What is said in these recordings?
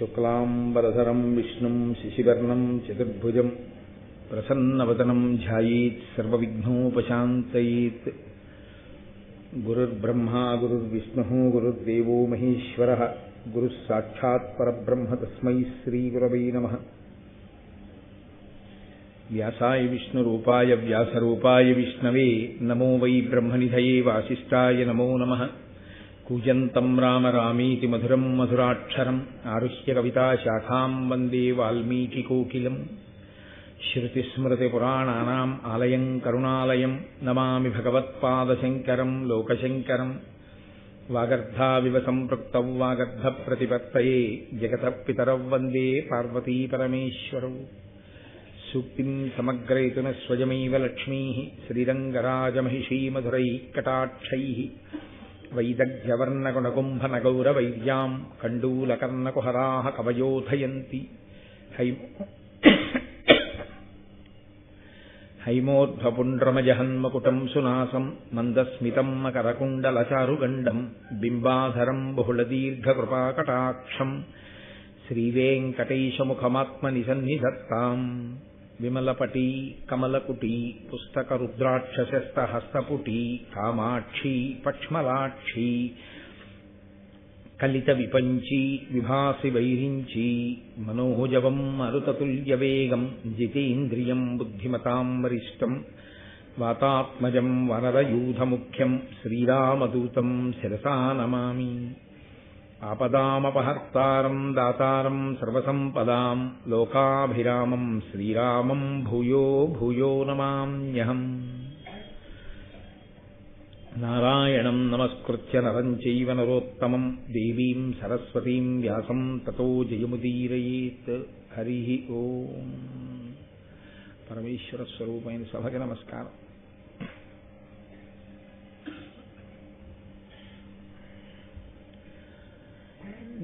శుక్లాంబరధరం విష్ణుం శశివర్ణం చతుర్భుజం ప్రసన్నవదనం ధ్యాయేత్ సర్వవిఘ్నోపశాంతయేత్. గురుర్బ్రహ్మా గురుర్విష్ణుః గురుర్దేవో మహేశ్వరః గురుః సాక్షాత్ పరబ్రహ్మ తస్మై శ్రీగురవై నమః. వ్యాసాయ విష్ణురూపాయ వ్యాసరూపాయ విష్ణవే నమో వై బ్రహ్మనిధయే వాసిష్ఠాయ నమో నమః. కూజంతం రామ రామీతి మధురం మధురాక్షరం ఆరుహ్య కవితాశాఖాం వందే వాల్మీకికోకిలం. శృతిస్మృతిపురాణానాం ఆలయం కరుణాలయం నమామి భగవత్పాదశంకరం లోకశంకరం. వాగర్ధావివ సంపృక్తౌ వాగర్ధప్రతిపత్తయే జగతః పితరౌ వందే పార్వతీపరమేశ్వరౌ. సూక్తిం సమగ్రయతున స్వయమైవ లక్ష్మీః శ్రీరంగరాజమహిషీమధురైః కటాక్షైః. వైదగ్ధ్యవర్ణగుణకుంభనగౌరవైర్యాం కండూలకర్ణకుహరాः కవయోధయంతి. హైమోర్ధ్వపుండ్రమజహన్మకుటం సునాసం మందస్మితం మకరకుండలచారుగండం బింబాధరం బహుళదీర్ఘకృపాకటాక్షం. శ్రీవేంకటేశముఖమాత్మనిసన్నిధత్తాం. విమలపటీ కమలకుటీ పుస్తకరుద్రాక్షసస్తహస్తపుటీ కామాక్షీ పక్ష్మలాక్షీ కలిత విపంచీ విభాసి వైరించీ మనోజవం మరుతతుల్యవేగం జితేంద్రియం బుద్ధిమతాం వరిష్టం వాతాత్మజం వనరయూధముఖ్యం శ్రీరామదూతం శిరసా నమామి. ఆపదామపహర్తారం దాతారం సర్వసంపదాం లోకాభిరామం శ్రీరామం భూయో భూయో నమామ్యహం. నారాయణం నమస్కృత్య నరం చైవ నరోత్తమం దేవీం సరస్వతీం వ్యాసం తతో జయముదీరయేత్. హరి ఓం. పరమేశ్వర స్వరూపమైన సభకి నమస్కారం.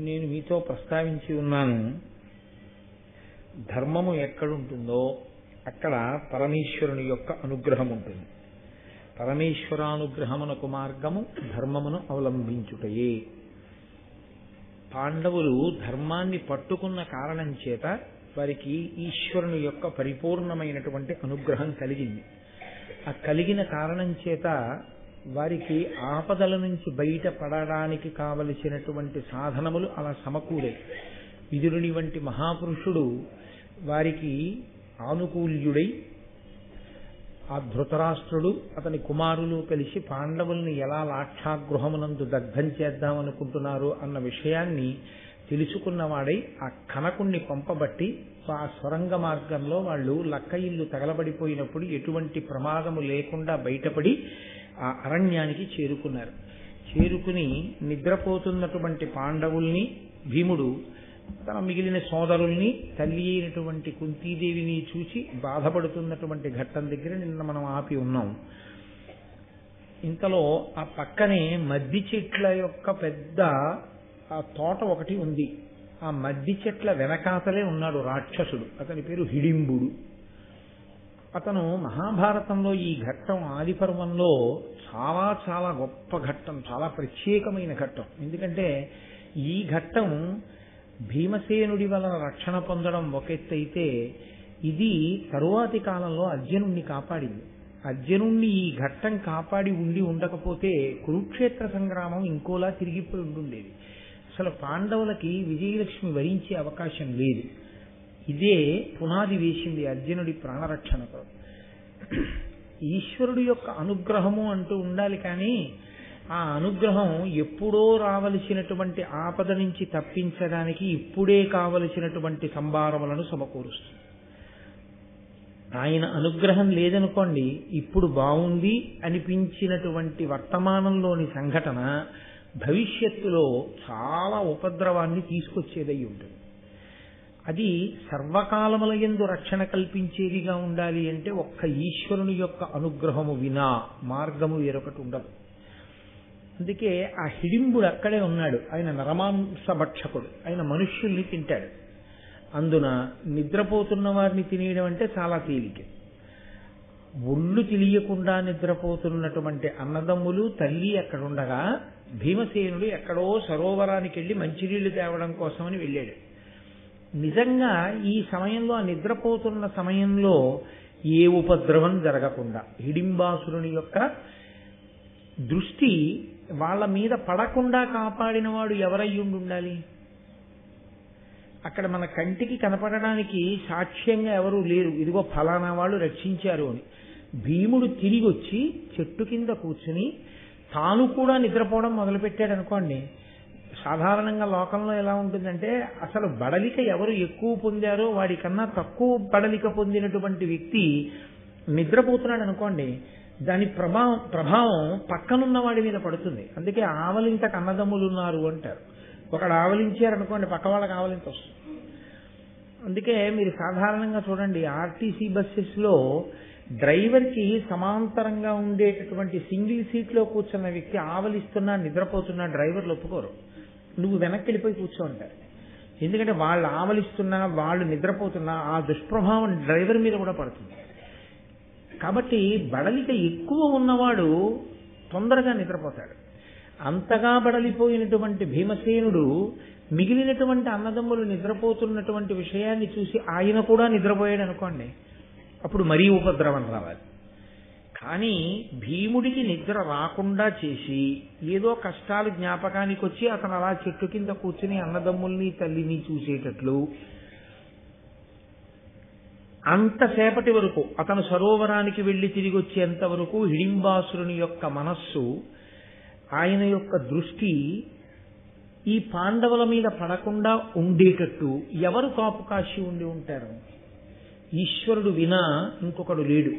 నేను మీతో ప్రస్తావించి ఉన్నాను, ధర్మము ఎక్కడుంటుందో అక్కడ పరమేశ్వరుని యొక్క అనుగ్రహం ఉంటుంది. పరమేశ్వరానుగ్రహమునకు మార్గము ధర్మమును అవలంబించుటయే. పాండవులు ధర్మాన్ని పట్టుకున్న కారణం చేత వారికి ఈశ్వరుని యొక్క పరిపూర్ణమైనటువంటి అనుగ్రహం కలిగింది. ఆ కలిగిన కారణం చేత వారికి ఆపదల నుంచి బయటపడడానికి కావలసినటువంటి సాధనములు అలా సమకూరే. విదురుని వంటి మహాపురుషుడు వారికి ఆనుకూల్యుడై ఆ ధృతరాష్ట్రుడు అతని కుమారులు కలిసి పాండవుల్ని ఎలా లాక్షాగృహమునందు దగ్ధం చేద్దామనుకుంటున్నారు అన్న విషయాన్ని తెలుసుకున్నవాడై ఆ కనకుణ్ణి పంపబట్టి ఆ సొరంగ మార్గంలో వాళ్ళు లక్క ఇల్లు తగలబడిపోయినప్పుడు ఎటువంటి ప్రమాదము లేకుండా బయటపడి ఆ అరణ్యానికి చేరుకున్నారు. చేరుకుని నిద్రపోతున్నటువంటి పాండవుల్ని భీముడు తన మిగిలిన సోదరుల్ని తల్లి అయినటువంటి కుంతీదేవిని చూసి బాధపడుతున్నటువంటి ఘట్టం దగ్గర నిన్న మనం ఆపి ఉన్నాం. ఇంతలో ఆ పక్కనే మద్ది చెట్ల యొక్క పెద్ద ఆ తోట ఒకటి ఉంది. ఆ మద్ది చెట్ల వెనకాతలే ఉన్నాడు రాక్షసుడు. అతని పేరు హిడింబుడు. అతను మహాభారతంలో ఈ ఘట్టం ఆది పర్వంలో చాలా చాలా గొప్ప ఘట్టం, చాలా ప్రత్యేకమైన ఘట్టం. ఎందుకంటే ఈ ఘట్టం భీమసేనుడి వలన రక్షణ పొందడం ఒక ఎత్తు అయితే, ఇది తరువాతి కాలంలో అర్జునుణ్ణి కాపాడింది. అర్జునుణ్ణి ఈ ఘట్టం కాపాడి ఉండకపోతే కురుక్షేత్ర సంగ్రామం ఇంకోలా తిరిగిపోయి ఉండుండేది. అసలు పాండవులకి విజయలక్ష్మి వరించే అవకాశం లేదు. ఇదే పునాది వేసింది అర్జునుడి ప్రాణరక్షణకు. ఈశ్వరుడు యొక్క అనుగ్రహము అంటూ ఉండాలి, కానీ ఆ అనుగ్రహం ఎప్పుడో రావలసినటువంటి ఆపద నుంచి తప్పించడానికి ఇప్పుడే కావలసినటువంటి సంభారములను సమకూరుస్తుంది. ఆయన అనుగ్రహం లేదనుకోండి, ఇప్పుడు బాగుంది అనిపించినటువంటి వర్తమానంలోని సంఘటన భవిష్యత్తులో చాలా ఉపద్రవాన్ని తీసుకొచ్చేదై ఉంటుంది. అది సర్వకాలముల యందు రక్షణ కల్పించేదిగా ఉండాలి అంటే ఒక్క ఈశ్వరుని యొక్క అనుగ్రహము వినా మార్గము వేరొకటి ఉండదు. అందుకే ఆ హిడింబుడు అక్కడే ఉన్నాడు. ఆయన నరమాంస భక్షకుడు, ఆయన మనుష్యుల్ని తింటాడు. అందున నిద్రపోతున్న వారిని తినేయడం అంటే చాలా తేలిక. ఒళ్ళు తెలియకుండా నిద్రపోతున్నటువంటి అన్నదమ్ములు తల్లి అక్కడుండగా భీమసేనుడు ఎక్కడో సరోవరానికి వెళ్ళి మంచినీళ్లు తేవడం కోసమని వెళ్ళాడు. నిజంగా ఈ సమయంలో, ఆ నిద్రపోతున్న సమయంలో ఏ ఉపద్రవం జరగకుండా హిడింబాసురుని యొక్క దృష్టి వాళ్ళ మీద పడకుండా కాపాడిన వాడు ఎవరయ్యుండి ఉండాలి? అక్కడ మన కంటికి కనపడడానికి సాక్ష్యంగా ఎవరూ లేరు, ఇదిగో ఫలానా వాళ్ళు రక్షించారు అని. భీముడు తిరిగి వచ్చి చెట్టు కింద కూర్చుని తాను కూడా నిద్రపోవడం మొదలుపెట్టాడు అనుకోండి. సాధారణంగా లోకంలో ఎలా ఉంటుందంటే, అసలు బడలిక ఎవరు ఎక్కువ పొందారో వాడికన్నా తక్కువ బడలిక పొందినటువంటి వ్యక్తి నిద్రపోతున్నాడు అనుకోండి, దాని ప్రభావం పక్కనున్న వాడి మీద పడుతుంది. అందుకే ఆవలింత కన్నదమ్ములు ఉన్నారు అంటారు. ఒకడు ఆవలించారనుకోండి, పక్క వాళ్ళకి ఆవలింత వస్తుంది. అందుకే మీరు సాధారణంగా చూడండి, ఆర్టీసీ బస్సెస్లో డ్రైవర్కి సమాంతరంగా ఉండేటటువంటి సింగిల్ సీట్లో కూర్చున్న వ్యక్తి ఆవలిస్తున్నా నిద్రపోతున్నా డ్రైవర్లు ఒప్పుకోరు. నువ్వు వెనక్కి వెళ్ళిపోయి కూర్చో అంటారు. ఎందుకంటే వాళ్ళు ఆవలిస్తున్నా, వాళ్ళు నిద్రపోతున్నా ఆ దుష్ప్రభావం డ్రైవర్ మీద కూడా పడుతుంది. కాబట్టి బడలిక ఎక్కువ ఉన్నవాడు తొందరగా నిద్రపోతాడు. అంతగా బడలిపోయినటువంటి భీమసేనుడు మిగిలినటువంటి అన్నదమ్ములు నిద్రపోతున్నటువంటి విషయాన్ని చూసి ఆయన కూడా నిద్రపోయాడు అనుకోండి, అప్పుడు మరీ ఉపద్రవం రావాలి. కానీ భీముడికి నిద్ర రాకుండా చేసి ఏదో కష్టాలు జ్ఞాపకానికి వచ్చి అతను అలా చెట్టు కింద కూర్చుని అన్నదమ్ముల్ని తల్లిని చూసేటట్లు అంతసేపటి వరకు, అతను సరోవరానికి వెళ్లి తిరిగి వచ్చేంత వరకు హిడింబాసురుని యొక్క మనస్సు, ఆయన యొక్క దృష్టి ఈ పాండవుల మీద పడకుండా ఉండేటట్టు ఎవరు కాపు కాశి ఉండి ఉంటారు? ఈశ్వరుడు వినా ఇంకొకడు లేడు.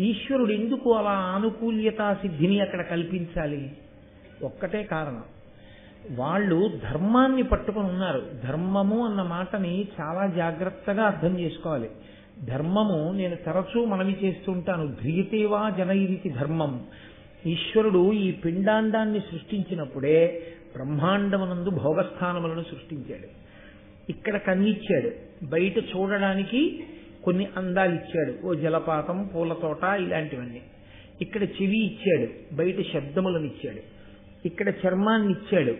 ఈశ్వరుడు ఎందుకు అలా ఆనుకూల్యతా సిద్ధిని అక్కడ కల్పించాలి? ఒక్కటే కారణం, వాళ్ళు ధర్మాన్ని పట్టుకొని ఉన్నారు. ధర్మము అన్న మాటని చాలా జాగ్రత్తగా అర్థం చేసుకోవాలి. ధర్మము, నేను తరచూ మనవి చేస్తుంటాను, ధ్రియతేవా జనయిరితి ధర్మం. ఈశ్వరుడు ఈ పిండాండాన్ని సృష్టించినప్పుడే బ్రహ్మాండమునందు భోగస్థానములను సృష్టించాడు. ఇక్కడ కన్నిచ్చాడు, బయట చూడడానికి కొన్ని అందాలు ఇచ్చాడు, ఓ జలపాతం, పూల తోట, ఇలాంటివన్నీ. ఇక్కడ చెవి ఇచ్చాడు, బయట శబ్దములను ఇచ్చాడు. ఇక్కడ చర్మాన్ని ఇచ్చాడు,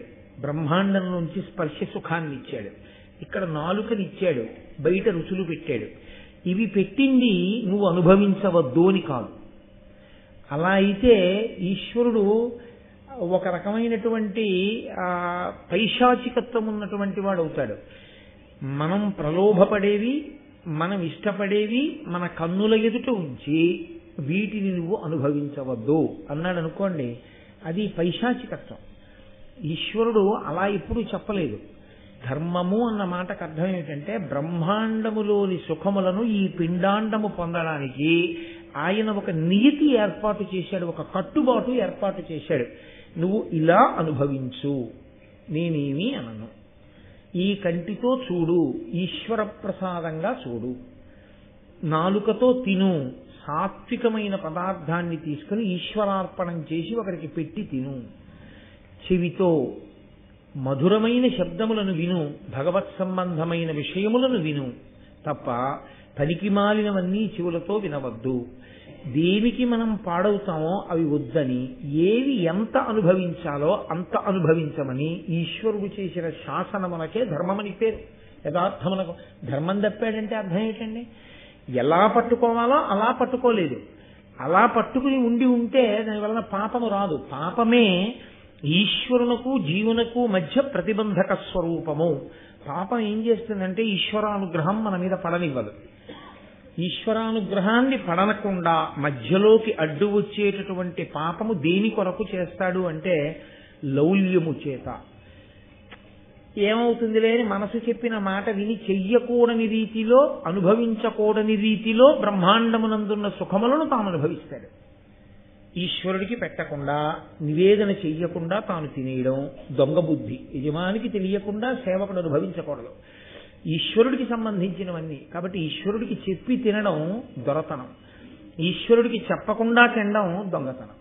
బ్రహ్మాండం నుంచి స్పర్శ సుఖాన్ని ఇచ్చాడు. ఇక్కడ నాలుకని ఇచ్చాడు, బయట రుచులు పెట్టాడు. ఇవి పెట్టింది నువ్వు అనుభవించవద్దు అని కాదు. అలా అయితే ఈశ్వరుడు ఒక రకమైనటువంటి పైశాచికత్వం ఉన్నటువంటి వాడు అవుతాడు. మనం ప్రలోభపడేవి, మనం ఇష్టపడేవి మన కన్నుల ఎదుట ఉంచి వీటిని నువ్వు అనుభవించవద్దు అన్నాడు అనుకోండి, అది పైశాచికత్వం. ఈశ్వరుడు అలా ఎప్పుడూ చెప్పలేదు. ధర్మము అన్న మాటకు అర్థం ఏమిటంటే, బ్రహ్మాండములోని సుఖములను ఈ పిండాండము పొందడానికి ఆయన ఒక నియతి ఏర్పాటు చేశాడు, ఒక కట్టుబాటు ఏర్పాటు చేశాడు. నువ్వు ఇలా అనుభవించు, నేనేమీ అనను. ఈ కంటితో చూడు, ఈశ్వర ప్రసాదంగా చూడు. నాలుకతో తిను, సాత్వికమైన పదార్థాన్ని తీసుకుని ఈశ్వరార్పణం చేసి ఒకరికి పెట్టి తిను. చెవితో మధురమైన శబ్దములను విను, భగవత్ సంబంధమైన విషయములను విను తప్ప పనికి మాలినవన్నీ చెవులతో వినవద్దు. దేనికి మనం పాడవుతామో అవి వద్దని, ఏవి ఎంత అనుభవించాలో అంత అనుభవించమని ఈశ్వరుడు చేసిన శాసనమునకే ధర్మమని పేరు. యథార్థమునకు ధర్మం తప్పాడంటే అర్థం ఏంటండి? ఎలా పట్టుకోవాలో అలా పట్టుకోలేదు. అలా పట్టుకుని ఉండి ఉంటే దానివలన పాపము రాదు. పాపమే ఈశ్వరునకు జీవునకు మధ్య ప్రతిబంధక స్వరూపము. పాపం ఏం చేస్తుందంటే ఈశ్వరానుగ్రహం మన మీద పడనివ్వదు. ఈశ్వరానుగ్రహాన్ని పడనకుండా మధ్యలోకి అడ్డు వచ్చేటటువంటి పాపము దేని కొరకు చేస్తాడు అంటే లౌల్యము చేత. ఏమవుతుందిలే అని మనసు చెప్పిన మాట విని చెయ్యకూడని రీతిలో, అనుభవించకూడని రీతిలో బ్రహ్మాండమునందున్న సుఖములను తాను అనుభవిస్తాడు. ఈశ్వరుడికి పెట్టకుండా, నివేదన చెయ్యకుండా తాను తినేయడం దొంగ బుద్ధి. యజమానికి తెలియకుండా సేవకుడు అనుభవించకూడదు. ఈశ్వరుడికి సంబంధించినవన్నీ. కాబట్టి ఈశ్వరుడికి చెప్పి తినడం దొరతనం, ఈశ్వరుడికి చెప్పకుండా తినడం దొంగతనం.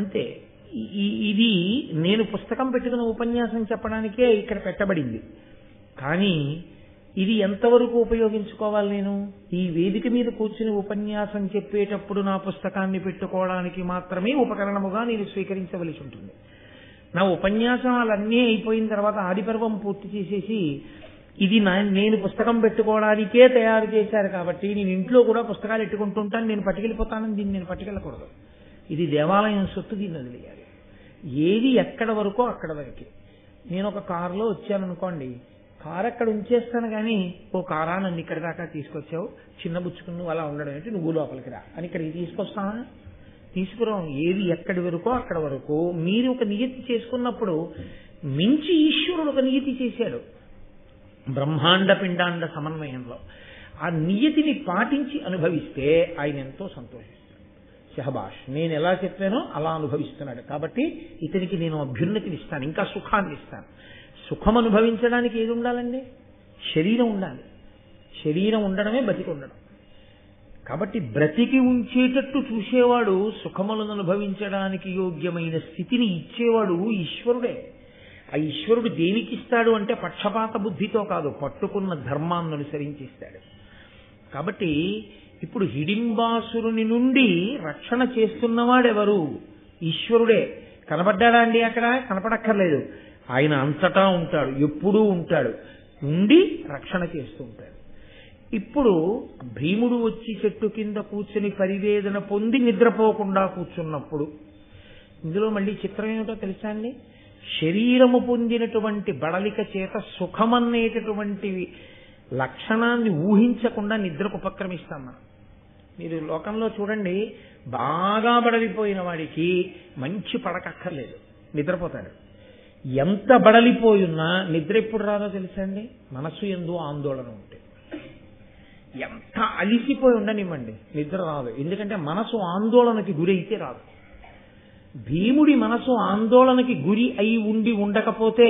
అంతే. ఇది నేను పుస్తకం పెట్టుకున్న ఉపన్యాసం చెప్పడానికే ఇక్కడ పెట్టబడింది. కానీ ఇది ఎంతవరకు ఉపయోగించుకోవాలి? నేను ఈ వేదిక మీద కూర్చుని ఉపన్యాసం చెప్పేటప్పుడు నా పుస్తకాన్ని పెట్టుకోవడానికి మాత్రమే ఉపకరణముగా నేను స్వీకరించవలసి ఉంటుంది. నా ఉపన్యాసాలన్నీ అయిపోయిన తర్వాత ఆదిపర్వం పూర్తి చేసేసి ఇది నేను పుస్తకం పెట్టుకోవడానికే తయారు చేశారు కాబట్టి నేను ఇంట్లో కూడా పుస్తకాలు ఎట్టుకుంటుంటాను, నేను పట్టుకెళ్ళిపోతానని దీన్ని నేను పట్టుకెళ్ళకూడదు. ఇది దేవాలయం సొత్తు, దీన్ని వదిలేయాలి. ఏది ఎక్కడ వరకో అక్కడ వరకే. నేను ఒక కారులో వచ్చాననుకోండి, కారు అక్కడ ఉంచేస్తాను కానీ ఓ కారా నన్ను ఇక్కడి దాకా తీసుకొచ్చావు, చిన్న బుచ్చుకుని నువ్వు అలా ఉండడం ఏంటి, నువ్వు లోపలికి రా అని ఇక్కడికి తీసుకొస్తావా? తీసుకురాం. ఏది ఎక్కడి వరకో అక్కడ వరకు మీరు ఒక నియతి చేసుకున్నప్పుడు మించి ఈశ్వరుడు ఒక నియతి చేశాడు బ్రహ్మాండ పిండాండ సమన్వయంలో. ఆ నియతిని పాటించి అనుభవిస్తే ఆయన ఎంతో సంతోషిస్తాడు. షహబాష్, నేను ఎలా చెప్పానో అలా అనుభవిస్తున్నాడు కాబట్టి ఇతనికి నేను అభ్యున్నతిని ఇస్తాను, ఇంకా సుఖాన్ని ఇస్తాను. సుఖం అనుభవించడానికి ఏది ఉండాలండి? శరీరం ఉండాలి. శరీరం ఉండడమే బతికి ఉండడం. కాబట్టి బ్రతికి ఉంచేటట్టు చూసేవాడు, సుఖములను అనుభవించడానికి యోగ్యమైన స్థితిని ఇచ్చేవాడు ఈశ్వరుడే. ఆ ఈశ్వరుడు దేనికి ఇస్తాడు అంటే పక్షపాత బుద్ధితో కాదు, పట్టుకున్న ధర్మాన్ని అనుసరించి ఇస్తాడు. కాబట్టి ఇప్పుడు హిడింబాసురుని నుండి రక్షణ చేస్తున్నవాడెవరు? ఈశ్వరుడే. కనబడ్డాడా అండి? అక్కడ కనపడక్కర్లేదు. ఆయన అంతటా ఉంటాడు, ఎప్పుడూ ఉంటాడు, ఉండి రక్షణ చేస్తూ ఉంటాడు. ఇప్పుడు భీముడు వచ్చి చెట్టు కింద కూర్చుని పరివేదన పొంది నిద్రపోకుండా కూర్చున్నప్పుడు, ఇందులో మళ్ళీ చిత్రం ఏమిటో తెలుసా అండి? శరీరము పొందినటువంటి బడలిక చేత సుఖమనేటటువంటి లక్షణాన్ని ఊహించకుండా నిద్రకు ఉపక్రమిస్తాం మనం. మీరు లోకంలో చూడండి, బాగా బడలిపోయిన వాడికి మంచి పడకక్కర్లేదు, నిద్రపోతాడు. ఎంత బడలిపోయున్నా నిద్ర ఎప్పుడు రాదో తెలుసా అండి? మనస్సు యందు ఆందోళన ఉంటే. ఎంత అలిసిపోయి ఉండనివ్వండి, నిద్ర రాదు. ఎందుకంటే మనసు ఆందోళనకి గురి అయితే రాదు. భీముడి మనసు ఆందోళనకి గురి అయి ఉండి ఉండకపోతే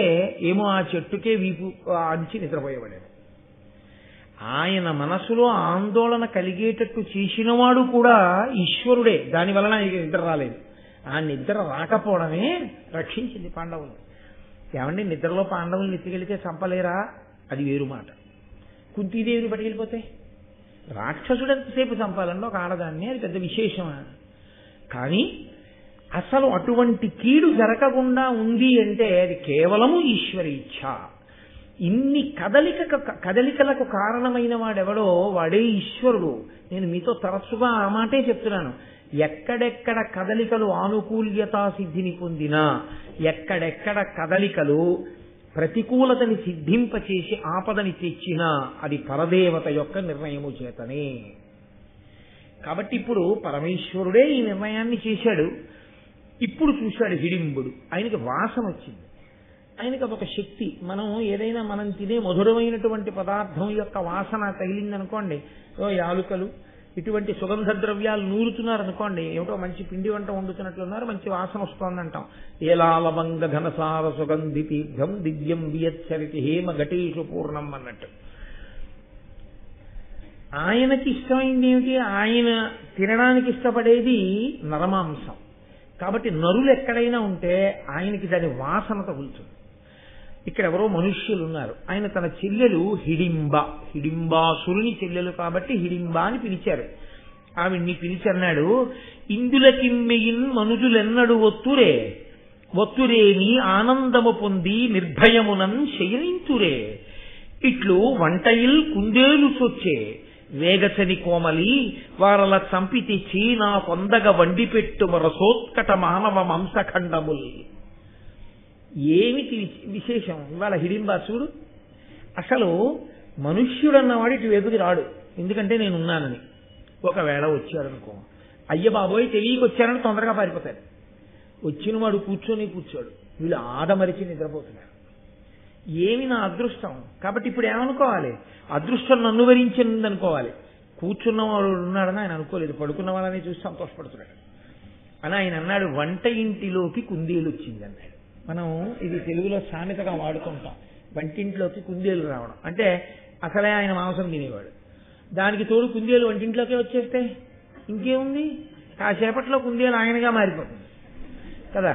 ఏమో ఆ చెట్టుకే వీపు అంచి నిద్రపోయేవాడు. ఆయన మనసులో ఆందోళన కలిగేటట్టు చేసినవాడు కూడా ఈశ్వరుడే. దాని వలన నిద్ర రాలేదు. ఆ నిద్ర రాకపోవడమే రక్షించింది పాండవులు. ఏమండి, నిద్రలో పాండవులు ఎత్తుకెళ్తే చంపలేరా? అది వేరు మాట. కుంతీదేవిని పట్టుకెళ్ళిపోతే రాక్షసుడు ఎంతసేపు చంపాలండి ఒక ఆడదాన్ని? అది పెద్ద విశేషమా? కానీ అసలు అటువంటి కీడు జరగకుండా ఉంది అంటే అది కేవలము ఈశ్వర ఇచ్ఛ. ఇన్ని కదలికలకు కారణమైన వాడెవడో వాడే ఈశ్వరుడు. నేను మీతో తరచుగా ఆ మాటే చెప్తున్నాను. ఎక్కడెక్కడ కదలికలు ఆనుకూల్యతా సిద్ధిని పొందినా, ఎక్కడెక్కడ కదలికలు ప్రతికూలతని సిద్ధింపచేసి ఆపదని తెచ్చినా అది పరదేవత యొక్క నిర్ణయము చేతనే. కాబట్టి ఇప్పుడు పరమేశ్వరుడే ఈ నిర్ణయాన్ని చేశాడు. ఇప్పుడు చూశాడు హిడింబుడు, ఆయనకి వాసన వచ్చింది, ఆయనకి అదొక శక్తి. మనం ఏదైనా మనం తినే మధురమైనటువంటి పదార్థం యొక్క వాసన తగిలిందనుకోండి, యాలుకలు ఇటువంటి సుగంధ ద్రవ్యాలు నూరుతున్నారనుకోండి, ఏమిటో మంచి పిండి వంట వండుతున్నట్లున్నారు, మంచి వాసన వస్తోందంటాం. ఏలాలవంగ ఘనసార సుగంధి తీర్థం దివ్యం వియచ్చరితి హేమ ఘటేషు పూర్ణం అన్నట్టు. ఆయనకి ఇష్టమైంది ఏమిటి? ఆయన తినడానికి ఇష్టపడేది నరమాంసం. కాబట్టి నరులు ఎక్కడైనా ఉంటే ఆయనకి దాని వాసన తగులుతుంది. ఇక్కడ ఎవరో మనుష్యులు ఉన్నారు. ఆయన తన చెల్లెలు హిడింబాసురుని చెల్లెలు కాబట్టి హిడింబా అని పిలిచారు. ఆవిడ్ని పిలిచన్నాడు, ఇందులకిమ్మెయిన్ మనుజులెన్నడు ఒత్తురేని ఆనందము పొంది నిర్భయమునన్ శయనింతురే. ఇట్లు వంటయిల్ కుందేలు చొచ్చే వేగసని కోమలి వారల చంపి తెచ్చి నా పొందగ వండిపెట్టు రసోత్కట మానవ మాంసఖండముల్. ఏమిటి విశేషం ఇవాళ హిడింబాసుడు? అసలు మనుష్యుడన్నవాడు ఇటు ఎదుగు రాడు, ఎందుకంటే నేనున్నానని. ఒకవేళ వచ్చాడనుకో, అయ్య బాబోయ్ తెలియకొచ్చారని తొందరగా పారిపోతాడు. వచ్చిన వాడు కూర్చోడు, వీళ్ళు ఆదమరిచి నిద్రపోతున్నారు. ఏమి నా అదృష్టం. కాబట్టి ఇప్పుడు ఏమనుకోవాలి? అదృష్టం నన్ను వరించింది అనుకోవాలి. కూర్చున్నవాడు ఉన్నాడని ఆయన అనుకోలేదు, పడుకున్న వాళ్ళని చూసి సంతోషపడుతున్నాడు అని ఆయన అన్నాడు. వంట ఇంటిలోకి కుందేలు వచ్చింది అన్నాడు. మనం ఇది తెలుగులో సామెతగా వాడుకుంటాం, వంటింట్లోకి కుందేలు రావడం అంటే అసలే ఆయన మాంసం తినేవాడు, దానికి తోడు కుందేలు వంటింట్లోకే వచ్చేస్తే ఇంకేముంది? కాసేపట్లో కుందేలు ఆయనగా మారిపోతుంది కదా.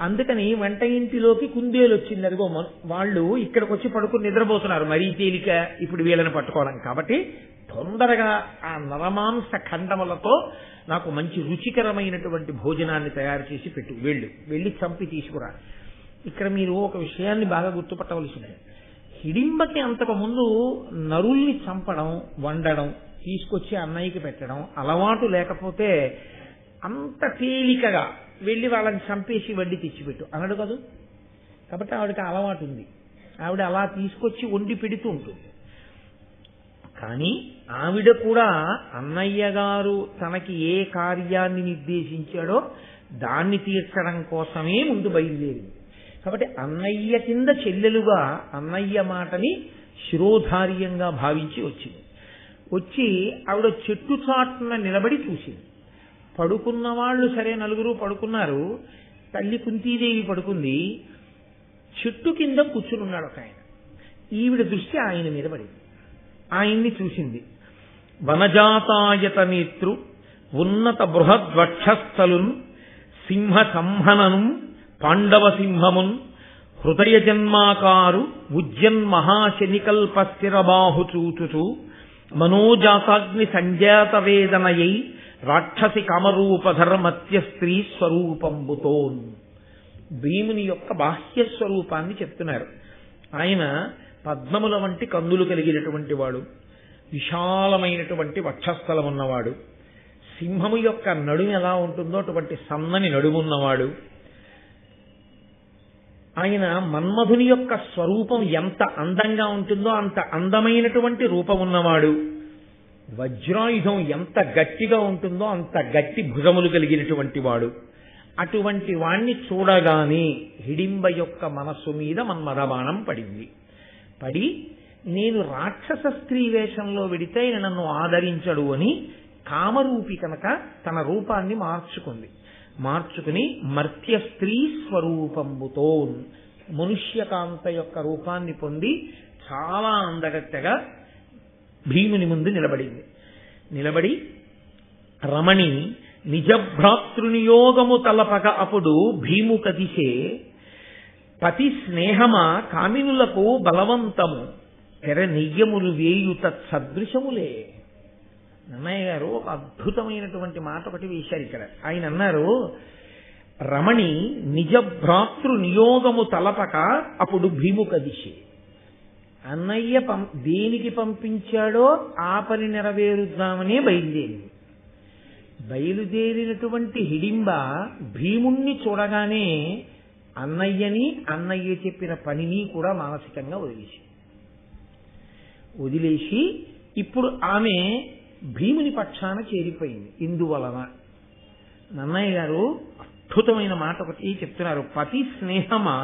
అందుకని వంట ఇంటిలోకి కుందేలు వచ్చింది. అదిగో వాళ్ళు ఇక్కడికి వచ్చి పడుకుని నిద్రపోతున్నారు, మరీ తేలిక ఇప్పుడు వీళ్ళని పట్టుకోవడం. కాబట్టి తొందరగా ఆ నరమాంస ఖండములతో నాకు మంచి రుచికరమైనటువంటి భోజనాన్ని తయారు చేసి పెట్టు, వెళ్ళి చంపి తీసుకురా. ఇక్కడ మీరు ఒక విషయాన్ని బాగా గుర్తుపట్టవలసింది. హిడింబకి అంతకుముందు నరుల్ని చంపడం, వండడం, తీసుకొచ్చి అన్నయ్యకి పెట్టడం అలవాటు లేకపోతే అంత తేలికగా వెళ్ళి వాళ్ళని చంపేసి వడ్డీ తెచ్చిపెట్టు అనడు కదూ. కాబట్టి ఆవిడకి అలవాటు ఉంది, ఆవిడ అలా తీసుకొచ్చి వండి పెడుతూ ఉంటుంది. కానీ ఆవిడ కూడా అన్నయ్య గారు తనకి ఏ కార్యాన్ని నిర్దేశించాడో దాన్ని తీర్చడం కోసమే ముందు బయలుదేరింది. కాబట్టి అన్నయ్య కింద చెల్లెలుగా అన్నయ్య మాటని శిరోధార్యంగా భావించి వచ్చింది. వచ్చి ఆవిడ చెట్టు చాటున నిలబడి చూసింది. పడుకున్న వాళ్ళు సరే నలుగురు పడుకున్నారు. తల్లి కుంతీదేవి పడుకుంది. చెట్టు కింద కూర్చునున్నాడు ఒక ఆయన. ఈవిడ దృష్టి ఆయన మీద పడింది. ఆయన్ని చూసింది. వనజాతాయత నేత్రు ఉన్నత బృహద్వక్షస్థలున్ సింహ సంహనను పాండవ సింహమున్ హృదయ జన్మాకారు ఉజ్జన్మహాశనికల్ప స్థిరబాహు చూచుచు మనోజాతాగ్ని సంజాత వేదనయై రాక్షసి కామరూపధర్మత్య స్త్రీ స్వరూపంబుతోన్. భీముని యొక్క బాహ్య స్వరూపాన్ని చెప్తున్నారు. ఆయన పద్మముల వంటి కందులు కలిగినటువంటి వాడు, విశాలమైనటువంటి వక్షస్థలం ఉన్నవాడు, సింహము యొక్క నడుము ఎలా ఉంటుందో అటువంటి సన్నని నడుమున్నవాడు. ఆయన మన్మధుని యొక్క స్వరూపం ఎంత అందంగా ఉంటుందో అంత అందమైనటువంటి రూపం ఉన్నవాడు. వజ్రాయుధం ఎంత గట్టిగా ఉంటుందో అంత గట్టి భుజములు కలిగినటువంటి వాడు. అటువంటి వాణ్ణి చూడగానే హిడింబ యొక్క మనస్సు మీద మన్మథబాణం పడింది. పడి నేను రాక్షస స్త్రీ వేషంలో వెడితే ఆయన నన్ను ఆదరించడు అని కామరూపి కనుక తన రూపాన్ని మార్చుకుని మర్త్య స్త్రీ స్వరూపంబుతో మనుష్యకాంత యొక్క రూపాన్ని పొంది చాలా అందగత్తెగా భీముని ముందు నిలబడి రమణి నిజభ్రాతృనియోగము తలపక అప్పుడు భీము కదిసే పతి స్నేహమా కామినులకు బలవంతము తెర నెయ్యములు వేయు తత్సదృశములే. నన్నయ్య గారు ఒక అద్భుతమైనటువంటి మాట ఒకటి వేశారు ఇక్కడ. ఆయన అన్నారు, రమణి నిజ భ్రాతృ నియోగము తలపక అప్పుడు భీము కదిసే. అన్నయ్య దేనికి పంపించాడో ఆ పని నెరవేరుద్దామనే బయలుదేరినటువంటి హిడింబ భీముణ్ణి చూడగానే అన్నయ్య చెప్పిన పనిని కూడా మానసికంగా వదిలేసి ఇప్పుడు ఆమె భీముని పక్షాన చేరిపోయింది. ఇందువలన నన్నయ్య గారు అద్భుతమైన మాట ఒకటి చెప్తున్నారు. పతి స్నేహమా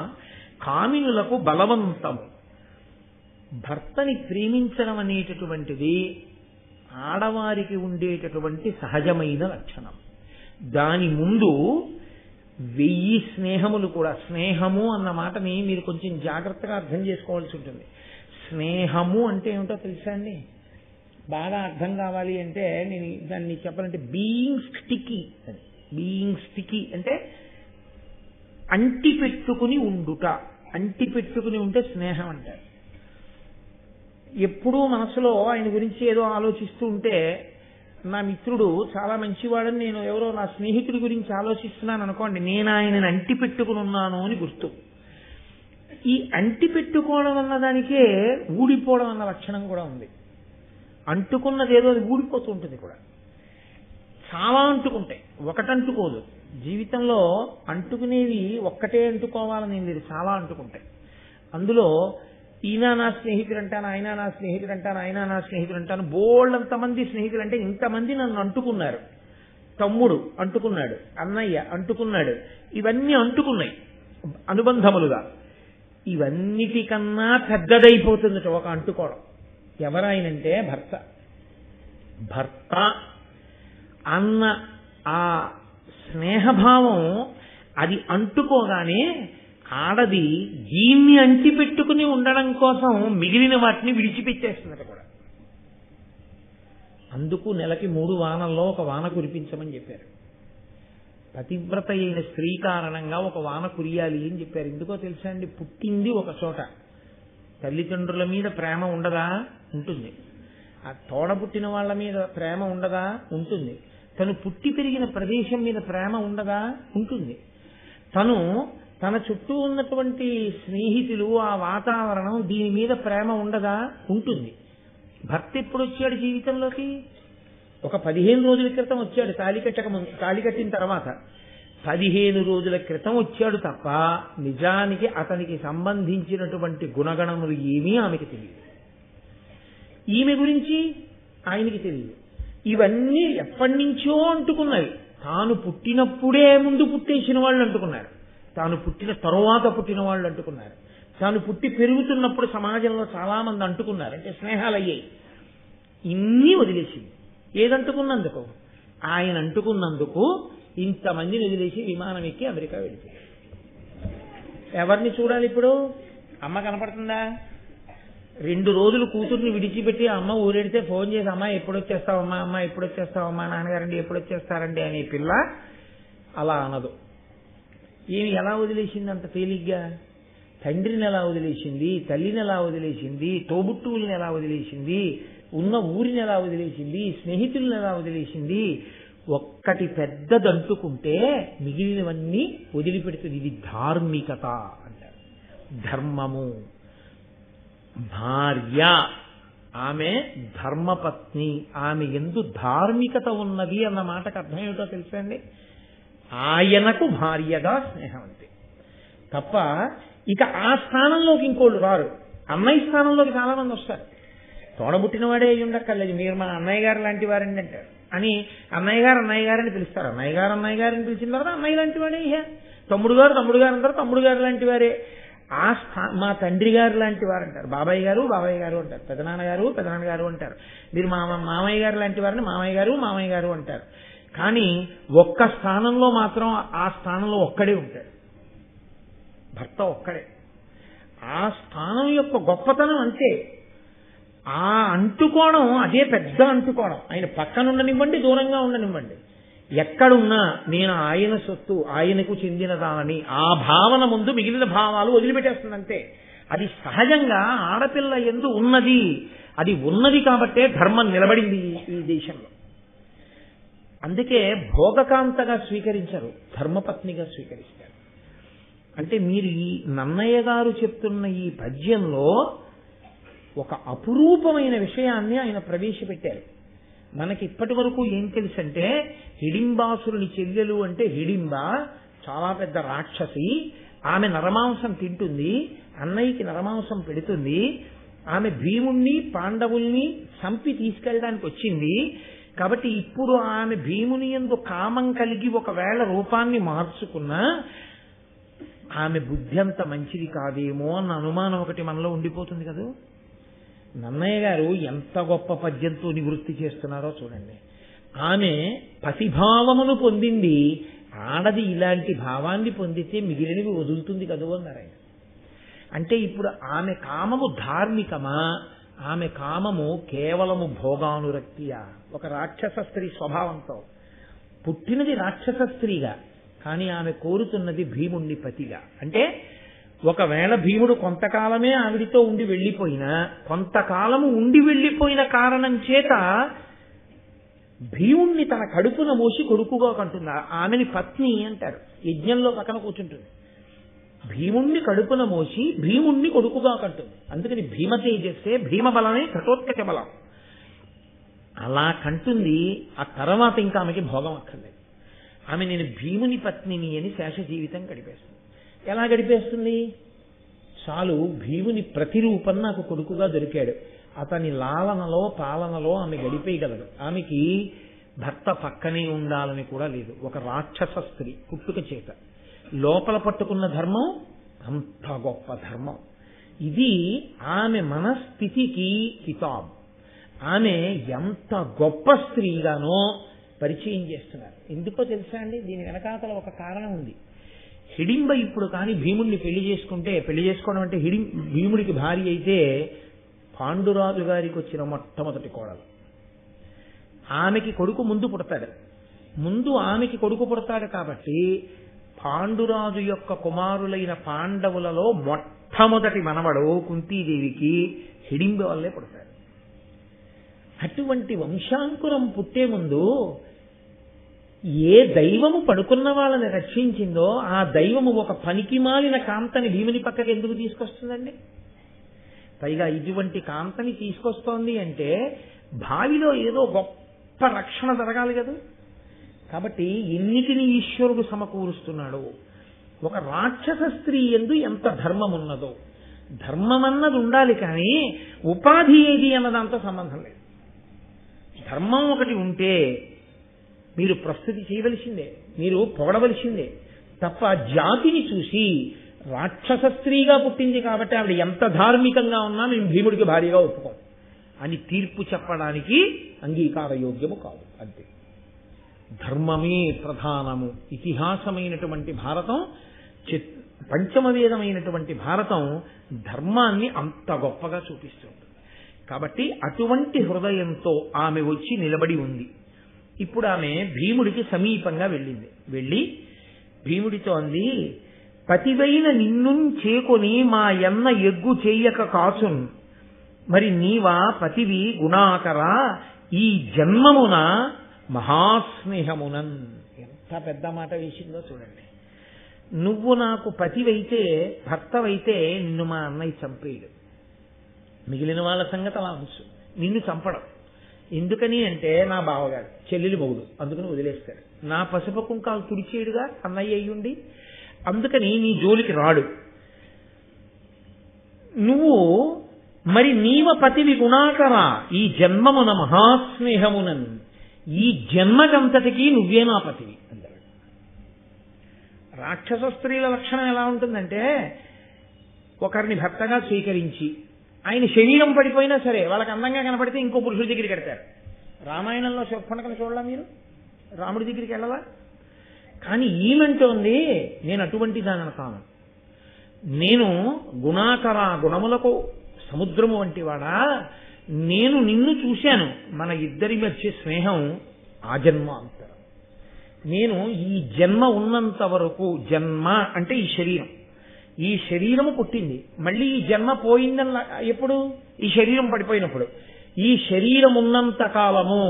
కామినులకు బలవంతము. భర్తని ప్రేమించడం అనేటటువంటిది ఆడవారికి ఉండేటటువంటి సహజమైన లక్షణం. దాని ముందు 1000 స్నేహములు కూడా. స్నేహము అన్న మాటని మీరు కొంచెం జాగ్రత్తగా అర్థం చేసుకోవాల్సి ఉంటుంది. స్నేహము అంటే ఏమిటో తెలుసా అండి? బాగా అర్థం కావాలి అంటే నేను దాన్ని చెప్పాలంటే బీయింగ్ స్టికీ అని. బీయింగ్ స్టికీ అంటే అంటిపెట్టుకుని ఉండుట. అంటిపెట్టుకుని ఉంటే స్నేహం అంటారు. ఎప్పుడూ మనసులో ఆయన గురించి ఏదో ఆలోచిస్తూ ఉంటే, నా మిత్రుడు చాలా మంచివాడని నేను ఎవరో నా స్నేహితుడి గురించి ఆలోచిస్తున్నాను అనుకోండి, నేను ఆయనని అంటిపెట్టుకుని ఉన్నాను అని గుర్తు. ఈ అంటిపెట్టుకోవడం అన్న దానికే ఊడిపోవడం అన్న లక్షణం కూడా ఉంది. అంటుకున్నది ఏదో అది ఊడిపోతూ ఉంటుంది కూడా. చాలా అంటుకుంటాయి, ఒకటంటుకోదు. జీవితంలో అంటుకునేవి ఒక్కటే అంటుకోవాలని లేదు, చాలా అంటుకుంటాయి. అందులో ఈయన నా స్నేహితుడు అంటాను, ఆయన నా స్నేహితుడు అంటాను, ఆయన నా స్నేహితుడు అంటాను. బోళ్ళంతమంది స్నేహితులు అంటే ఇంతమంది నన్ను అంటుకున్నారు. తమ్ముడు అంటుకున్నాడు, అన్నయ్య అంటుకున్నాడు, ఇవన్నీ అంటుకున్నాయి అనుబంధములుగా. ఇవన్నిటికన్నా పెద్దదైపోతుంది ఒక అంటుకోవడం. ఎవరాయనంటే భర్త అన్న ఆ స్నేహభావం అది అంటుకోగానే ఆడది దీన్ని అంటిపెట్టుకుని ఉండడం కోసం మిగిలిన వాటిని విడిచిపెట్టేస్తున్నట్టు కూడా. అందుకు నెలకి 3 వానల్లో ఒక వాన కురిపించమని చెప్పారు. పతివ్రత అయిన స్త్రీ కారణంగా ఒక వాన కురియాలి అని చెప్పారు. ఎందుకో తెలుసా అండి? పుట్టింది ఒక చోట, తల్లిదండ్రుల మీద ప్రేమ ఉండదా? ఉంటుంది. ఆ తోడ పుట్టిన వాళ్ళ మీద ప్రేమ ఉండదా? ఉంటుంది. తను పుట్టి పెరిగిన ప్రదేశం మీద ప్రేమ ఉండదా? ఉంటుంది. తను తన చుట్టూ ఉన్నటువంటి స్నేహితులు, ఆ వాతావరణం, దీని మీద ప్రేమ ఉండదా? ఉంటుంది. భర్త ఎప్పుడు వచ్చాడు జీవితంలోకి? ఒక 15 రోజుల క్రితం వచ్చాడు, తాళి కట్టిన తర్వాత 15 రోజుల క్రితం వచ్చాడు తప్ప నిజానికి అతనికి సంబంధించినటువంటి గుణగణములు ఏమీ ఆమెకి తెలియదు. ఈమె గురించి ఆయనకి తెలియదు. ఇవన్నీ ఎప్పటి నుంచో అంటుకున్నవి. తాను పుట్టినప్పుడే ముందు పుట్టేసిన వాళ్ళు అంటుకున్నారు, తాను పుట్టిన తరువాత పుట్టిన వాళ్ళు అంటుకున్నారు, తాను పుట్టి పెరుగుతున్నప్పుడు సమాజంలో చాలా మంది అంటుకున్నారు, అంటే స్నేహాలు అయ్యాయి. ఇన్ని వదిలేసింది. ఏదంటుకున్నందుకు? ఆయన అంటుకున్నందుకు ఇంతమందిని వదిలేసి విమానం ఎక్కి అమెరికా వెళ్తుంది. ఎవరిని చూడాలి ఇప్పుడు? అమ్మ కనపడుతుందా? 2 రోజులు కూతుర్ని విడిచిపెట్టి అమ్మ ఊరెడితే ఫోన్ చేసి అమ్మ ఎప్పుడు వచ్చేస్తావమ్మా, అమ్మ ఎప్పుడు వచ్చేస్తావమ్మా, నాన్నగారండి ఎప్పుడు వచ్చేస్తారండి అనే పిల్ల అలా అనదు. ఈమె ఎలా వదిలేసింది అంత తేలిగ్గా? తండ్రిని ఎలా వదిలేసింది, తల్లిని ఎలా వదిలేసింది, తోబుట్టువుల్ని ఎలా వదిలేసింది, ఉన్న ఊరిని ఎలా వదిలేసింది, స్నేహితులను ఎలా వదిలేసింది. ఒక్కటి పెద్దదంటుకుంటే మిగిలినవన్నీ వదిలిపెడుతుంది. ఇది ధార్మికత అంటారు, ధర్మము. భార్య, ఆమె ధర్మపత్ని, ఆమె ఎందు ధార్మికత ఉన్నది అన్న మాటకు అర్థం ఏమిటో తెలుసండి? ఆయనకు భార్యగా స్నేహం అంతే తప్ప ఇక ఆ స్థానంలోకి ఇంకోళ్ళు రారు. అన్నయ్య స్థానంలోకి చాలా మంది వస్తారు. తోడబుట్టినవాడే అయి ఉండక్కర్లేదు, మీరు మా అన్నయ్య గారు లాంటి వారండి అంటారు అని అన్నయ్య గారని పిలుస్తారు. అన్నయ్య గారిని పిలిచిన తర్వాత అన్నయ్య లాంటి వాడే. తమ్ముడు గారు అంటారు, తమ్ముడు గారు లాంటి వారే. మా తండ్రి గారు లాంటి వారు అంటారు, బాబాయ్ గారు అంటారు, పెదనాన్నగారు అంటారు. మీరు మామయ్య గారు లాంటి వారిని మామయ్య గారు అంటారు. కానీ ఒక్క స్థానంలో మాత్రం ఆ స్థానంలో ఒక్కడే ఉంటాడు, భర్త ఒక్కడే. ఆ స్థానం యొక్క గొప్పతనం అంతే. ఆ అంటుకోవడం అదే పెద్ద అంటుకోవడం. ఆయన పక్కన ఉండనివ్వండి, దూరంగా ఉండనివ్వండి, ఎక్కడున్నా నేను ఆయన సొత్తు, ఆయనకు చెందినదానని ఆ భావన ముందు మిగిలిన భావాలు వదిలిపెట్టేస్తుందంతే. అది సహజంగా ఆడపిల్ల యందు ఉన్నది. అది ఉన్నది కాబట్టే ధర్మం నిలబడింది ఈ దేశంలో. అందుకే భోగకాంతగా స్వీకరించరు, ధర్మపత్నిగా స్వీకరిస్తారు. అంటే మీరు ఈ నన్నయ్య గారు చెప్తున్న ఈ పద్యంలో ఒక అపురూపమైన విషయాన్ని ఆయన ప్రవేశపెట్టారు. మనకి ఇప్పటి వరకు ఏం తెలుసంటే, హిడింబాసురుని చెల్లెలు అంటే హిడింబ చాలా పెద్ద రాక్షసి. ఆమె నరమాంసం తింటుంది, అన్నయ్యకి నరమాంసం పెడుతుంది. ఆమె భీముణ్ణి పాండవుల్ని చంపి తీసుకెళ్ళడానికి వచ్చింది. కాబట్టి ఇప్పుడు ఆమె భీముని యందు కామం కలిగి ఒకవేళ రూపాన్ని మార్చుకున్నా ఆమె బుద్ధి అంత మంచిది కాదేమో అన్న అనుమానం ఒకటి మనలో ఉండిపోతుంది కదా. నన్నయ్య గారు ఎంత గొప్ప పద్యంతో నివృత్తి చేస్తున్నారో చూడండి. ఆమె పతిభావమును పొందింది, ఆడది ఇలాంటి భావాన్ని పొందితే మిగిలినవి వదులుతుంది కదూ అన్నారు ఆయన. అంటే ఇప్పుడు ఆమె కామము ధార్మికమా, ఆమె కామము కేవలము భోగానురక్తియా? ఒక రాక్షస స్త్రీ స్వభావంతో పుట్టినది రాక్షస స్త్రీగా, కానీ ఆమె కోరుతున్నది భీముణ్ణి పతిగా. అంటే ఒకవేళ భీముడు కొంతకాలమే ఆవిడితో ఉండి వెళ్ళిపోయినా, కొంతకాలము ఉండి వెళ్ళిపోయిన కారణం చేత భీముణ్ణి తన కడుపున మోసి కొడుకుగా కంటుంది. ఆమెని పత్ని అంటారు. యజ్ఞంలో పక్కన కూర్చుంటుంది. భీముణ్ణి కడుపున మోసి భీముణ్ణి కొడుకుగా కంటుంది. అందుకని భీమ తేజస్సే భీమబలమే ఘటోత్కచ బలం. అలా కంటుంది. ఆ తర్వాత ఇంకా ఆమెకి భోగం అక్కర్లేదు. ఆమె నేను భీముని పత్నిని అని శేష జీవితం గడిపేస్తుంది. ఎలా గడిపేస్తుంది? చాలు, భీముని ప్రతిరూపం నాకు కొడుకుగా దొరికాడు, అతని లాలనలో పాలనలో ఆమె గడిపేయగలదు. ఆమెకి భర్త పక్కనే ఉండాలని కూడా లేదు. ఒక రాక్షస స్త్రీ పుట్టుక చేత లోపల పట్టుకున్న ధర్మం అంత గొప్ప ధర్మం. ఇది ఆమె మనస్థితికి కితాబ్. ఆమె ఎంత గొప్ప స్త్రీగానో పరిచయం చేస్తున్నారు. ఎందుకో తెలుసా అండి? దీని వెనకాతల ఒక కారణం ఉంది. హిడింబ ఇప్పుడు కానీ భీముడిని పెళ్లి చేసుకోవడం అంటే భీముడికి భార్య అయితే పాండురాజు గారికి వచ్చిన మొట్టమొదటి కోడలు. ఆమెకి కొడుకు ముందు పుడతాడు. ఆమెకి కొడుకు పుడతాడు కాబట్టి పాండురాజు యొక్క కుమారులైన పాండవులలో మొట్టమొదటి మనవడు కుంతీదేవికి హిడింబ వల్లే పుడతాడు. అటువంటి వంశాంకురం పుట్టే ముందు ఏ దైవము పడుకున్న వాళ్ళని రక్షించిందో ఆ దైవము ఒక పనికిమాలిన కాంతని భీముని పక్కకి ఎందుకు తీసుకొస్తుందండి? పైగా ఇటువంటి కాంతని తీసుకొస్తోంది అంటే భావిలో ఏదో గొప్ప రక్షణ జరగాలి కదా. కాబట్టి ఎన్నిటిని ఈశ్వరుడు సమకూరుస్తున్నాడు. ఒక రాక్షస స్త్రీ యందు ఎంత ధర్మం ఉన్నదో, ధర్మం అన్నది ఉండాలి కానీ ఉపాధి ఏది అన్నదాంతో సంబంధం లేదు. ధర్మం ఒకటి ఉంటే మీరు ప్రస్తుతి చేయవలసిందే, మీరు పొగడవలసిందే తప్ప జాతిని చూసి రాక్షస స్త్రీగా పుట్టింది కాబట్టి ఆవిడ ఎంత ధార్మికంగా ఉన్నా మేము భీముడికి భార్యగా ఒప్పుకోం అని తీర్పు చెప్పడానికి అంగీకార యోగ్యము కాదు. అంతే. ధర్మమే ప్రధానము. ఇతిహాసమైనటువంటి భారతం, పంచమవేదమైనటువంటి భారతం ధర్మాన్ని అంత గొప్పగా చూపిస్తుంది. కాబట్టి అటువంటి హృదయంతో ఆమె వచ్చి నిలబడి ఉంది. ఇప్పుడు ఆమె భీముడికి సమీపంగా వెళ్ళింది. వెళ్ళి భీముడితో అంది, పతివైన నిన్ను చేకొని మా ఎన్న ఎగ్గు చెయ్యక కాచున్, మరి నీవా పతివి గుణాకరా ఈ జన్మమున మహాస్నేహమునన్. ఎంత పెద్ద మాట వేసిందో చూడండి. నువ్వు నాకు పతివైతే, భర్తవైతే నిన్ను మా అన్నయ్య చంపేయడు. మిగిలిన వాళ్ళ సంగతి అలా ఉంచు, నిన్ను చంపడం ఎందుకని అంటే నా బావగాడు చెల్లెలి మొగుడు, అందుకని వదిలేస్తాడు. నా పసుపు కుంకాలు తుడిచేయుడుగా అన్నయ్య అయ్యుండి, అందుకని నీ జోలికి రాడు. నువ్వు మరి నీవ పతివి గుణాకరా ఈ జన్మమున మహాస్నేహమునన్, ఈ జన్మకంతటికి నువ్వే నా పతివి అన్నాడు. రాక్షస స్త్రీల లక్షణం ఎలా ఉంటుందంటే ఒకరిని భర్తగా స్వీకరించి ఆయన శరీరం పడిపోయినా సరే వాళ్ళకి అందంగా కనపడితే ఇంకో పురుషుడి దగ్గరికి వెడతారు. రామాయణంలో శుభ్రణకను చూడాలా మీరు? రాముడి దగ్గరికి వెళ్ళాలా? కానీ ఈమెంటోంది, నేను అటువంటి దానిని కాను, నేను గుణాకర గుణములకు సముద్రము వంటి వాడా, నేను నిన్ను చూశాను, మన ఇద్దరి మధ్య స్నేహం ఆజన్మ అంతరం. నేను ఈ జన్మ ఉన్నంత వరకు, జన్మ అంటే ఈ శరీరం, ఈ శరీరము పుట్టింది, మళ్ళీ ఈ జన్మ పోయిందన్న ఎప్పుడు? ఈ శరీరం పడిపోయినప్పుడు. ఈ శరీరం ఉన్నంత కాలము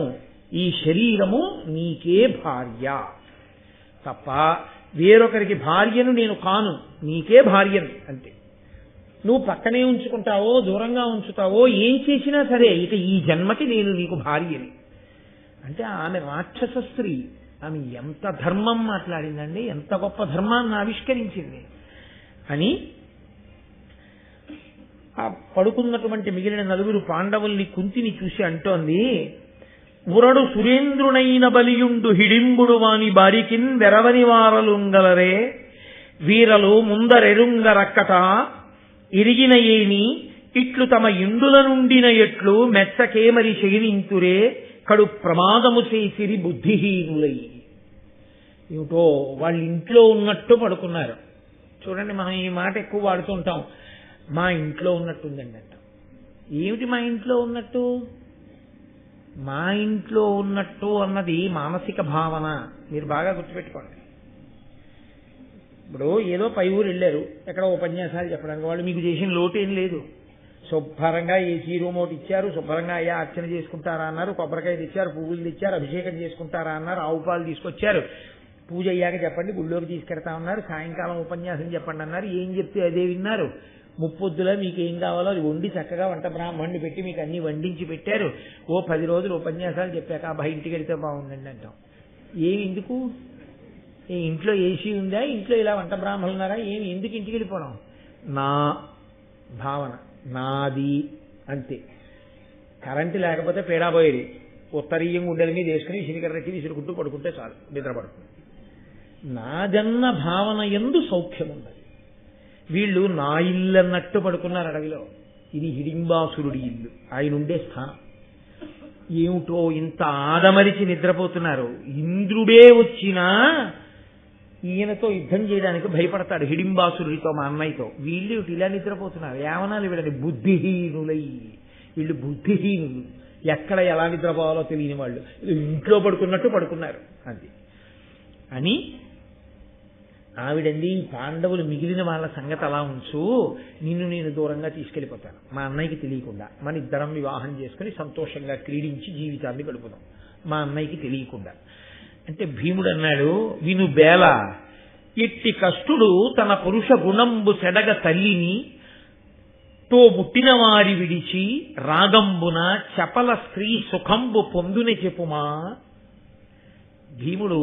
ఈ శరీరము నీకే భార్య తప్ప వేరొకరికి భార్యను నేను కాను, నీకే భార్యను అంతే. నువ్వు పక్కనే ఉంచుకుంటావో దూరంగా ఉంచుతావో ఏం చేసినా సరే ఇక ఈ జన్మకి నేను నీకు భార్యని అంటే ఆమె రాక్షస స్త్రీ. ఆమె ఎంత ధర్మం మాట్లాడిందండి, ఎంత గొప్ప ధర్మాన్ని ఆవిష్కరించింది అని ఆ పడుకున్నటువంటి మిగిలిన నలుగురు పాండవుల్ని కుంతిని చూసి అంటోంది, ఉరడు సురేంద్రునైన బలియుండు హిడింబుడు వాని బారికిన్ వెరవని వారలుంగలరే వీరలు ముందరెరుంగ రక్కట ఇరిగిన ఏమి ఇట్లు తమ ఇండుల నుండిన ఎట్లు మెచ్చకేమరి శయనింతురే కడు ప్రమాదము చేసిరి బుద్ధిహీనులై. ఏమిటో వాళ్ళ ఇంట్లో ఉన్నట్టు పడుకున్నారు. చూడండి, మనం ఈ మాట ఎక్కువ వాడుతుంటాం, మా ఇంట్లో ఉన్నట్టుందండి అంట. ఏమిటి మా ఇంట్లో ఉన్నట్టు? మా ఇంట్లో ఉన్నట్టు అన్నది మానసిక భావన. మీరు బాగా గుర్తుపెట్టుకోండి. ఇప్పుడు ఏదో పై ఊరు వెళ్ళారు, ఎక్కడ ఉపన్యాసాలు చెప్పడానికి, వాళ్ళు మీకు చేసిన లోటు ఏం లేదు. శుభ్రంగా ఏసీ రూమ్ ఒకటి ఇచ్చారు, శుభ్రంగా అయ్యా అర్చన చేసుకుంటారా అన్నారు, కొబ్బరికాయ తెచ్చారు, పువ్వులు తెచ్చారు, అభిషేకం చేసుకుంటారా అన్నారు, ఆవు పాలు తీసుకొచ్చారు, పూజ అయ్యాక చెప్పండి గుళ్ళోకి తీసుకెడతా ఉన్నారు, సాయంకాలం ఉపన్యాసం చెప్పండి అన్నారు. ఏం చెప్తే అదే విన్నారు. ముప్పొద్దులా మీకు ఏం కావాలో అది వండి చక్కగా వంట బ్రాహ్మణ్ణి పెట్టి మీకు అన్ని వండించి పెట్టారు. ఓ 10 రోజులు ఉపన్యాసాలు చెప్పాక అబ్బాయి ఇంటికి వెళ్తే బాగుండండి అంటాం. ఏమి ఎందుకు? ఇంట్లో ఏసీ ఉందా, ఇంట్లో ఇలా వంట బ్రాహ్మణులు ఉన్నారా, ఏమి ఎందుకు ఇంటికి వెళ్ళిపోవడం? నా భావన, నాది అంతే. కరెంటు లేకపోతే పేడాపోయేది, ఉత్తరీయం గుండెల మీద వేసుకుని విసిరికర్రెట్టి విసురుకుంటూ పడుకుంటే చాలు, నిద్రపడుతుంది. నాదన్న భావన యందు సౌఖ్యం ఉన్నది. వీళ్ళు నా ఇల్లు అన్నట్టు పడుకున్నారు అడవిలో. ఇది హిడింబాసురుడి ఇల్లు, ఆయన ఉండే స్థానం. ఏమిటో ఇంత ఆదమరిచి నిద్రపోతున్నారు. ఇంద్రుడే వచ్చినా ఈయనతో యుద్ధం చేయడానికి భయపడతాడు, హిడింబాసురుడితో, మా అన్నయ్యతో. వీళ్ళు ఇలా నిద్రపోతున్నారు. ఏమనాలి వీళ్ళని? బుద్ధిహీనులై. వీళ్ళు బుద్ధిహీనులు, ఎక్కడ ఎలా నిద్రపోవాలో తెలియని వాళ్ళు, ఇంట్లో పడుకున్నట్టు పడుకున్నారు. అది అని ఆవిడంది, పాండవులు మిగిలిన వాళ్ళ సంగతి అలా ఉంచు, నిన్ను నేను దూరంగా తీసుకెళ్లిపోతాను, మా అన్నయ్యకి తెలియకుండా. మన ఇద్దరం వివాహం చేసుకుని సంతోషంగా క్రీడించి జీవితాన్ని గడుపుదాం, మా అన్నయ్యకి తెలియకుండా. అంటే భీముడు అన్నాడు, విను బేల, ఇట్టి కష్టుడు తన పురుష గుణంబు సెడగ తల్లిని తో ముట్టిన వారి విడిచి రాగంబున చపల స్త్రీ సుఖంబు పొందుని చెప్పుమా. భీముడు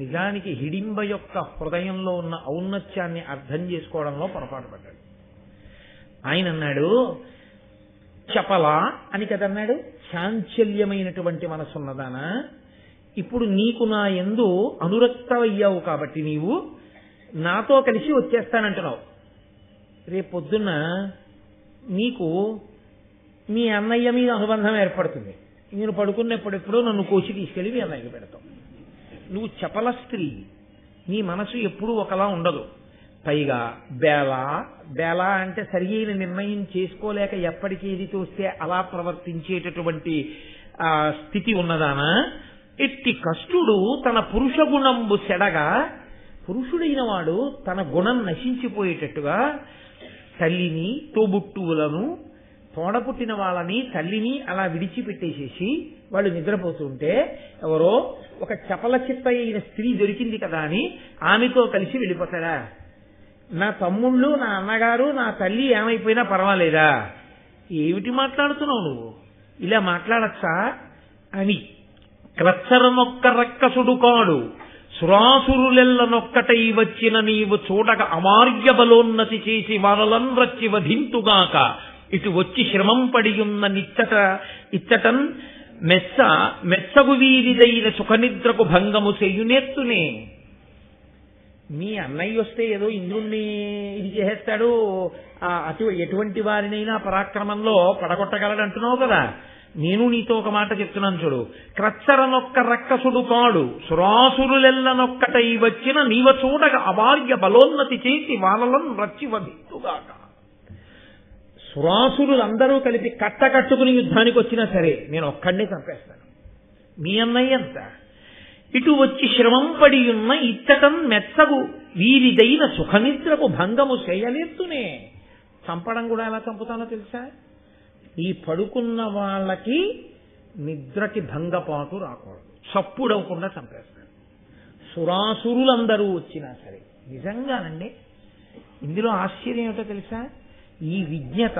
నిజానికి హిడింబ యొక్క హృదయంలో ఉన్న ఔన్నత్యాన్ని అర్థం చేసుకోవడంలో పొరపాటు పడ్డాడు. ఆయన అన్నాడు, చపల అని కదన్నాడు, చాంచల్యమైనటువంటి మనసున్నదానా, ఇప్పుడు నీకు నా యందు అనురక్తమయ్యావు కాబట్టి నీవు నాతో కలిసి వచ్చేస్తానంటున్నావు. రేపొద్దున్న నీకు మీ అన్నయ్య మీద అనుబంధం ఏర్పడుతుంది. నేను పడుకున్నప్పుడెప్పుడో నన్ను కోసి తీసుకెళ్ళి మీ అన్నయ్యకి పెడతావు. నువ్వు చపల స్త్రీ, నీ మనసు ఎప్పుడూ ఒకలా ఉండదు. పైగా బేల అంటే సరి అయిన నిర్ణయం చేసుకోలేక ఎప్పటికీ ఏది తోస్తే అలా ప్రవర్తించేటటువంటి స్థితి ఉన్నదానా. ఎట్టి కష్టుడు తన పురుష గుణంబు సెడగా, పురుషుడైన వాడు తన గుణం నశించిపోయేటట్టుగా తల్లిని, తోబుట్టువులను, తోడపుట్టిన వాళ్ళని, తల్లిని అలా విడిచిపెట్టేసేసి వాళ్ళు నిద్రపోతుంటే ఎవరో ఒక చపల చిత్త అయిన స్త్రీ దొరికింది కదా అని ఆమెతో కలిసి వెళ్ళిపోతాడా? నా తమ్ముళ్ళు, నా అన్నగారు, నా తల్లి ఏమైపోయినా పర్వాలేదా? ఏమిటి మాట్లాడుతున్నావు నువ్వు? ఇలా మాట్లాడచ్చా అని క్రచ్చరనొక్క రక్కసుడు కాడు, సురాసురులెల్లనొక్కటై వచ్చిన నీవు చూడక అమార్య బలోన్నతి చేసి వారలన్ రచ్చి వధింతుగాక, ఇటు వచ్చి శ్రమం పడియున్న ఇచ్చటన్ మెచ్చగు వీరిదైన సుఖనిద్రకు భంగము చెయ్యునేత్తునే. మీ అన్నయ్య వస్తే ఏదో ఇంద్రుణ్ణి ఇది చేసేస్తాడు, ఎటువంటి వారినైనా పరాక్రమంలో పడగొట్టగలడు అంటున్నావు కదా. నేను నీతో ఒక మాట చెప్తున్నాను చూడు. క్రచ్చరనొక్క రక్కసుడు కాడు, సురాసురులెల్లనొక్కటై వచ్చిన నీవ చూడగా అభార్య బలోన్నతి చేసి వాళ్ళలను రచ్చి వధింతుగాక. సురాసురులందరూ కలిపి కట్టకట్టుకుని యుద్ధానికి వచ్చినా సరే నేను ఒక్కడినే చంపేస్తాను. మీ అన్నయ్య అంత ఇటు వచ్చి శ్రమం పడి ఉన్న ఇచ్చటం మెచ్చగు వీరిదైన సుఖనిద్రకు భంగము చేయలేస్తునే. చంపడం కూడా ఎలా చంపుతానో తెలుసా? ఈ పడుకున్న వాళ్ళకి నిద్రకి భంగపాటు రాకూడదు, చప్పుడవకుండా చంపేస్తాడు. సురాసురులందరూ వచ్చినా సరే. నిజంగానండి, ఇందులో ఆశ్చర్యం ఏమిటో తెలుసా? ఈ విజ్ఞత,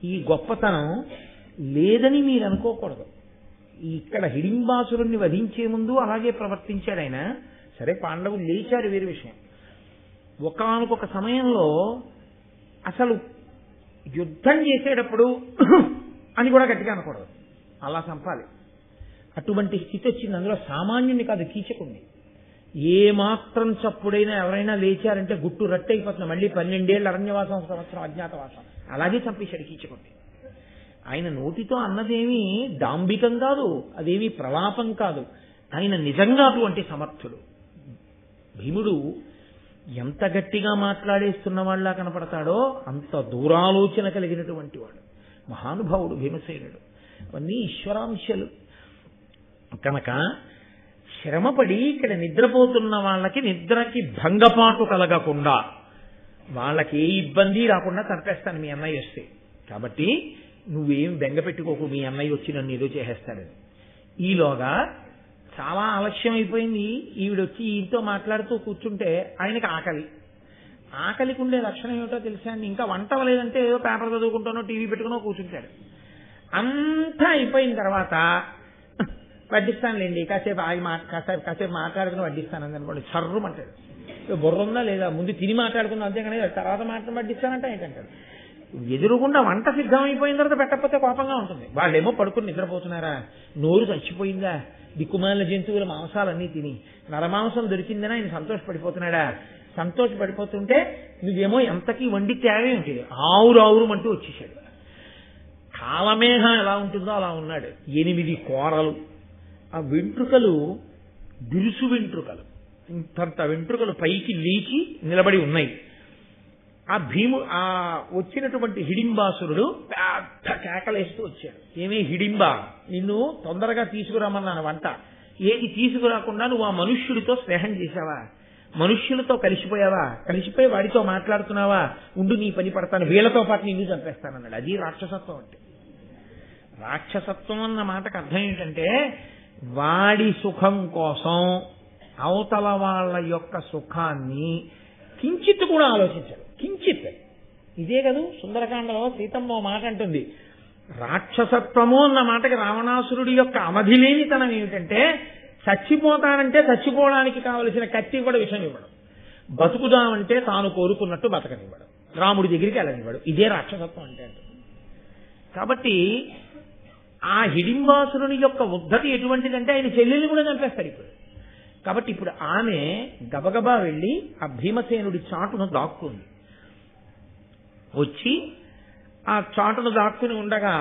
ఈ గొప్పతనం లేదని మీరు అనుకోకూడదు. ఇక్కడ హిడింబాసురుణ్ణి వధించే ముందు అలాగే ప్రవర్తించాడు ఆయన. సరే, పాండవులు లేచారు, వేరే విషయం. ఒకానొక సమయంలో అసలు యుద్ధం చేసేటప్పుడు అని కూడా గట్టిగా అనకూడదు, అలా చంపాలి. అటువంటి స్థితి వచ్చింది. అందులో సామాన్యుని కాదు, కీచకుణ్ణి. ఏ మాత్రం చప్పుడైనా ఎవరైనా లేచారంటే గుట్టు రట్టయిపోతుంది. మళ్ళీ 12 ఏళ్ళు అరణ్యవాసం, సంవత్సరం అజ్ఞాతవాసం. అలాగే చంపేశాడు కీచకుణ్ణి. ఆయన నోటితో అన్నదేమీ డాంబికం కాదు, అదేమీ ప్రలాపం కాదు. ఆయన నిజంగా అటువంటి సమర్థుడు. భీముడు ఎంత గట్టిగా మాట్లాడేస్తున్న వాళ్ళ కనపడతాడో అంత దూరాలోచన కలిగినటువంటి వాడు మహానుభావుడు భీమసేనుడు. అవన్నీ ఈశ్వరాంశలు కనుక శ్రమపడి ఇక్కడ నిద్రపోతున్న వాళ్ళకి నిద్రకి భంగపాటు కలగకుండా, వాళ్ళకి ఏ ఇబ్బంది రాకుండా చంపేస్తాను మీ అన్నయ్య వస్తే. కాబట్టి నువ్వేం బెంగ పెట్టుకోకు, మీ అన్నయ్య వచ్చి నన్ను ఏదో చేసేస్తాడని. ఈలోగా చాలా ఆలస్యం అయిపోయింది. ఈవిడొచ్చి ఈయనతో మాట్లాడుతూ కూర్చుంటే ఆయనకి ఆకలికి ఉండే లక్షణం ఏమిటో తెలుసా అండి? ఇంకా వంట లేదంటే ఏదో పేపర్ చదువుకుంటానో టీవీ పెట్టుకునో కూర్చుంటాడు. అంతా అయిపోయిన తర్వాత వడ్డిస్తానులేండి, కాసేపు మాట్లాడుకుని వడ్డిస్తాను అనుకోండి, సర్రుమంటాడు. బుర్ర ఉందా లేదా? ముందు తిని మాట్లాడుకున్నా అంతే, కానీ తర్వాత వడ్డిస్తానంటే ఏంటంటాడు. ఎదురుగుండా వంట సిద్ధమైపోయిన తర్వాత పెట్టకపోతే కోపంగా ఉంటుంది. వాళ్ళేమో పడుకుని నిద్రపోతున్నారా, నోరు చచ్చిపోయిందా, దిక్కుమాల జంతువుల మాంసాలన్నీ తిని నరమాంసం దొరికిందని ఆయన సంతోషపడిపోతున్నాడా? సంతోషపడిపోతుంటే నువ్వేమో ఎంతకీ వండి తేవేంటి, ఆవురావురు వచ్చేసాడు. కాలమేఘ ఎలా ఉంటుందో అలా ఉన్నాడు. 8 కోరలు, ఆ వెంట్రుకలు బిరుసు వెంట్రుకలు, ఇంతంత వెంట్రుకలు పైకి లేచి నిలబడి ఉన్నాయి. ఆ వచ్చినటువంటి హిడింబాసురుడు పెద్ద కేకలేస్తూ వచ్చాడు. ఏమీ హిడింబా, నిన్ను తొందరగా తీసుకురామన్నాను వంట, ఏది తీసుకురాకుండా నువ్వు ఆ మనుష్యుడితో స్నేహం చేశావా? మనుష్యులతో కలిసిపోయావా? కలిసిపోయి వాడితో మాట్లాడుతున్నావా? ఉండు, నీ పని పడతాను, వీళ్ళతో పాటు నిన్ను చంపేస్తానన్నాడు. అది రాక్షసత్వం అంటే. రాక్షసత్వం అన్న మాటకు అర్థం ఏంటంటే వాడి సుఖం కోసం అవతల వాళ్ళ యొక్క సుఖాన్ని కించిత్ కూడా ఆలోచించడు. కించిత్. ఇదే కదా సుందరకాండలో సీతమ్మ మాట అంటుంది, రాక్షసత్వము అన్న మాటకి రావణాసురుడి యొక్క అవధిలేనితనం ఏమిటంటే చచ్చిపోతానంటే చచ్చిపోవడానికి కావలసిన కత్తి కూడా విషయం ఇవ్వడం, బతుకుదామంటే తాను కోరుకున్నట్టు బతకనివ్వడం, రాముడి దగ్గరికి వెళ్ళనివ్వడు. ఇదే రాక్షసత్వం అంటే. కాబట్టి ఆ హిడింబాసురుని యొక్క ఉద్ధతి ఎటువంటిదంటే ఆయన చెల్లెల్ని కూడా చంపేస్తాడు ఇప్పుడు. కాబట్టి ఇప్పుడు ఆమె గబగబా వెళ్ళి ఆ భీమసేనుడి చాటును దాక్కుంది. వచ్చి ఆ చాటును దాక్కుని ఉండగా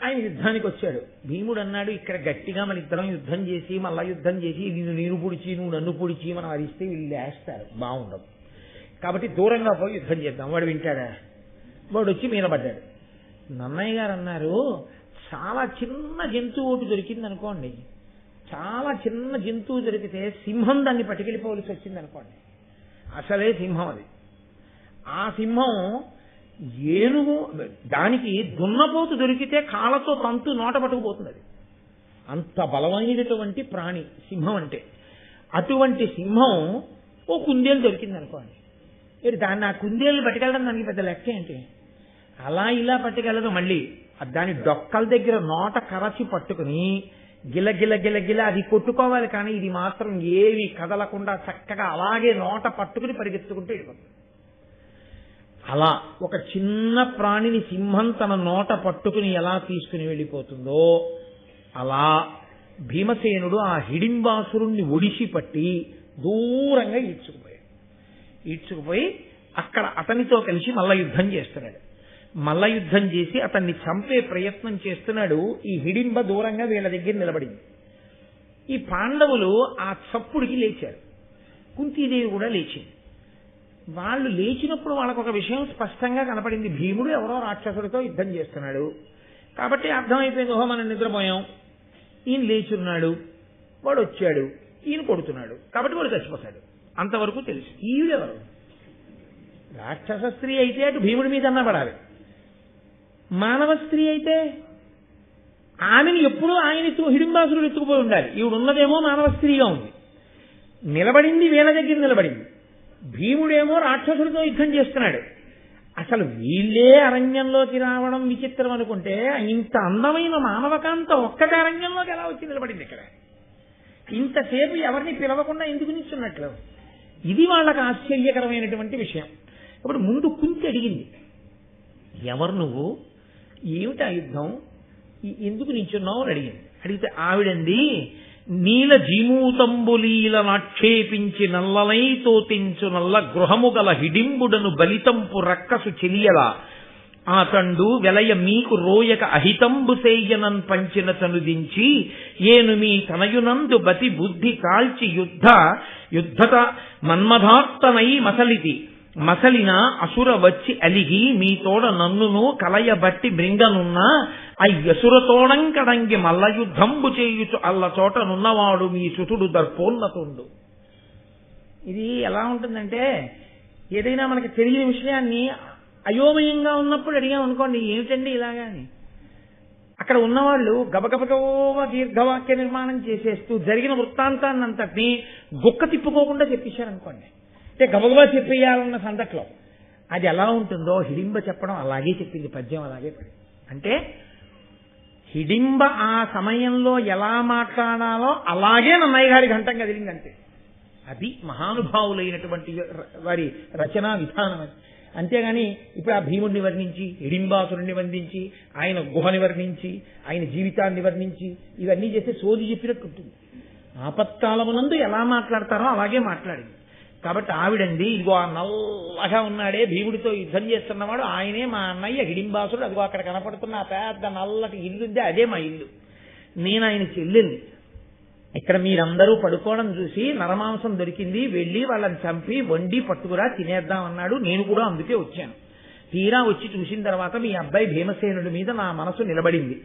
ఆయన యుద్ధానికి వచ్చాడు. భీముడు అన్నాడు, ఇక్కడ గట్టిగా మన ఇద్దరం యుద్ధం చేసి మళ్ళా యుద్ధం చేసి నేను పొడిచి నువ్వు నన్ను పొడిచి మనం అరిస్తే వీళ్ళు లేస్తారు, బాగుండదు. కాబట్టి దూరంగా పోయి యుద్ధం చేద్దాం. వాడు వింటాడా? వాడు వచ్చి మీద పడ్డాడు. నన్నయ్య గారు అన్నారు, చాలా చిన్న జంతువు ఒకటి దొరికింది అనుకోండి, చాలా చిన్న జంతువు దొరికితే సింహం దాన్ని పట్టుకెళ్ళిపోవలసి వచ్చింది అనుకోండి, అసలే సింహం అది. ఆ సింహం ఏనుగు దానికి దున్నపోతు దొరికితే కాళ్ళతో తంతు నోట పట్టుకుపోతుంది. అది అంత బలమైనటువంటి ప్రాణి సింహం అంటే. అటువంటి సింహం ఓ కుందేలు దొరికింది అనుకోండి, దాన్ని ఆ కుందేలు పట్టుకెళ్ళడం దానికి పెద్ద లెక్క ఏంటి? అలా ఇలా పట్టుకెళ్ళదు. మళ్ళీ దాని డొక్కల దగ్గర నోట కరచి పట్టుకుని గిలగిల గిలగిల అది కొట్టుకోవాలి. కానీ ఇది మాత్రం ఏవి కదలకుండా చక్కగా అలాగే నోట పట్టుకుని పరిగెత్తుకుంటూ వెళ్ళిపోతుంది. అలా ఒక చిన్న ప్రాణిని సింహం తన నోట పట్టుకుని ఎలా తీసుకుని వెళ్ళిపోతుందో అలా భీమసేనుడు ఆ హిడింబాసురుణ్ణి ఒడిసి పట్టి దూరంగా ఈడ్చుకుపోయి అక్కడ అతనితో కలిసి మల్ల యుద్ధం చేస్తున్నాడు. మల్ల యుద్ధం చేసి అతన్ని చంపే ప్రయత్నం చేస్తున్నాడు. ఈ హిడింబ దూరంగా వీళ్ళ దగ్గర నిలబడింది. ఈ పాండవులు ఆ చప్పుడికి లేచారు. కుంతీదేవి కూడా లేచింది. వాళ్ళు లేచినప్పుడు వాళ్ళకు ఒక విషయం స్పష్టంగా కనపడింది, భీముడు ఎవరో రాక్షసుడితో యుద్ధం చేస్తున్నాడు. కాబట్టి అర్థమైపోయింది, ఓహో మనం నిద్రపోయాం, ఈయన లేచున్నాడు, వాడు వచ్చాడు, ఈయన కొడుతున్నాడు, కాబట్టి వాడు చచ్చిపోతాడు. అంతవరకు తెలుసు. ఈవిడెవరు? రాక్షస స్త్రీ అయితే అటు భీముడి మీద అన్నా పడాలి, మానవ స్త్రీ అయితే ఆమెను ఎప్పుడూ ఆయన హిడింబాసురుడు ఎత్తుకుపోయి ఉండాలి. ఈవిడ ఉన్నదేమో మానవ స్త్రీగా ఉంది, నిలబడింది వీళ్ళ దగ్గర నిలబడింది. భీముడేమో రాక్షసుడితో యుద్ధం చేస్తున్నాడు. అసలు వీళ్ళే అరణ్యంలోకి రావడం విచిత్రం అనుకుంటే ఇంత అందమైన మానవకాంత ఒక్కటి అరణ్యంలోకి ఎలా వచ్చి నిలబడింది ఇక్కడ? ఇంతసేపు ఎవరిని పిలవకుండా ఎందుకు నిల్చున్నట్లు? ఇది వాళ్ళకి ఆశ్చర్యకరమైనటువంటి విషయం. ఇప్పుడు ముందు కుంతి అడిగింది, ఎవరు నువ్వు, ఏమిటి ఆ యుద్ధం, ఎందుకు నిల్చున్నావు అని అడిగింది. అడిగితే ఆవిడంది, నీల జీమూతంబులీల నాక్షేపించి నల్లలై తోతించు నల్ల గృహము గల హిడింబుడను బలితంపు రక్కసు చెలియల ఆతండు వెలయ మీకు రోయక అహితంబు సేయనన్ పంచిన తనుదించి ఏను మీ తనయునందు బతి బుద్ధి కాల్చి యుద్ధత మన్మధార్తనై మసలిన అసుర వచ్చి అలిగి మీ తోడ నన్నును కలయబట్టి బృంగనున్న అయ్యసురతోడంకడంగి మల్ల యుద్ధంబు చేయుచు అల్ల చోటనున్నవాడు మీ సుతుడు దర్పోన్నతుండు. ఇది ఎలా ఉంటుందంటే, ఏదైనా మనకి తెలియని విషయాన్ని అయోమయంగా ఉన్నప్పుడు అడిగామనుకోండి, ఏమిటండి ఇలాగా అని, అక్కడ ఉన్నవాళ్ళు గబగబగోవ దీర్ఘవాక్య నిర్మాణం చేసేస్తూ జరిగిన వృత్తాంతాన్ని అంతటినీ గుక్క తిప్పుకోకుండా చెప్పేశారనుకోండి, అంటే గబగబా చెప్పేయాలన్న సందట్లో అది ఎలా ఉంటుందో హిడింబ చెప్పడం అలాగే చెప్పింది. పద్యం అలాగే పడింది. అంటే హిడింబ ఆ సమయంలో ఎలా మాట్లాడాలో అలాగే నన్నయ్య గారి ఘంటం కదిలింది అంతే. అది మహానుభావులైనటువంటి వారి రచనా విధానం అది. అంతేగాని ఇప్పుడు ఆ భీముడిని వర్ణించి, హిడింబాసురుణ్ణి వర్ణించి, ఆయన గుహని వర్ణించి, ఆయన జీవితాన్ని వర్ణించి ఇవన్నీ చేస్తే సోది చెప్పినట్టు ఉంటుంది. ఆపత్కాలమునందు ఎలా మాట్లాడతారో అలాగే మాట్లాడింది. కాబట్టి ఆవిడండి, ఇదిగో ఆ నల్లగా ఉన్నాడే భీముడితో యుద్ధం చేస్తున్నవాడు ఆయనే మా అన్నయ్య హిడింబాసురుడు. అదిగో అక్కడ కనపడుతున్న ఆ పెద్ద నల్లటి ఇల్లు ఉందే అదే మా ఇల్లు, నేను ఆయన చెల్లెల్ని. ఇక్కడ మీరందరూ పడుకోవడం చూసి నరమాంసం దొరికింది, వెళ్ళి వాళ్ళని చంపి వండి పట్టుకురా తినేద్దామన్నాడు. నేను కూడా అందుకే వచ్చాను. తీరా వచ్చి చూసిన తర్వాత మీ అబ్బాయి భీమసేనుడి మీద నా మనసు నిలబడింది.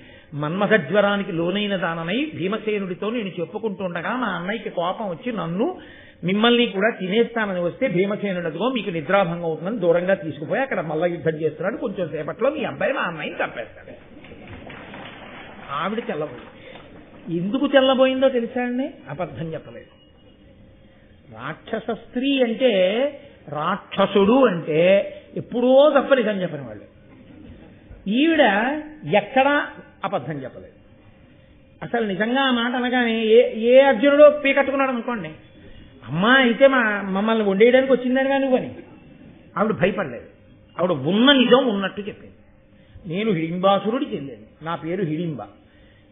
మన్మథజ్వరానికి లోనైన దాననై భీమసేనుడితో నేను చెప్పుకుంటుండగా మా అన్నయ్యకి కోపం వచ్చి నన్ను మిమ్మల్ని కూడా తినేస్తానని వస్తే భీమసేనుడితో మీకు నిద్రాభంగం అవుతుందని దూరంగా తీసుకుపోయి అక్కడ మల్ల యుద్ధం చేస్తున్నాడు. కొంచెం సేపట్లో మీ అబ్బాయి మా అన్నయ్యని చంపేస్తాడు. ఆవిడ తెల్లబోయింది. ఎందుకు తెల్లబోయిందో తెలుసా అండి? అబద్ధం చెప్పలేదు. రాక్షస స్త్రీ అంటే, రాక్షసుడు అంటే ఎప్పుడో తప్ప నిజం చెప్పని వాళ్ళు. ఈవిడ ఎక్కడా అబద్ధం చెప్పలేదు. అసలు నిజంగా ఆ మాట అనగానే ఏ అర్జునుడో పీకట్టుకున్నాడు అనుకోండి, అమ్మా అయితే మమ్మల్ని వండేయడానికి వచ్చిందని కానీ నువ్వని ఆవిడ భయపడలేదు. ఆవిడ ఉన్న నిజం ఉన్నట్టు చెప్పింది. నేను హిడింబాసురుడి చెల్లేను, నా పేరు హిడింబ,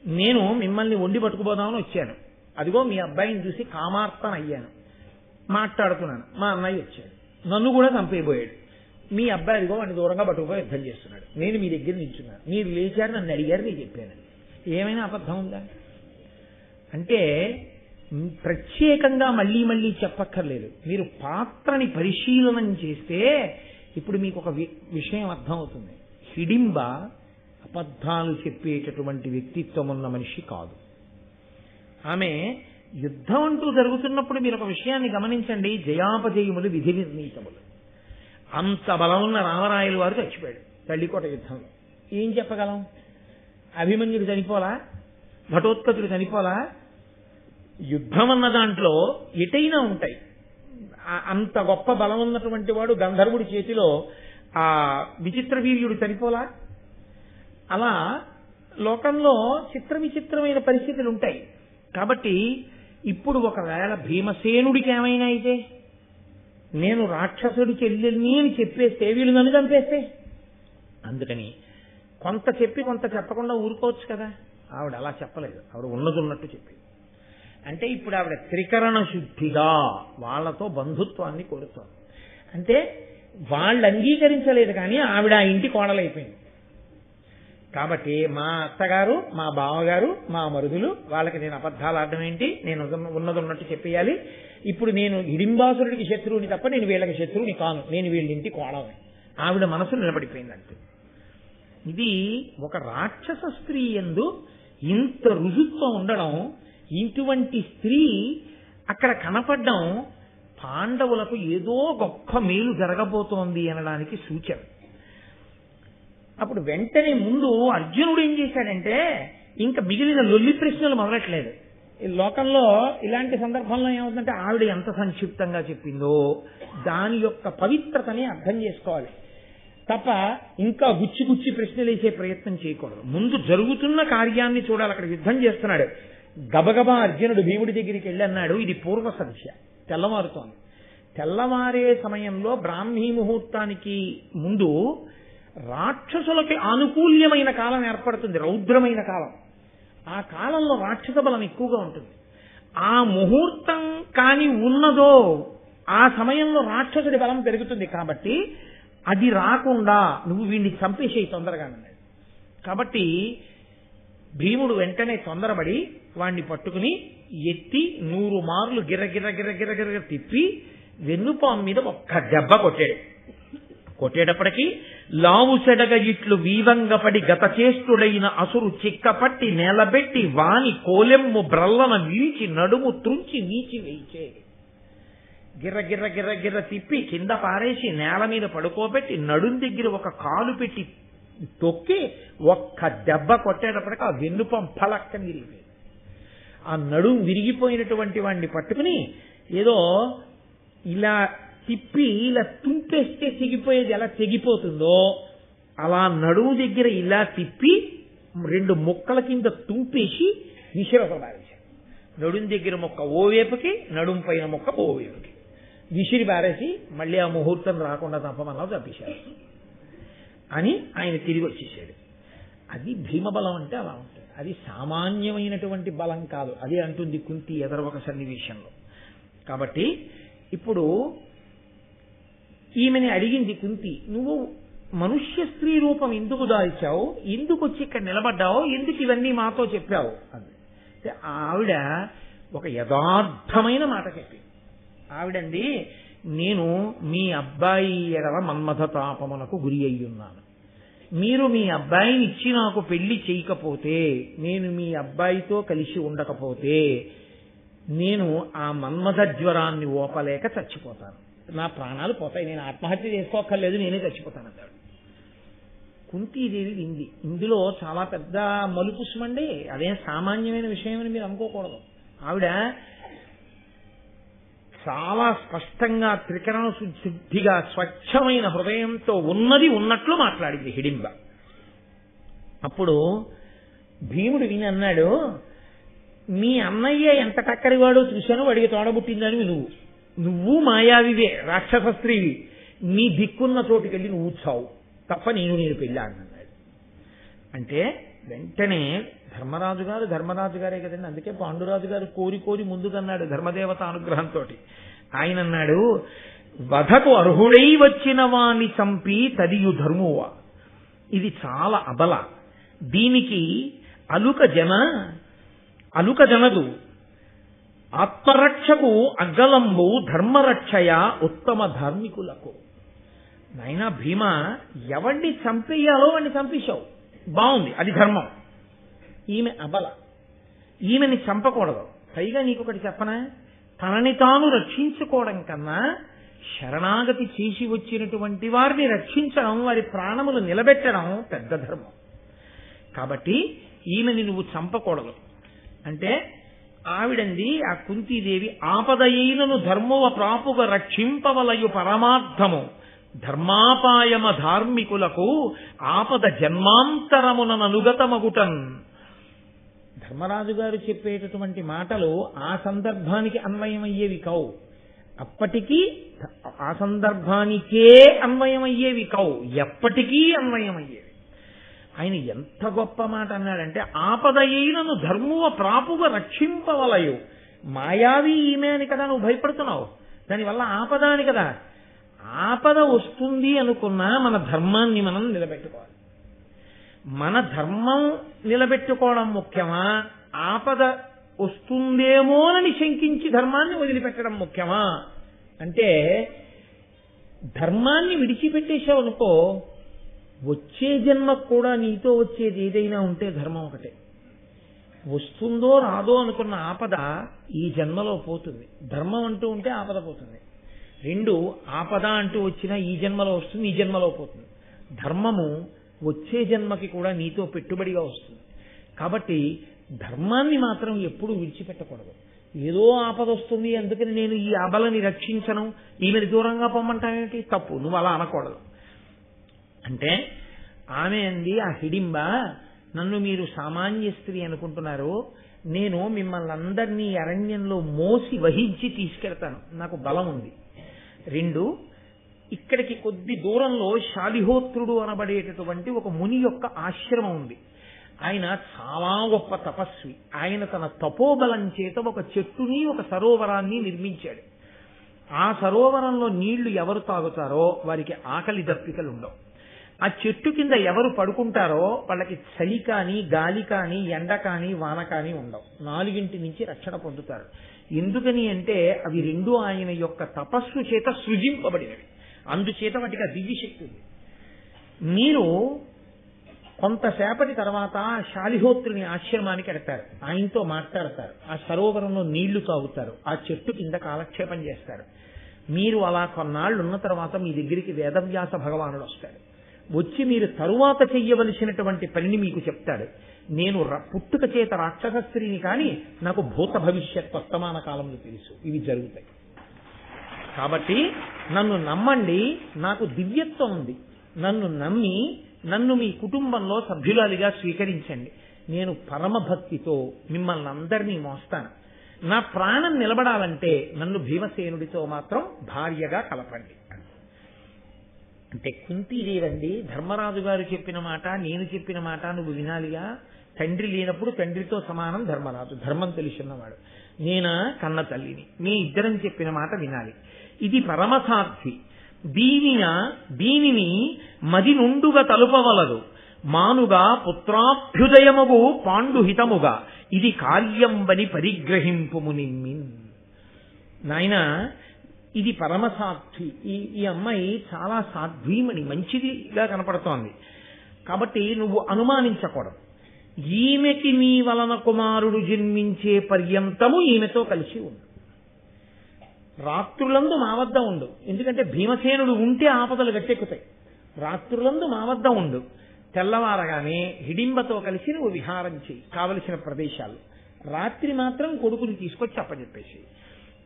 నేను మిమ్మల్ని వండి పట్టుకుపోదామని వచ్చాను, అదిగో మీ అబ్బాయిని చూసి కామార్తన అయ్యాను, మాట్లాడుతున్నాను, మా అన్నయ్య వచ్చాడు, నన్ను కూడా చంపేయబోయాడు, మీ అబ్బాయి అదిగో వాడిని దూరంగా పట్టుకుపోయి యుద్ధం చేస్తున్నాడు, నేను మీ దగ్గర నిల్చున్నాను, మీరు లేచారు, నన్ను అడిగారు, నేను చెప్పాను. ఏమైనా అబద్ధం ఉందా? అంటే ప్రత్యేకంగా మళ్ళీ మళ్ళీ చెప్పక్కర్లేదు. మీరు పాత్రని పరిశీలనం చేస్తే ఇప్పుడు మీకు ఒక విషయం అర్థమవుతుంది. హిడింబ అబద్ధాలు చెప్పేటటువంటి వ్యక్తిత్వం ఉన్న మనిషి కాదు. ఆమె యుద్ధం అంటూ జరుగుతున్నప్పుడు మీరు ఒక విషయాన్ని గమనించండి, జయాపజయములు విధి నిర్ణీతములు. అంత బలం ఉన్న రామరాయలు వారు చచ్చిపోయాడు తల్లికోట యుద్ధంలో. ఏం చెప్పగలం? అభిమన్యుడు చనిపోలా, ఘటోత్కచుడు చనిపోలా. యుద్ధం అన్న దాంట్లో ఎటైనా ఉంటాయి. అంత గొప్ప బలం ఉన్నటువంటి వాడు గంధర్వుడి చేతిలో ఆ విచిత్ర వీర్యుడు చనిపోలా. అలా లోకంలో చిత్ర విచిత్రమైన పరిస్థితులు ఉంటాయి. కాబట్టి ఇప్పుడు ఒకవేళ భీమసేనుడికి ఏమైనా అయితే, నేను రాక్షసుడి చెల్లెల్ని అని చెప్పేస్తే వీళ్ళు నన్ను చంపేస్తే, అందుకని కొంత చెప్పి కొంత చెప్పకుండా ఊరుకోవచ్చు కదా. ఆవిడ అలా చెప్పలేదు, ఆవిడ ఉన్నది ఉన్నట్టు చెప్పింది. అంటే ఇప్పుడు ఆవిడ త్రికరణ శుద్ధిగా వాళ్ళతో బంధుత్వాన్ని కోరుతోంది. అంటే వాళ్ళు అంగీకరించలేదు, కానీ ఆవిడ ఆ ఇంటి కోడలైపోయింది. కాబట్టి మా అత్తగారు, మా బావగారు, మా మరుదులు, వాళ్ళకి నేను అబద్ధాలు ఆడడం ఏంటి, నేను ఉన్నది ఉన్నట్టు చెప్పేయాలి. ఇప్పుడు నేను హిడింబాసురుడికి శత్రువుని తప్ప నేను వీళ్ళకి శత్రువుని కాను, నేను వీళ్ళింటి కోడలని ఆవిడ మనసు నిలబడిపోయిందంటే. ఇది ఒక రాక్షస స్త్రీ యందు ఇంత రుజుత్వం ఉండడం, ఇటువంటి స్త్రీ అక్కడ కనపడడం పాండవులకు ఏదో గొప్ప మేలు జరగబోతోంది అనడానికి సూచన. అప్పుడు వెంటనే ముందు అర్జునుడు ఏం చేశాడంటే, ఇంకా మిగిలిన లొల్లి ప్రశ్నలు మొదలట్లేదు. ఈ లోకంలో ఇలాంటి సందర్భంలో ఏమవుతుందంటే, ఆవిడ ఎంత సంక్షిప్తంగా చెప్పిందో దాని యొక్క పవిత్రతని అర్థం చేసుకోవాలి తప్ప ఇంకా గుచ్చి గుచ్చి ప్రశ్నలు వేసే ప్రయత్నం చేయకూడదు. ముందు జరుగుతున్న కార్యాన్ని చూడాలి. అక్కడ యుద్ధం చేస్తున్నాడు. గబగబా అర్జునుడు భీముడి దగ్గరికి వెళ్ళి అన్నాడు, ఇది పూర్వ సంధ్య, తెల్లవారుతోంది. తెల్లవారే సమయంలో బ్రాహ్మీ ముహూర్తానికి ముందు రాక్షసులకి ఆనుకూల్యమైన కాలం ఏర్పడుతుంది, రౌద్రమైన కాలం. ఆ కాలంలో రాక్షస బలం ఎక్కువగా ఉంటుంది. ఆ ముహూర్తం కాని ఉన్నదో ఆ సమయంలో రాక్షసుడి బలం పెరుగుతుంది. కాబట్టి అది రాకుండా నువ్వు వీడిని చంపేసేయి తొందరగా అన్నాడు. కాబట్టి భీముడు వెంటనే తొందరపడి వాణ్ణి పట్టుకుని ఎత్తి 100 మార్లు గిర్ర గిర్ర గిర్ర గిర్ర తిప్పి వెన్నుపాము మీద ఒక్క దెబ్బ కొట్టాడు. కొట్టేటప్పటికీ లావు సెడగ ఇట్లు వీవంగపడి గతచేష్టుడైన అసురు చిక్కపట్టి నేలబెట్టి వాని కోలెమ్ము బ్రల్లన వీల్చి నడుము త్రుంచి నీచి వేయిచే. గిర్ర గిర్ర గిర్ర గిర్ర తిప్పి కింద పారేసి నేల మీద పడుకోబెట్టి నడుం దగ్గర ఒక కాలు పెట్టి తొక్కి ఒక్క దెబ్బ కొట్టేటప్పటికి ఆ వెన్నుపం పలక్కని విరిగిపోయింది. ఆ నడుం విరిగిపోయినటువంటి వాడిని పట్టుకుని ఏదో ఇలా తిప్పి ఇలా తుంపేస్తే తెగిపోయేది ఎలా తెగిపోతుందో అలా నడుము దగ్గర ఇలా తిప్పి 2 ముక్కల కింద తుంపేసి విసిరబారేశాడు. నడుం దగ్గర ముక్క ఓవేపుకి, నడుం పైన ముక్క ఓవేపుకి విసిరి బారేసి మళ్ళీ ఆ ముహూర్తం రాకుండా తప్పమన్నా తప్పించారు అని ఆయన తిరిగి వచ్చేసాడు. అది భీమబలం అంటే అలా ఉంటుంది. అది సామాన్యమైనటువంటి బలం కాదు. అది అంటుంది కుంతి ఎదరొక సన్నివేశంలో. కాబట్టి ఇప్పుడు ఈమెని అడిగింది కుంతి, నువ్వు మనుష్య స్త్రీ రూపం ఎందుకు దాల్చావు, ఎందుకు వచ్చి ఇక్కడ నిలబడ్డావు, ఎందుకు ఇవన్నీ మాతో చెప్పావు అని. ఆవిడ ఒక యథార్థమైన మాట చెప్పింది. ఆవిడండి, నేను మీ అబ్బాయి ఎడల మన్మథ తాపమునకు గురి అయ్యున్నాను. మీరు మీ అబ్బాయిని ఇచ్చి నాకు పెళ్లి చేయకపోతే, నేను మీ అబ్బాయితో కలిసి ఉండకపోతే నేను ఆ మన్మథ జ్వరాన్ని ఓపలేక చచ్చిపోతాను, నా ప్రాణాలు పోతాయి, నేను ఆత్మహత్య చేసుకోక్కర్లేదు, నేనే చచ్చిపోతాను అన్నాడు. కుంతీదేవి వింది. ఇందులో చాలా పెద్ద మలుపుస్మండి, అదేం సామాన్యమైన విషయం అని మీరు అనుకోకూడదు. ఆవిడ చాలా స్పష్టంగా త్రికరణ శుద్ధిగా స్వచ్ఛమైన హృదయంతో ఉన్నది ఉన్నట్లు మాట్లాడింది హిడింబ. అప్పుడు భీముడు విని అన్నాడు, మీ అన్నయ్య ఎంత టక్కరివాడో చూశాను, వాడికి తోడబుట్టిందని నువ్వు మాయావివే, రాక్షస స్త్రీవి, నీ దిక్కున్న చోటుకెళ్ళి నువ్వు చావు తప్ప నేను పెళ్ళాను అన్నాడు. అంటే వెంటనే ధర్మరాజు గారే కదండి, అందుకే పాండురాజు గారు కోరి ముందుకన్నాడు ధర్మదేవత అనుగ్రహంతో. ఆయన అన్నాడు, వధకు అర్హుడై వచ్చిన వాణ్ణి చంపి తదియు ధర్మువా, ఇది చాలా అబల, దీనికి అలుక జనదు, ఆత్మరక్షకు అగ్గలంబు ధర్మరక్షయ ఉత్తమ ధార్మికులకు. నాయనా భీమ, ఎవరిని చంపేయాలో వాడిని చంపేశావు, బాగుంది, అది ధర్మం. ఈమె అబల, ఈమెని చంపకూడదు. పైగా నీకొకటి చెప్పనా, తనని తాను రక్షించుకోవడం కన్నా శరణాగతి చేసి వచ్చినటువంటి వారిని రక్షించడం, వారి ప్రాణములు నిలబెట్టడం పెద్ద ధర్మం. కాబట్టి ఈమెని నువ్వు చంపకూడదు అంటే ఆవిడంది, ఆ కుంతీదేవి, ఆపదయైనను ధర్మవ ప్రాపుగ రక్షింపవలయు పరమార్థము ధర్మాపాయమ ధార్మికులకు ఆపద జన్మాంతరముననుగతమగుటన్. ధర్మరాజు గారు చెప్పేటటువంటి మాటలు ఆ సందర్భానికి అన్వయమయ్యేవి కావు, అప్పటికీ ఆ సందర్భానికే అన్వయమయ్యేవి కావు, ఎప్పటికీ అన్వయమయ్యేవి. ఆయన ఎంత గొప్ప మాట అన్నాడంటే, ఆపదయైనను ధర్మువ ప్రాపుగా రక్షింపవలయు. మాయావి ఈమె అని కదా నువ్వు భయపడుతున్నావు, దానివల్ల ఆపద అని కదా. ఆపద వస్తుంది అనుకున్నా మన ధర్మాన్ని మనం నిలబెట్టుకోవాలి. మన ధర్మం నిలబెట్టుకోవడం ముఖ్యమా, ఆపద వస్తుందేమోనని శంకించి ధర్మాన్ని వదిలిపెట్టడం ముఖ్యమా అంటే, ధర్మాన్ని విడిచిపెట్టేశావు అనుకో, వచ్చే జన్మకు కూడా నీతో వచ్చేది ఏదైనా ఉంటే ధర్మం ఒకటే. వస్తుందో రాదో అనుకున్న ఆపద ఈ జన్మలో పోతుంది, ధర్మం అంటూ ఉంటే ఆపద పోతుంది. రెండు, ఆపద అంటూ వచ్చినా ఈ జన్మలో వస్తుంది, ఈ జన్మలో పోతుంది. ధర్మము వచ్చే జన్మకి కూడా నీతో పెట్టుబడిగా వస్తుంది. కాబట్టి ధర్మాన్ని మాత్రం ఎప్పుడూ విడిచిపెట్టకూడదు. ఏదో ఆపద వస్తుంది అందుకని నేను ఈ అబలని రక్షించను, ఈమెను దూరంగా పొమ్మంటానేంటి, తప్పు, నువ్వు అలా అనకూడదు. అంటే ఆమె అంది, ఆ హిడింబ, నన్ను మీరు సామాన్య స్త్రీ అనుకుంటున్నారు, నేను మిమ్మల్ని అందరినీ అరణ్యంలో మోసి వహించి తీసుకెళ్తాను, నాకు బలం ఉంది. రెండు, ఇక్కడికి కొద్ది దూరంలో శాలిహోత్రుడు అనబడేటటువంటి ఒక ముని యొక్క ఆశ్రమం ఉంది. ఆయన చాలా గొప్ప తపస్వి. ఆయన తన తపోబలం చేత ఒక చెట్టుని, ఒక సరోవరాన్ని నిర్మించాడు. ఆ సరోవరంలో నీళ్లు ఎవరు తాగుతారో వారికి ఆకలి దప్పికలు ఉండవు. ఆ చెట్టు కింద ఎవరు పడుకుంటారో వాళ్ళకి చలి కానీ, గాలి కానీ, ఎండ కానీ, వాన కానీ ఉండవు. 4 నుంచి రక్షణ పొందుతారు. ఎందుకని అంటే అవి రెండు ఆయన యొక్క తపస్సు చేత సృజింపబడినవి, అందుచేత వాటికి ఆ దివ్యశక్తి ఉంది. మీరు కొంతసేపటి తర్వాత శాలిహోత్రుని ఆశ్రమానికి వెడతారు, ఆయనతో మాట్లాడతారు, ఆ సరోవరంలో నీళ్లు తాగుతారు, ఆ చెట్టు కింద కాలక్షేపం చేస్తారు. మీరు అలా కొన్నాళ్ళు ఉన్న తర్వాత మీ దగ్గరికి వేదవ్యాస భగవానుడు వస్తాడు. వచ్చి మీరు తరువాత చెయ్యవలసినటువంటి పనిని మీకు చెప్తాడు. నేను పుట్టుక చేత రాక్షస స్త్రీని కానీ నాకు భూత భవిష్యత్ వర్తమాన కాలంలో తెలుసు, ఇవి జరుగుతాయి. కాబట్టి నన్ను నమ్మండి, నాకు దివ్యత్వం ఉంది, నన్ను నమ్మి నన్ను మీ కుటుంబంలో సభ్యురాలిగా స్వీకరించండి. నేను పరమభక్తితో మిమ్మల్ని అందరినీ మోస్తాను. నా ప్రాణం నిలబడాలంటే నన్ను భీమసేనుడితో మాత్రం భార్యగా కలపండి. అంటే కుంతీదేవండి, ధర్మరాజు గారు చెప్పిన మాట, నేను చెప్పిన మాట నువ్వు వినాలిగా. తండ్రి లేనప్పుడు తండ్రితో సమానం ధర్మరాజు, ధర్మం తెలుసున్నవాడు. నేనా కన్న తల్లిని, మీ ఇద్దరం చెప్పిన మాట వినాలి. ఇది పరమసాధ్వి, దీనిని మది నుండుగా తలుపవలదు, మానుగా పుత్రాభ్యుదయముగు పాండుహితముగా ఇది కార్యంబని పరిగ్రహింపుము నిమ్మిన్. నాయన, ఇది పరమసాధ్వి. ఈ అమ్మాయి చాలా సాధ్వీమణి, మంచిదిగా కనపడుతోంది. కాబట్టి నువ్వు అనుమానించకూడదు. ఈమెకి నీ వలన కుమారుడు జన్మించే పర్యంతము ఈమెతో కలిసి ఉండు. రాత్రులందు మా వద్ద ఉండు, ఎందుకంటే భీమసేనుడు ఉంటే ఆపదలు గట్టెక్కుతాయి. రాత్రులందు మా వద్ద ఉండు, తెల్లవారగానే హిడింబతో కలిసి నువ్వు విహారం చేయి కావలసిన ప్రదేశాలు, రాత్రి మాత్రం కొడుకుని తీసుకొచ్చి అప్పచెప్పేసి.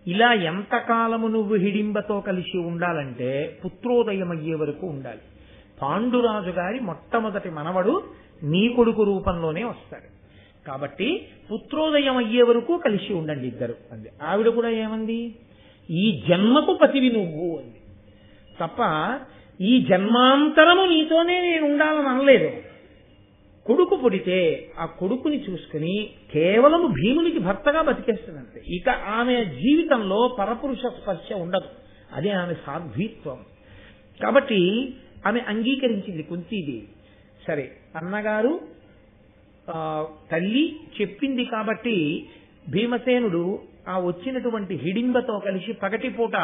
ఇలా ఎంతకాలము నువ్వు హిడింబతో కలిసి ఉండాలంటే పుత్రోదయం అయ్యే వరకు ఉండాలి. పాండురాజు గారి మొట్టమొదటి మనవడు నీ కొడుకు రూపంలోనే వస్తాడు. కాబట్టి పుత్రోదయం అయ్యే వరకు కలిసి ఉండండి ఇద్దరు అంది. ఆవిడ కూడా ఏమంది, ఈ జన్మకు పతివి నువ్వు అంది తప్ప ఈ జన్మాంతరము నీతోనే నేను ఉండాలని అనలేదు. కొడుకు పుడితే ఆ కొడుకుని చూసుకుని కేవలం భీమునికి భర్తగా బతికేస్తుందంటే ఇక ఆమె జీవితంలో పరపురుష స్పర్శ ఉండదు. అదే ఆమె సాధ్వీత్వం. కాబట్టి ఆమె అంగీకరించింది కుంతీదేవి. సరే, అన్నగారు తల్లి చెప్పింది కాబట్టి భీమసేనుడు ఆ వచ్చినటువంటి హిడింబతో కలిసి పగటిపూట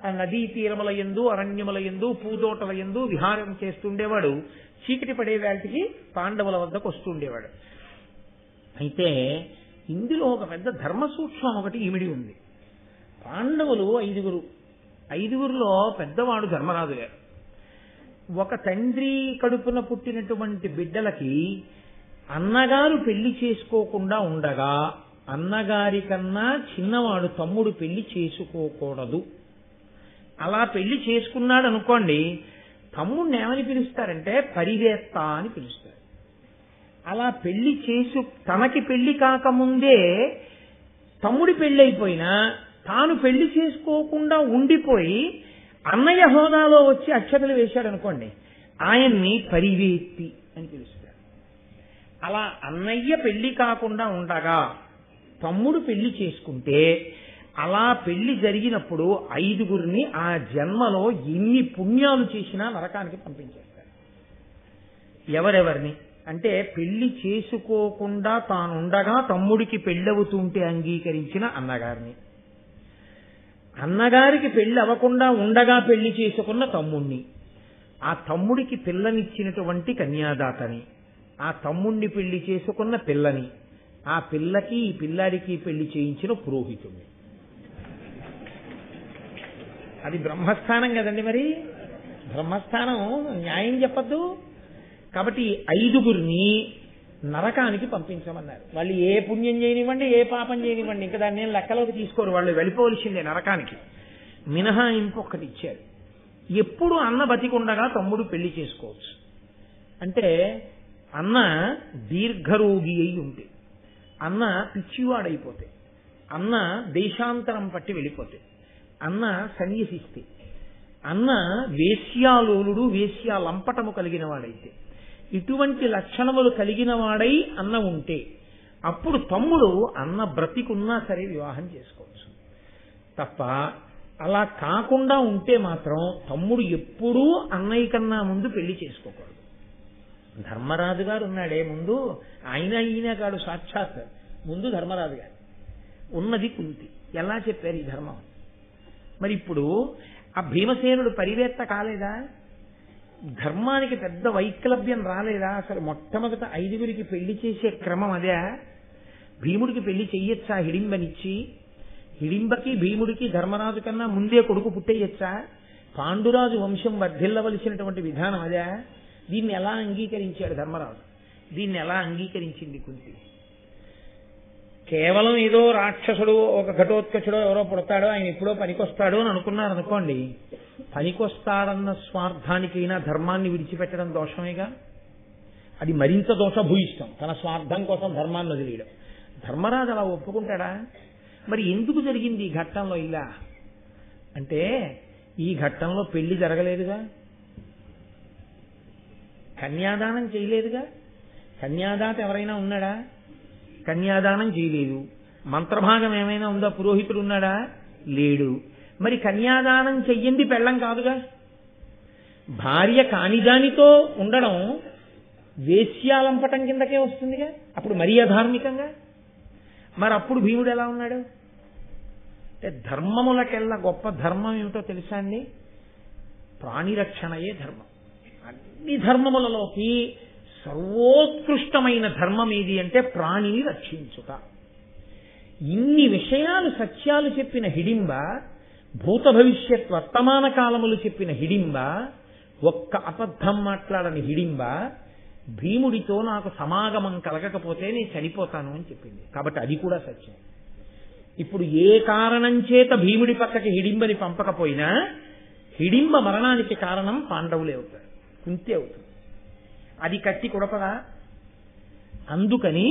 ఆ నదీ తీరముల యందు అరణ్యముల యందు పూదోటల యందు విహారం చేస్తుండేవాడు. చీకటి పడే వేళకి పాండవుల వద్దకు వస్తుండేవాడు. అయితే ఇందులో ఒక పెద్ద ధర్మ సూక్ష్మం ఒకటి ఇమిడి ఉంది. పాండవులు ఐదుగురులో పెద్దవాడు ధర్మరాజు గారు. ఒక తండ్రి కడుపున పుట్టినటువంటి బిడ్డలకి అన్నగారు పెళ్లి చేసుకోకుండా ఉండగా అన్నగారి కన్నా చిన్నవాడు తమ్ముడు పెళ్లి చేసుకోకూడదు. అలా పెళ్లి చేసుకున్నాడు అనుకోండి, తమ్ముడిని ఏమని పిలుస్తారంటే పరివేత్త అని పిలుస్తారు. అలా పెళ్లి తనకి పెళ్లి కాకముందే తమ్ముడి పెళ్లి అయిపోయినా తాను పెళ్లి చేసుకోకుండా ఉండిపోయి అన్నయ్య హోదాలో వచ్చి అక్షతలు వేశాడు అనుకోండి, ఆయన్ని పరివేత్తి అని పిలుస్తారు. అలా అన్నయ్య పెళ్లి కాకుండా ఉండగా తమ్ముడు పెళ్లి చేసుకుంటే అలా పెళ్లి జరిగినప్పుడు ఐదుగురిని ఆ జన్మలో ఎన్ని పుణ్యాలు చేసినా నరకానికి పంపించేస్తారు. ఎవరెవరిని అంటే పెళ్లి చేసుకోకుండా తానుండగా తమ్ముడికి పెళ్ళవుతుంటే అంగీకరించిన అన్నగారిని, అన్నగారికి పెళ్లి అవ్వకుండా ఉండగా పెళ్లి చేసుకున్న తమ్ముణ్ణి, ఆ తమ్ముడికి పిల్లనిచ్చినటువంటి కన్యాదాతని, ఆ తమ్ముణ్ణి పెళ్లి చేసుకున్న పిల్లని, ఆ పిల్లకి ఈ పిల్లాడికి పెళ్లి చేయించిన పురోహితుణ్ణి. అది బ్రహ్మస్థానం కదండి. మరి బ్రహ్మస్థానం న్యాయం చెప్పద్దు. కాబట్టి ఐదుగురిని నరకానికి పంపించమన్నారు. వాళ్ళు ఏ పుణ్యం చేయనివ్వండి, ఏ పాపం చేయనివ్వండి, ఇంకా దాన్ని లెక్కలోకి తీసుకోరు. వాళ్ళు వెళ్ళిపోవలసిందే నరకానికి. మినహాయింపు ఒక్కటి ఇచ్చారు. ఎప్పుడు అన్న బతికుండగా తమ్ముడు పెళ్లి చేసుకోవచ్చు. అంటే అన్న దీర్ఘరోగి అయి ఉంటే, అన్న పిచ్చివాడైపోతే, అన్న దేశాంతరం పట్టి వెళ్ళిపోతే, అన్న సన్యసిస్తే, అన్న వేశ్యాలోలుడు వేశ్యాలంపటము కలిగిన వాడైతే, ఇటువంటి లక్షణములు కలిగిన వాడై అన్న ఉంటే అప్పుడు తమ్ముడు అన్న బ్రతికున్నా సరే వివాహం చేసుకోవచ్చు. తప్ప అలా కాకుండా ఉంటే మాత్రం తమ్ముడు ఎప్పుడూ అన్నయ్య కన్నా ముందు పెళ్లి చేసుకోకూడదు. ధర్మరాజు గారు ఉన్నాడే ముందు, ఈయన కాడు సాక్షాత్ ముందు ధర్మరాజు గారు, ఉన్నది కుంతి. ఎలా చెప్పారు ఈ ధర్మం? మరి ఇప్పుడు ఆ భీమసేనుడు పరివేత్త కాలేదా? ధర్మానికి పెద్ద వైక్లభ్యం రాలేదా? అసలు మొట్టమొదట ఐదుగురికి పెళ్లి చేసే క్రమం అదే. భీముడికి పెళ్లి చెయ్యొచ్చా హిడింబనిచ్చి? హిడింబకి భీముడికి ధర్మరాజు కన్నా ముందే కొడుకు పుట్టేయచ్చా? పాండురాజు వంశం వర్ధిల్లవలసినటువంటి విధానం అదే. దీన్ని ఎలా అంగీకరించాడు ధర్మరాజు? దీన్ని ఎలా అంగీకరించింది కుంతి? కేవలం ఏదో రాక్షసుడు ఒక ఘటోత్కచుడో ఎవరో పుడతాడో ఆయన ఎప్పుడో పనికొస్తాడు అని అనుకున్నారు అనుకోండి, పనికొస్తాడన్న స్వార్థానికైనా ధర్మాన్ని విడిచిపెట్టడం దోషమేగా. అది మరింత దోషభూయిష్టం, తన స్వార్థం కోసం ధర్మాన్ని వదిలేయడం. ధర్మరాజు అలా ఒప్పుకుంటాడా? మరి ఎందుకు జరిగింది ఈ ఘట్టంలో ఇలా అంటే, ఈ ఘట్టంలో పెళ్లి జరగలేదుగా, కన్యాదానం చేయలేదుగా. కన్యాదాత ఎవరైనా ఉన్నాడా? కన్యాదానం చేయలేదు. మంత్రభాగం ఏమైనా ఉందా? పురోహితుడు ఉన్నాడా? లేడు. మరి కన్యాదానం చెయ్యింది పెళ్ళం కాదుగా. భార్య కానిదానితో ఉండడం వేశ్యాలంపటం కిందకే వస్తుందిగా. అప్పుడు మరీ అధార్మికంగా. మరి అప్పుడు భీముడు ఎలా ఉన్నాడు అంటే, ధర్మములకెల్లా గొప్ప ధర్మం ఏమిటో తెలుసా అండి? ప్రాణిరక్షణయే ధర్మం. అన్ని ధర్మములలోకి సర్వోత్కృష్టమైన ధర్మం ఏది అంటే ప్రాణిని రక్షించుట. ఇన్ని విషయాలు సత్యాలు చెప్పిన హిడింబ, భూత భవిష్యత్ వర్తమాన కాలములు చెప్పిన హిడింబ, ఒక్క అబద్ధం మాట్లాడని హిడింబ భీముడితో నాకు సమాగమం కలగకపోతే నేను చనిపోతాను అని చెప్పింది. కాబట్టి అది కూడా సత్యం. ఇప్పుడు ఏ కారణం చేత భీముడి పక్కకి హిడింబని పంపకపోయినా హిడింబ మరణానికి కారణం పాండవులే అవుతారు, కుంతి అవుతుంది. అది కత్తి కొడపదా? అందుకని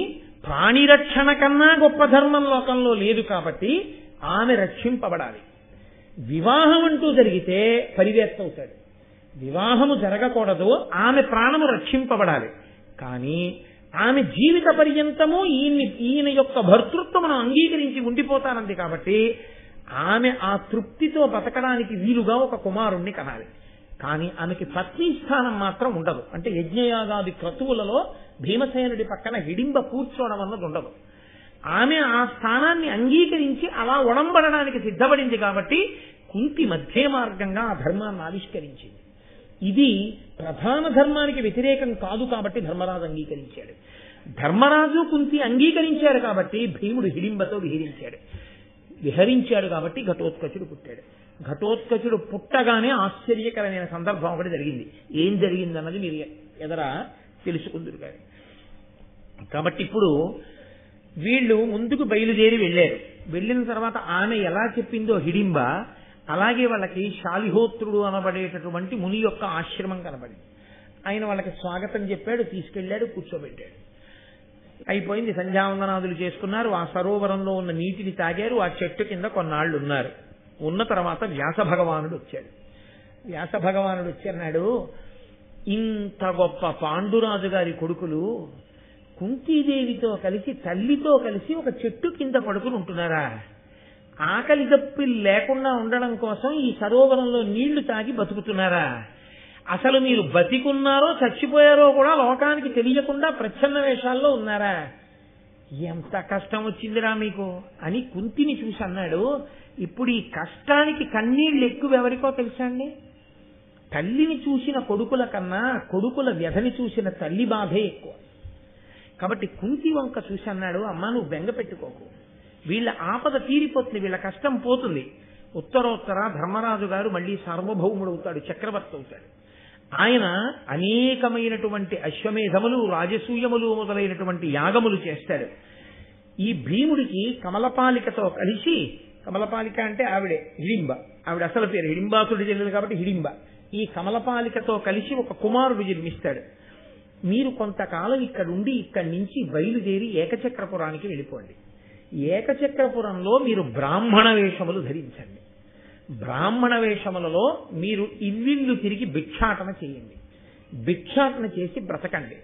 ప్రాణిరక్షణ కన్నా గొప్ప ధర్మం లోకంలో లేదు కాబట్టి ఆమె రక్షింపబడాలి. వివాహం అంటూ జరిగితే పరివేత్త అవుతాడు. వివాహము జరగకూడదు, ఆమె ప్రాణము రక్షింపబడాలి. కానీ ఆమె జీవిత పర్యంతము ఈయన యొక్క భర్తృత్వమును అంగీకరించి ఉండిపోతానంది కాబట్టి ఆమె ఆ తృప్తితో బతకడానికి వీలుగా ఒక కుమారుణ్ణి కనాలి. కానీ ఆమెకి పత్ని స్థానం మాత్రం ఉండదు. అంటే యజ్ఞయాగాది క్రతువులలో భీమసేనుడి పక్కన హిడింబ కూర్చోవడం అన్నది ఉండదు. ఆమె ఆ స్థానాన్ని అంగీకరించి అలా ఒడంబడడానికి సిద్ధపడింది కాబట్టి కుంతి మధ్య మార్గంగా ఆ ధర్మాన్ని ఆవిష్కరించింది. ఇది ప్రధాన ధర్మానికి వ్యతిరేకం కాదు కాబట్టి ధర్మరాజు అంగీకరించాడు. ధర్మరాజు కుంతి అంగీకరించాడు కాబట్టి భీముడు హిడింబతో విహరించాడు కాబట్టి ఘటోత్కచుడు పుట్టాడు. ఘటోత్కచుడు పుట్టగానే ఆశ్చర్యకరమైన సందర్భం ఒకటి జరిగింది. ఏం జరిగిందన్నది మీరు ఎదరా తెలుసుకుందురు కానీ. కాబట్టి ఇప్పుడు వీళ్ళు ముందుకు బయలుదేరి వెళ్ళారు. వెళ్ళిన తర్వాత ఆమె ఎలా చెప్పిందో హిడింబ, అలాగే వాళ్ళకి శాలిహోత్రుడు అనబడేటటువంటి ముని యొక్క ఆశ్రమం కనబడింది. ఆయన వాళ్ళకి స్వాగతం చెప్పాడు, తీసుకెళ్లాడు, కూర్చోబెట్టాడు. అయిపోయింది, సంధ్యావందనాదులు చేసుకున్నారు. ఆ సరోవరంలో ఉన్న నీటిని తాగారు. ఆ చెట్టు కింద కొన్నాళ్ళు ఉన్నారు. ఉన్న తర్వాత వ్యాస భగవానుడు వచ్చాడు. వ్యాస భగవానుడు వచ్చాడు, ఇంత గొప్ప పాండురాజు గారి కొడుకులు కుంతీదేవితో కలిసి తల్లితో కలిసి ఒక చెట్టు కింద పడుకుని ఉంటున్నారా? ఆకలి దప్పిలు లేకుండా ఉండడం కోసం ఈ సరోవరంలో నీళ్లు తాగి బతుకుతున్నారా? అసలు మీరు బతికున్నారో చచ్చిపోయారో కూడా లోకానికి తెలియకుండా ప్రచ్ఛన్న వేషాల్లో ఉన్నారా? ఎంత కష్టం వచ్చిందిరా మీకు అని కుంతిని చూసి అన్నాడు. ఇప్పుడు ఈ కష్టానికి కన్నీళ్లు ఎక్కువ ఎవరికో తెలుసా అండి? తల్లిని చూసిన కొడుకుల కన్నా కొడుకుల వ్యధని చూసిన తల్లి బాధే ఎక్కువ. కాబట్టి కుంతి వంక చూసి అన్నాడు, అమ్మా నువ్వు బెంగ పెట్టుకోకు, వీళ్ళ ఆపద తీరిపోతుంది, వీళ్ళ కష్టం పోతుంది. ఉత్తరోత్తర ధర్మరాజు గారు మళ్ళీ సార్వభౌముడు అవుతాడు, చక్రవర్తి అవుతాడు. ఆయన అనేకమైనటువంటి అశ్వమేధములు, రాజసూయములు మొదలైనటువంటి యాగములు చేస్తాడు. ఈ భీముడికి కమలపాలికతో కలిసి, కమలపాలిక అంటే ఆవిడే హిడింబ, ఆవిడ అసలు పేరు హిడింబాసుడి చెల్లెలు కాబట్టి హిడింబ. ఈ కమలపాలికతో కలిసి ఒక కుమారుడు జన్మిస్తాడు. మీరు కొంతకాలం ఇక్కడుండి ఇక్కడి నుంచి బయలుదేరి ఏకచక్రపురానికి వెళ్ళిపోండి. ఏకచక్రపురంలో మీరు బ్రాహ్మణ వేషములు ధరించండి. బ్రాహ్మణ వేషములలో మీరు ఇల్లిల్లు తిరిగి భిక్షాటన చేయండి. భిక్షాటన చేసి బ్రతకండి.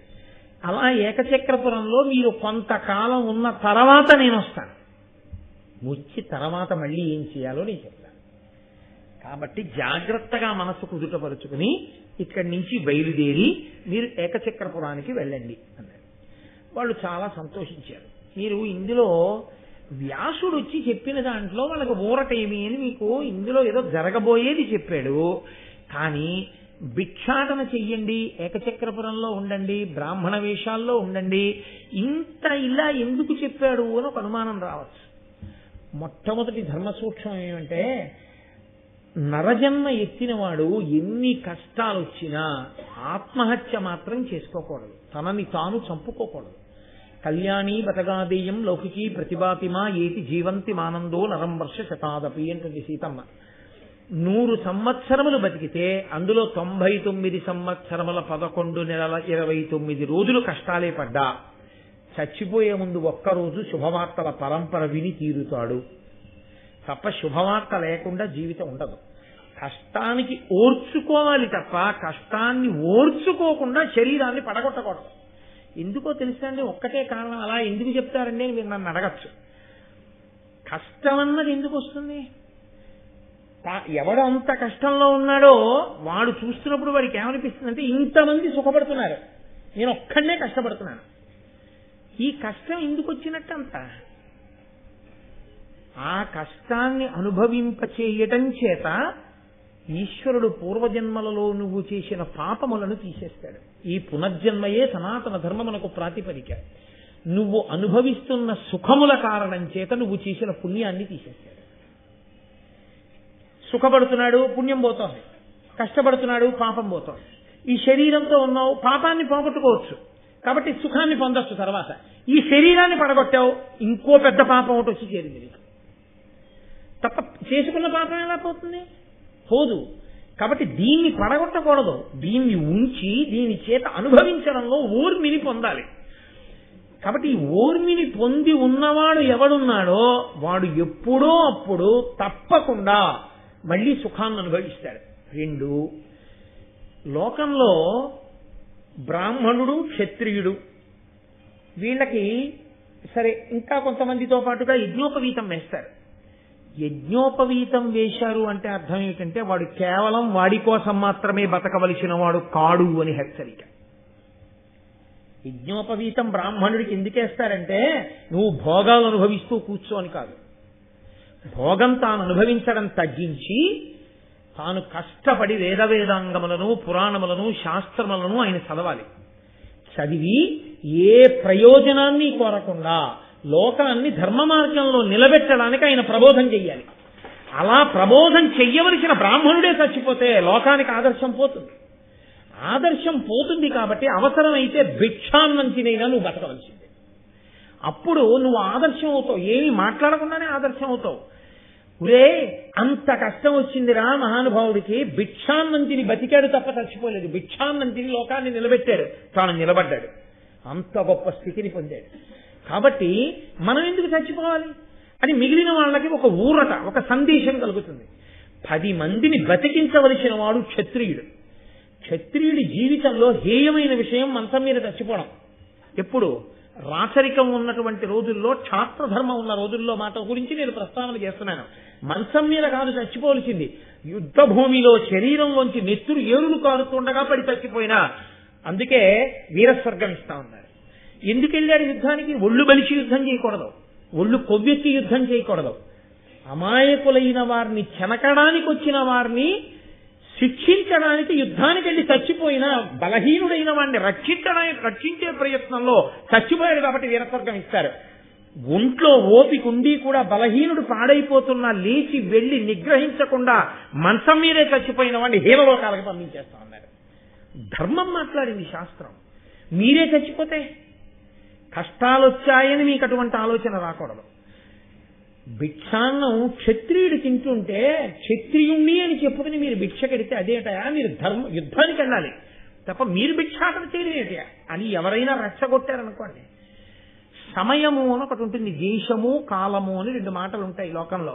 అలా ఏకచక్రపురంలో మీరు కొంతకాలం ఉన్న తర్వాత నేను వస్తాను. వచ్చి తర్వాత మళ్ళీ ఏం చేయాలో నేను చెప్తాను. కాబట్టి జాగ్రత్తగా మనసు కుదుటపరుచుకుని ఇక్కడి నుంచి బయలుదేరి మీరు ఏకచక్రపురానికి వెళ్ళండి అన్నారు. వాళ్ళు చాలా సంతోషించారు. మీరు ఇందులో వ్యాసుడు వచ్చి చెప్పిన దాంట్లో వాళ్ళకి ఊరటేమి అని మీకు ఇందులో ఏదో జరగబోయేది చెప్పాడు. కానీ భిక్షాటన చెయ్యండి, ఏకచక్రపురంలో ఉండండి, బ్రాహ్మణ వేషాల్లో ఉండండి, ఇంత ఇలా ఎందుకు చెప్పాడు అని ఒక అనుమానం రావచ్చు. మొట్టమొదటి ధర్మ సూక్ష్మం ఏమంటే, నరజన్మ ఎత్తినవాడు ఎన్ని కష్టాలు వచ్చినా ఆత్మహత్య మాత్రం చేసుకోకూడదు, తనని తాను చంపుకోకూడదు. కళ్యాణి బతగాదేయం లౌకికీ ప్రతిభాతిమా ఏతి జీవంతి మానందో నరం వర్ష శతాదపి అంటుంది సీతమ్మ. 100 సంవత్సరములు బతికితే అందులో 99 సంవత్సరముల 11 నెలల 29 రోజులు కష్టాలే పడ్డా చచ్చిపోయే ముందు ఒక్కరోజు శుభవార్తల పరంపర విని తీరుతాడు తప్ప శుభవార్త లేకుండా జీవితం ఉండదు. కష్టానికి ఓర్చుకోవాలి తప్ప కష్టాన్ని ఓర్చుకోకుండా శరీరాన్ని పడగొట్టకూడదు. ఎందుకో తెలుసా అండి, ఒక్కటే కారణం. అలా ఎందుకు చెప్తారండి అని మీరు నన్ను అడగచ్చు. కష్టం అన్నది ఎందుకు వస్తుంది? ఎవడు అంత కష్టంలో ఉన్నాడో వాడు చూస్తున్నప్పుడు వాడికి ఏమనిపిస్తుందంటే, ఇంతమంది సుఖపడుతున్నారు, నేను ఒక్కడనే కష్టపడుతున్నాను. ఈ కష్టం ఎందుకు వచ్చినట్టు అంత? ఆ కష్టాన్ని అనుభవింపచేయటం చేత ఈశ్వరుడు పూర్వజన్మలలో నువ్వు చేసిన పాపములను తీసేస్తాడు. ఈ పునర్జన్మయే సనాతన ధర్మమునకు ప్రాతిపదిక. నువ్వు అనుభవిస్తున్న సుఖముల కారణం చేత నువ్వు చేసిన పుణ్యాన్ని తీసేస్తాడు. సుఖపడుతున్నాడు, పుణ్యం పోతోంది, కష్టపడుతున్నాడు, పాపం పోతోంది. ఈ శరీరంతో ఉన్నావు, పాపాన్ని పోగొట్టుకోవచ్చు, కాబట్టి సుఖాన్ని పొందొచ్చు. తర్వాత ఈ శరీరాన్ని పడగొట్టావు, ఇంకో పెద్ద పాపం ఒకటి వచ్చి చేరింది నీకు. తప్ప చేసుకున్న పాపం ఎలా పోతుంది? పోదు. కాబట్టి దీన్ని పడగొట్టకూడదు, దీన్ని ఉంచి దీని చేత అనుభవించడంలో ఓర్మిని పొందాలి. కాబట్టి ఈ ఓర్మిని పొంది ఉన్నవాడు ఎవడున్నాడో వాడు ఎప్పుడో అప్పుడు తప్పకుండా మళ్ళీ సుఖాన్ని అనుభవిస్తాడు. 2, లోకంలో బ్రాహ్మణుడు క్షత్రియుడు వీళ్ళకి సరే ఇంకా కొంతమందితో పాటుగా యజ్ఞోపవీతం వేస్తారు. యజ్ఞోపవీతం వేశారు అంటే అర్థం ఏమిటంటే వాడు కేవలం వాడి కోసం మాత్రమే బతకవలసిన వాడు కాడు అని హెచ్చరిక. యజ్ఞోపవీతం బ్రాహ్మణుడికి ఎందుకేస్తారంటే నువ్వు భోగాలు అనుభవిస్తూ కూర్చోని కాదు, భోగం తాను అనుభవించడం తగ్గించి తాను కష్టపడి వేదాంగములను పురాణములను శాస్త్రములను ఆయన చదవాలి. చదివి ఏ ప్రయోజనాన్ని కోరకుండా లోకాన్ని ధర్మ మార్గంలో నిలబెట్టడానికి ఆయన ప్రబోధం చెయ్యాలి. అలా ప్రబోధం చెయ్యవలసిన బ్రాహ్మణుడే చచ్చిపోతే లోకానికి ఆదర్శం పోతుంది. ఆదర్శం పోతుంది కాబట్టి అవసరమైతే భిక్షాన్నం తినైనా నువ్వు బతకవలసిందే. అప్పుడు నువ్వు ఆదర్శం అవుతావు, ఏమి మాట్లాడకుండానే ఆదర్శం అవుతావు. ఒరే అంత కష్టం వచ్చిందిరా మహానుభావుడికి, భిక్షాన్నం తిని బతికాడు తప్ప చచ్చిపోలేదు, భిక్షాన్నం తిని లోకాన్ని నిలబెట్టాడు, తాను నిలబడ్డాడు, అంత గొప్ప స్థితిని పొందాడు. కాబట్టి మనం ఎందుకు చచ్చిపోవాలి అని మిగిలిన వాళ్ళకి ఒక ఊరట, ఒక సందేశం కలుగుతుంది. 10 మందిని బతికించవలసిన వాడు క్షత్రియుడు. క్షత్రియుడి జీవితంలో హేయమైన విషయం మంచం మీద చచ్చిపోవడం. ఎప్పుడు రాచరికం ఉన్నటువంటి రోజుల్లో, క్షాత్రధర్మం ఉన్న రోజుల్లో మాట గురించి నేను ప్రస్తావన చేస్తున్నాను. మంచం మీద కాదు చచ్చిపోవలసింది, యుద్ధ భూమిలో శరీరంలోంచి నెత్తురు ఏరులు కారుతుండగా పడి చచ్చిపోయినా. అందుకే వీరస్వర్గం ఇస్తా ఉన్నారు. ఎందుకు వెళ్ళాడు యుద్ధానికి? ఒళ్ళు బలిసి యుద్ధం చేయకూడదు, ఒళ్ళు కొవ్వెక్కి యుద్ధం చేయకూడదు. అమాయకులైన వారిని చెనకడానికి వచ్చిన వారిని శిక్షించడానికి యుద్ధానికి వెళ్ళి చచ్చిపోయిన బలహీనుడైన వాడిని రక్షించే ప్రయత్నంలో చచ్చిపోయాడు కాబట్టి వీరస్వర్గం ఇస్తారు. ఒంట్లో ఓపిక ఉండి కూడా బలహీనుడు పాడైపోతున్నా లేచి వెళ్లి నిగ్రహించకుండా మంచం మీదే చచ్చిపోయిన వాడిని హీనలోకాలకు పంపించేస్తా ఉన్నారు. ధర్మం మాట్లాడింది శాస్త్రం. మీరే చచ్చిపోతే కష్టాలు వచ్చాయని మీకు అటువంటి ఆలోచన రాకూడదు. భిక్షాన్నం క్షత్రియుడు తింటుంటే క్షత్రియుణ్ణి అని చెప్పుకుని మీరు భిక్ష కడితే అదేటయా, మీరు యుద్ధానికి వెళ్ళాలి తప్ప మీరు భిక్షాటన చేయలేటయా అని ఎవరైనా రెచ్చగొట్టారనుకోండి. సమయము అని ఒకటి ఉంటుంది, దేశము కాలము అని 2 మాటలు ఉంటాయి లోకంలో.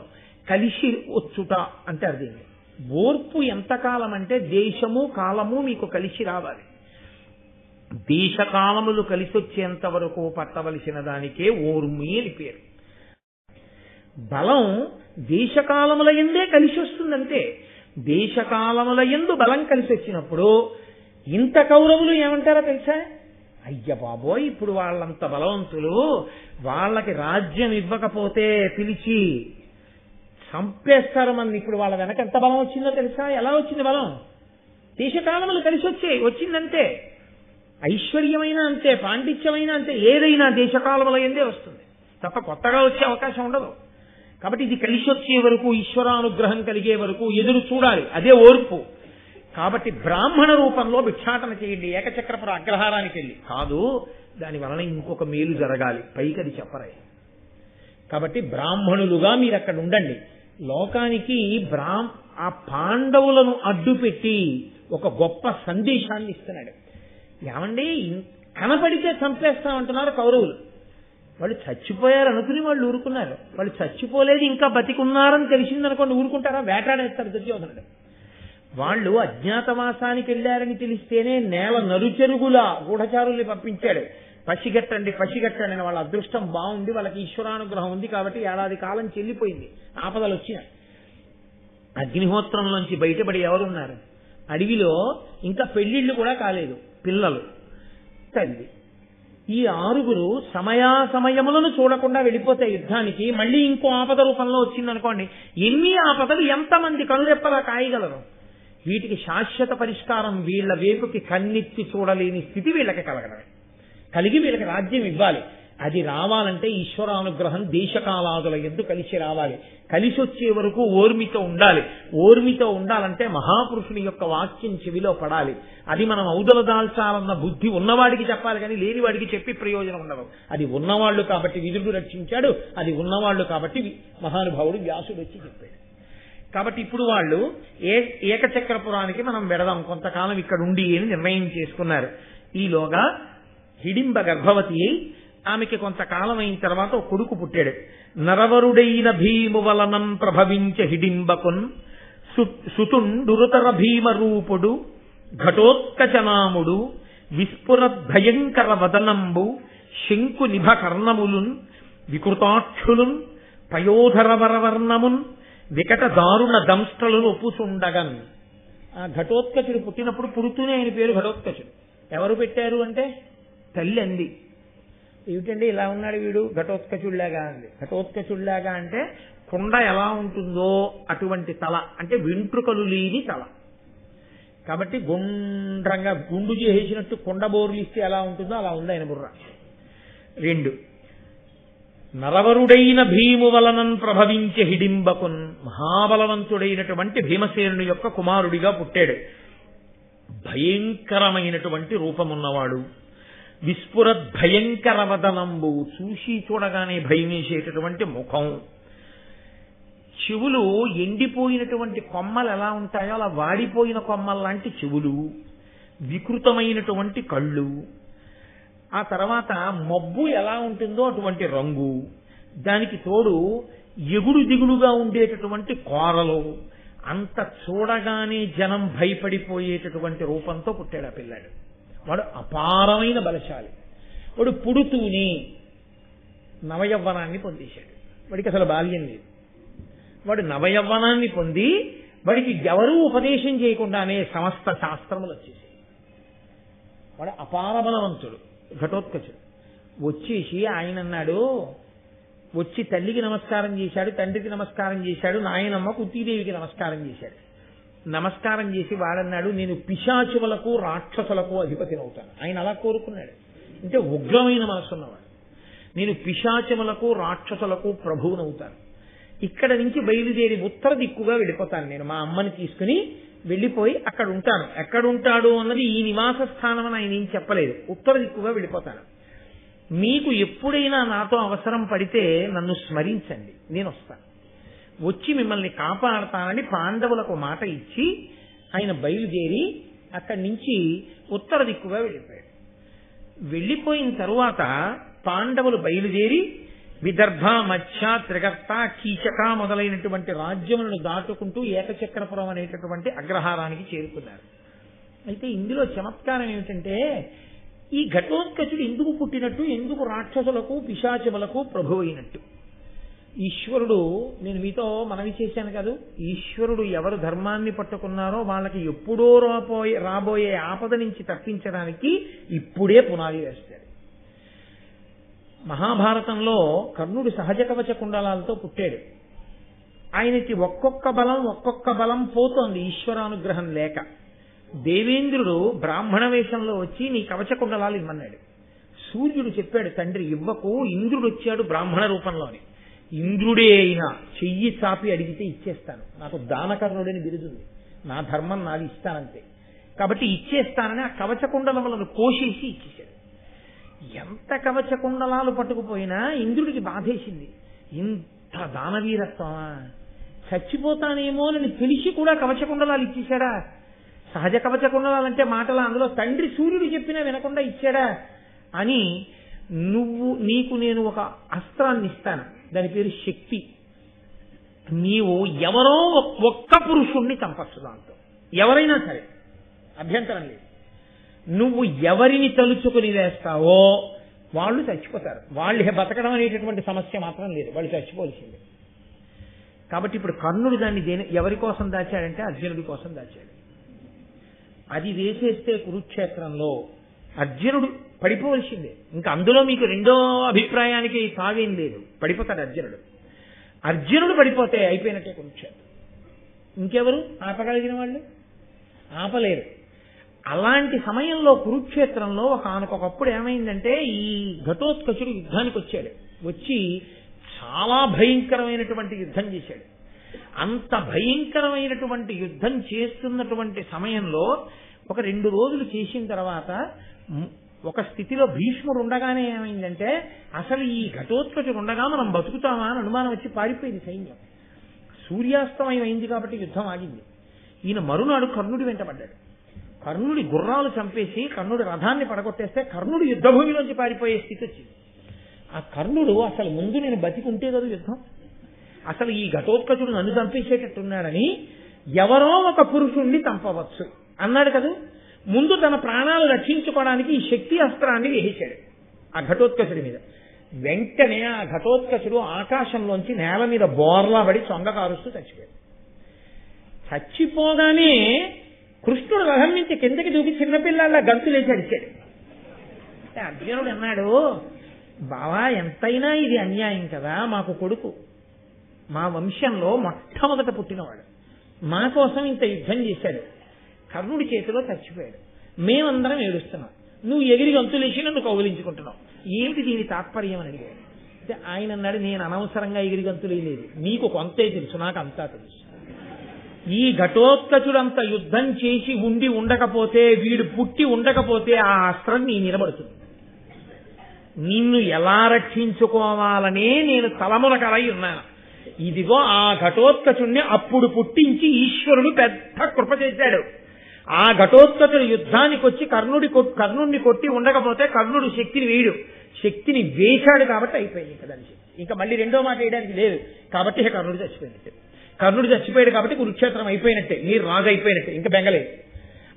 కలిసి వచ్చుట అంటే అర్థం. ఓర్పు ఎంతకాలం అంటే దేశము కాలము మీకు కలిసి రావాలి. దేశకాలములు కలిసి వచ్చేంత వరకు పట్టవలసిన దానికే ఓర్మి అని పేరు. బలం దేశకాలముల యందే కలిసి వస్తుందంటే, దేశకాలముల యందు బలం కలిసి వచ్చినప్పుడు ఇంత కౌరవులు ఏమంటారో తెలుసా? అయ్య బాబోయ్, ఇప్పుడు వాళ్ళంత బలవంతులు, వాళ్ళకి రాజ్యం ఇవ్వకపోతే పిలిచి చంపేస్తారు మన. ఇప్పుడు వాళ్ళ వెనక ఎంత బలం వచ్చిందో తెలుసా? ఎలా వచ్చింది బలం? దేశకాలములు కలిసి వచ్చిందంటే. ఐశ్వర్యమైన అంతే, పాండిత్యమైన అంతే, ఏదైనా దేశకాలముల యందే వస్తుంది తప్ప కొత్తగా వచ్చే అవకాశం ఉండదు. కాబట్టి ఇది కలిసి వచ్చే వరకు, ఈశ్వరానుగ్రహం కలిగే వరకు ఎదురు చూడాలి. అదే ఓర్పు. కాబట్టి బ్రాహ్మణ రూపంలో భిక్షాటన చేయండి, ఏకచక్రపుర అగ్రహారానికి వెళ్ళి కాదు, దాని వలన ఇంకొక మేలు జరగాలి, పైకి అది చెప్పరాయి. కాబట్టి బ్రాహ్మణులుగా మీరు అక్కడ ఉండండి. లోకానికి ఆ పాండవులను అడ్డుపెట్టి ఒక గొప్ప సందేశాన్ని ఇస్తున్నాడు. ఏమండి, కనపడితే చంపేస్తామంటున్నారు కౌరవులు. వాళ్ళు చచ్చిపోయారు అనుకుని వాళ్ళు ఊరుకున్నారు. వాళ్ళు చచ్చిపోలేదు, ఇంకా బతికున్నారని తెలిసిందనుకోండి ఊరుకుంటారా? వేటాడేస్తారు దుర్యోధనుడు. వాళ్ళు అజ్ఞాతవాసానికి వెళ్ళారని తెలిస్తేనే నేల నరుచెరుగులా గూఢచారుల్ని పంపించాడు. పసిగట్టండి పసిగట్టండి అని. వాళ్ళ అదృష్టం బాగుంది, వాళ్ళకి ఈశ్వరానుగ్రహం ఉంది కాబట్టి ఏడాది కాలం చెల్లిపోయింది. ఆపదలు వచ్చినాయి. అగ్నిహోత్రంలోంచి బయటపడి ఎవరున్నారు? అడవిలో ఇంకా పెళ్లిళ్లు కూడా కాలేదు, పిల్లలు, తల్లి. ఈ 6 సమయాసమయములను చూడకుండా వెళ్ళిపోతే యుద్ధానికి మళ్ళీ ఇంకో ఆపద రూపంలో వచ్చిందనుకోండి, ఎన్ని ఆపదలు ఎంతమంది కనురెప్పలా కాయగలరు? వీటికి శాశ్వత పరిష్కారం వీళ్ల వేపుకి కన్నెత్తి చూడలేని స్థితి వీళ్ళకి కలిగి వీళ్ళకి రాజ్యం ఇవ్వాలి. అది రావాలంటే ఈశ్వరానుగ్రహం దేశకాలాదుల యందు కలిసి రావాలి. కలిసి వచ్చే వరకు ఓర్మితో ఉండాలి. ఓర్మితో ఉండాలంటే మహాపురుషుని యొక్క వాక్యం చెవిలో పడాలి. అది మనం ఔదల దాల్చాలన్న బుద్ధి ఉన్నవాడికి చెప్పాలి, కానీ లేనివాడికి చెప్పి ప్రయోజనం ఉండదు. అది ఉన్నవాళ్లు కాబట్టి విదురుడు రక్షించాడు, అది ఉన్నవాళ్లు కాబట్టి మహానుభావుడు వ్యాసుడు వచ్చి చెప్పాడు. కాబట్టి ఇప్పుడు వాళ్ళు ఏకచక్రపురానికి మనం వెడదాం, కొంతకాలం ఇక్కడ ఉండి అని నిర్ణయం చేసుకున్నారు. ఈలోగా హిడింబ గర్భవతి అయి ఆమెకి కొంతకాలం అయిన తర్వాత ఒక కొడుకు పుట్టాడు. నరవరుడైన భీము వలనం ప్రభవించ హిడింబకున్ సుతుండురుతర భీమ రూపుడు ఘటోత్కచనాముడు విస్ఫురద్భయంకర వదనంబు శంకు నిభ కర్ణములున్ వికృతాక్షులున్ పయోధరవరవర్ణమున్ వికట దారుణ దంష్ట్రలను ఒప్పుసుండగన్. ఆ ఘటోత్కచుడు పుట్టినప్పుడు పుడుతూనే ఆయన పేరు ఘటోత్కచుడు. ఎవరు పెట్టారు అంటే తల్లి అంది. ఏమిటండి ఇలా ఉన్నాడు వీడు ఘటోత్కచుడిలాగా అంది. ఘటోత్కచుడిలాగా అంటే కుండ ఎలా ఉంటుందో అటువంటి తల, అంటే వెంట్రుకలు లేని తల. కాబట్టి గుండ్రంగా గుండు చేసినట్టు కుండ బోర్లు ఇస్తే ఎలా ఉంటుందో అలా ఉంది ఆయన బుర్ర. 2 నరవరుడైన భీము వలనం ప్రభవించే హిడింబకున్, మహాబలవంతుడైనటువంటి భీమసేనుని యొక్క కుమారుడిగా పుట్టాడు. భయంకరమైనటువంటి రూపమున్నవాడు. విస్ఫురద్భయంకర వదనంబు, చూసి చూడగానే భయమేసేటటువంటి ముఖం. చెవులు ఎండిపోయినటువంటి కొమ్మలు ఎలా ఉంటాయో అలా వాడిపోయిన కొమ్మల లాంటి చెవులు. వికృతమైనటువంటి కళ్ళు. ఆ తర్వాత మబ్బు ఎలా ఉంటుందో అటువంటి రంగు. దానికి తోడు ఎగుడు దిగుడుగా ఉండేటటువంటి కోరలు. అంత చూడగానే జనం భయపడిపోయేటటువంటి రూపంతో పుట్టాడు ఆ పిల్లాడు. వాడు అపారమైన బలశాలి. వాడు పుడుతూనే నవయవ్వనాన్ని పొందేశాడు. వాడికి అసలు బాల్యం లేదు. వాడు నవయవ్వనాన్ని పొంది వాడికి ఎవరూ ఉపదేశం చేయకుండానే సమస్త శాస్త్రములు వచ్చేసాయి. వాడు అపార బలవంతుడు ఘటోత్కచుడు. వచ్చేసి ఆయన అన్నాడు, వచ్చి తల్లికి నమస్కారం చేశాడు, తండ్రికి నమస్కారం చేశాడు, నాయనమ్మ కుంతీదేవికి నమస్కారం చేశాడు. నమస్కారం చేసి వాడన్నాడు, నేను పిశాచులకు రాక్షసులకు అధిపతినవుతాను. ఆయన అలా కోరుకున్నాడు. అంటే ఉగ్రమైన మనసున్నవాడు. నేను పిశాచములకు రాక్షసులకు ప్రభువునవుతాను. ఇక్కడ నుంచి బయలుదేరి ఉత్తర దిక్కుగా వెళ్ళిపోతాను. నేను మా అమ్మని తీసుకుని వెళ్ళిపోయి అక్కడ ఉంటాను. ఎక్కడుంటాడు అన్నది ఈ నివాస స్థానం అని ఆయన ఏం చెప్పలేదు. ఉత్తర దిక్కుగా వెళ్ళిపోతాను. మీకు ఎప్పుడైనా నాతో అవసరం పడితే నన్ను స్మరించండి, నేను వస్తాను. వచ్చి మిమ్మల్ని కాపాడతానని పాండవులకు మాట ఇచ్చి ఆయన బయలుదేరి అక్కడి నుంచి ఉత్తర దిక్కుగా వెళ్ళిపోయాడు. వెళ్ళిపోయిన తరువాత పాండవులు బయలుదేరి విదర్భ, మత్స్య, త్రిగర్త, కీచక మొదలైనటువంటి రాజ్యములను దాటుకుంటూ ఏకచక్రపురం అనేటటువంటి అగ్రహారానికి చేరుకున్నారు. అయితే ఇందులో చమత్కారం ఏమిటంటే ఈ ఘటోత్కచుడు ఎందుకు పుట్టినట్టు, ఎందుకు రాక్షసులకు పిశాచములకు ప్రభు అయినట్టు. ఈశ్వరుడు, నేను మీతో మనవి చేశాను కాదు, ఈశ్వరుడు ఎవరు ధర్మాన్ని పట్టుకున్నారో వాళ్ళకి ఎప్పుడో రాబోయే ఆపద నుంచి తప్పించడానికి ఇప్పుడే పునాది వేస్తాడు. మహాభారతంలో కర్ణుడు సహజ కవచ కుండలాలతో పుట్టాడు. ఆయనకి ఒక్కొక్క బలం పోతోంది ఈశ్వరానుగ్రహం లేక. దేవేంద్రుడు బ్రాహ్మణ వేషంలో వచ్చి నీ కవచ కుండలాలు ఇమ్మన్నాడు. సూర్యుడు చెప్పాడు, తండ్రి ఇవ్వకు, ఇంద్రుడు వచ్చాడు బ్రాహ్మణ రూపంలోని. ఇంద్రుడే అయినా చెయ్యి చాపి అడిగితే ఇచ్చేస్తాను, నాకు దానకర్ణుడని బిరుదుంది, నా ధర్మం నాది, ఇస్తానంతే, కాబట్టి ఇచ్చేస్తానని ఆ కవచ కుండలములను కోసేసి ఇచ్చేశాడు. ఎంత కవచ కుండలాలు పట్టుకుపోయినా ఇంద్రుడికి బాధేసింది. ఇంత దానవీరత్వమా, చచ్చిపోతానేమోనని తెలిసి కూడా కవచ కుండలాలు ఇచ్చేశాడా? సహజ కవచ కుండలాలంటే మాటలా, అందులో తండ్రి సూర్యుడు చెప్పినా వినకుండా ఇచ్చాడా అని, నీకు నేను ఒక అస్త్రాన్ని ఇస్తాను, దాని పేరు శక్తి. నీవు ఎవరో ఒక్క పురుషుణ్ణి చంపచ్చు, దాంతో ఎవరైనా సరే అభ్యంతరం లేదు. నువ్వు ఎవరిని తలుచుకుని వేస్తావో వాళ్ళు చచ్చిపోతారు. వాళ్ళే బతకడం అనేటటువంటి సమస్య మాత్రం లేదు, వాళ్ళు చచ్చిపోవలసిందే. కాబట్టి ఇప్పుడు కర్ణుడు దాన్ని ఎవరి కోసం దాచాడంటే అర్జునుడి కోసం దాచాడు. అది వేసేస్తే కురుక్షేత్రంలో అర్జునుడు పడిపోవలసిందే. ఇంకా అందులో మీకు రెండో అభిప్రాయానికి తావేం లేదు, పడిపోతాడు అర్జునుడు. అర్జునుడు పడిపోతే అయిపోయినట్టే కురుక్షేత్రం. ఇంకెవరు ఆపగలిగిన వాళ్ళు? ఆపలేరు. అలాంటి సమయంలో కురుక్షేత్రంలో ఒకనకొకప్పుడు ఏమైందంటే ఈ ఘటోత్కచుడు యుద్ధానికి వచ్చాడు. వచ్చి చాలా భయంకరమైనటువంటి యుద్ధం చేశాడు. అంత భయంకరమైనటువంటి యుద్ధం చేస్తున్నటువంటి సమయంలో ఒక 2 రోజులు చేసిన తర్వాత ఒక స్థితిలో భీష్ముడు ఉండగానే ఏమైందంటే అసలు ఈ ఘటోత్కచుడు ఉండగా మనం బతుకుతామా అని అనుమానం వచ్చి పారిపోయింది సైన్యం. సూర్యాస్తమయం అయింది కాబట్టి యుద్ధం ఆగింది. ఈయన మరునాడు కర్ణుడి వెంటబడ్డాడు. కర్ణుడి గుర్రాలు చంపేసి కర్ణుడి రథాన్ని పడగొట్టేస్తే కర్ణుడు యుద్ధభూమిలోంచి పారిపోయే స్థితి వచ్చింది. ఆ కర్ణుడు అసలు ముందు నేను బతికుంటే కదా యుద్ధం, అసలు ఈ ఘటోత్కచుడు నన్ను చంపేసేటట్టున్నాడని ఎవరో ఒక పురుషుణ్ణి చంపవచ్చు అన్నాడు కదా. ముందు తన ప్రాణాలు రక్షించుకోవడానికి ఈ శక్తి అస్త్రాన్ని వేసేశాడు ఆ ఘటోత్కచుడి మీద. వెంటనే ఆ ఘటోత్కచుడు ఆకాశంలోంచి నేల మీద బోర్లా పడి చొంగ కారుస్తూ చచ్చిపోయాడు. చచ్చిపోగానే కృష్ణుడు రథం నుంచి కిందకి దూకి చిన్నపిల్లల గంతులేసి అడిచాడు. అర్జునుడు అన్నాడు, బావా ఎంతైనా ఇది అన్యాయం కదా, మాకు కొడుకు, మా వంశంలో మొట్టమొదట పుట్టినవాడు, మా కోసం ఇంత యుద్ధం చేశాడు, కర్ణుడి చేతిలో చచ్చిపోయాడు, మేమందరం ఏడుస్తున్నాం, నువ్వు ఎగిరి గంతులేసి నన్ను కౌగిలించుకుంటున్నావు, ఏమిటి దీని తాత్పర్యం అని అడిగాడు. అంటే ఆయన అన్నాడు, నేను అనవసరంగా ఎగిరి గంతులేయలేదు, నీకు కొంతే తెలుసు, నాకు అంతా తెలుసు. ఈ ఘటోత్కచుడంత యుద్ధం చేసి ఉండి ఉండకపోతే, వీడు పుట్టి ఉండకపోతే ఆ అస్త్రం నీ నిలబడుతుంది. నిన్ను ఎలా రక్షించుకోవాలనే నేను తలమునకలై ఉన్నాను. ఇదిగో ఆ ఘటోత్కచుణ్ణి అప్పుడు పుట్టించి ఈశ్వరుడు పెద్ద కృప చేశాడు. ఆ ఘటోత్కచుడు యుద్ధానికి వచ్చి కర్ణుడిని కొట్టి ఉండకపోతే కర్ణుడు శక్తిని వేయడు, శక్తిని వేశాడు కాబట్టి అయిపోయింది కదా. ఇంకా మళ్ళీ రెండో మాట వేయడానికి లేదు కాబట్టి కర్ణుడు చచ్చిపోయినట్టే. కర్ణుడు చచ్చిపోయాడు కాబట్టి కురుక్షేత్రం అయిపోయినట్టే, మీరు రాజు అయిపోయినట్టే, ఇంకా బెంగలేదు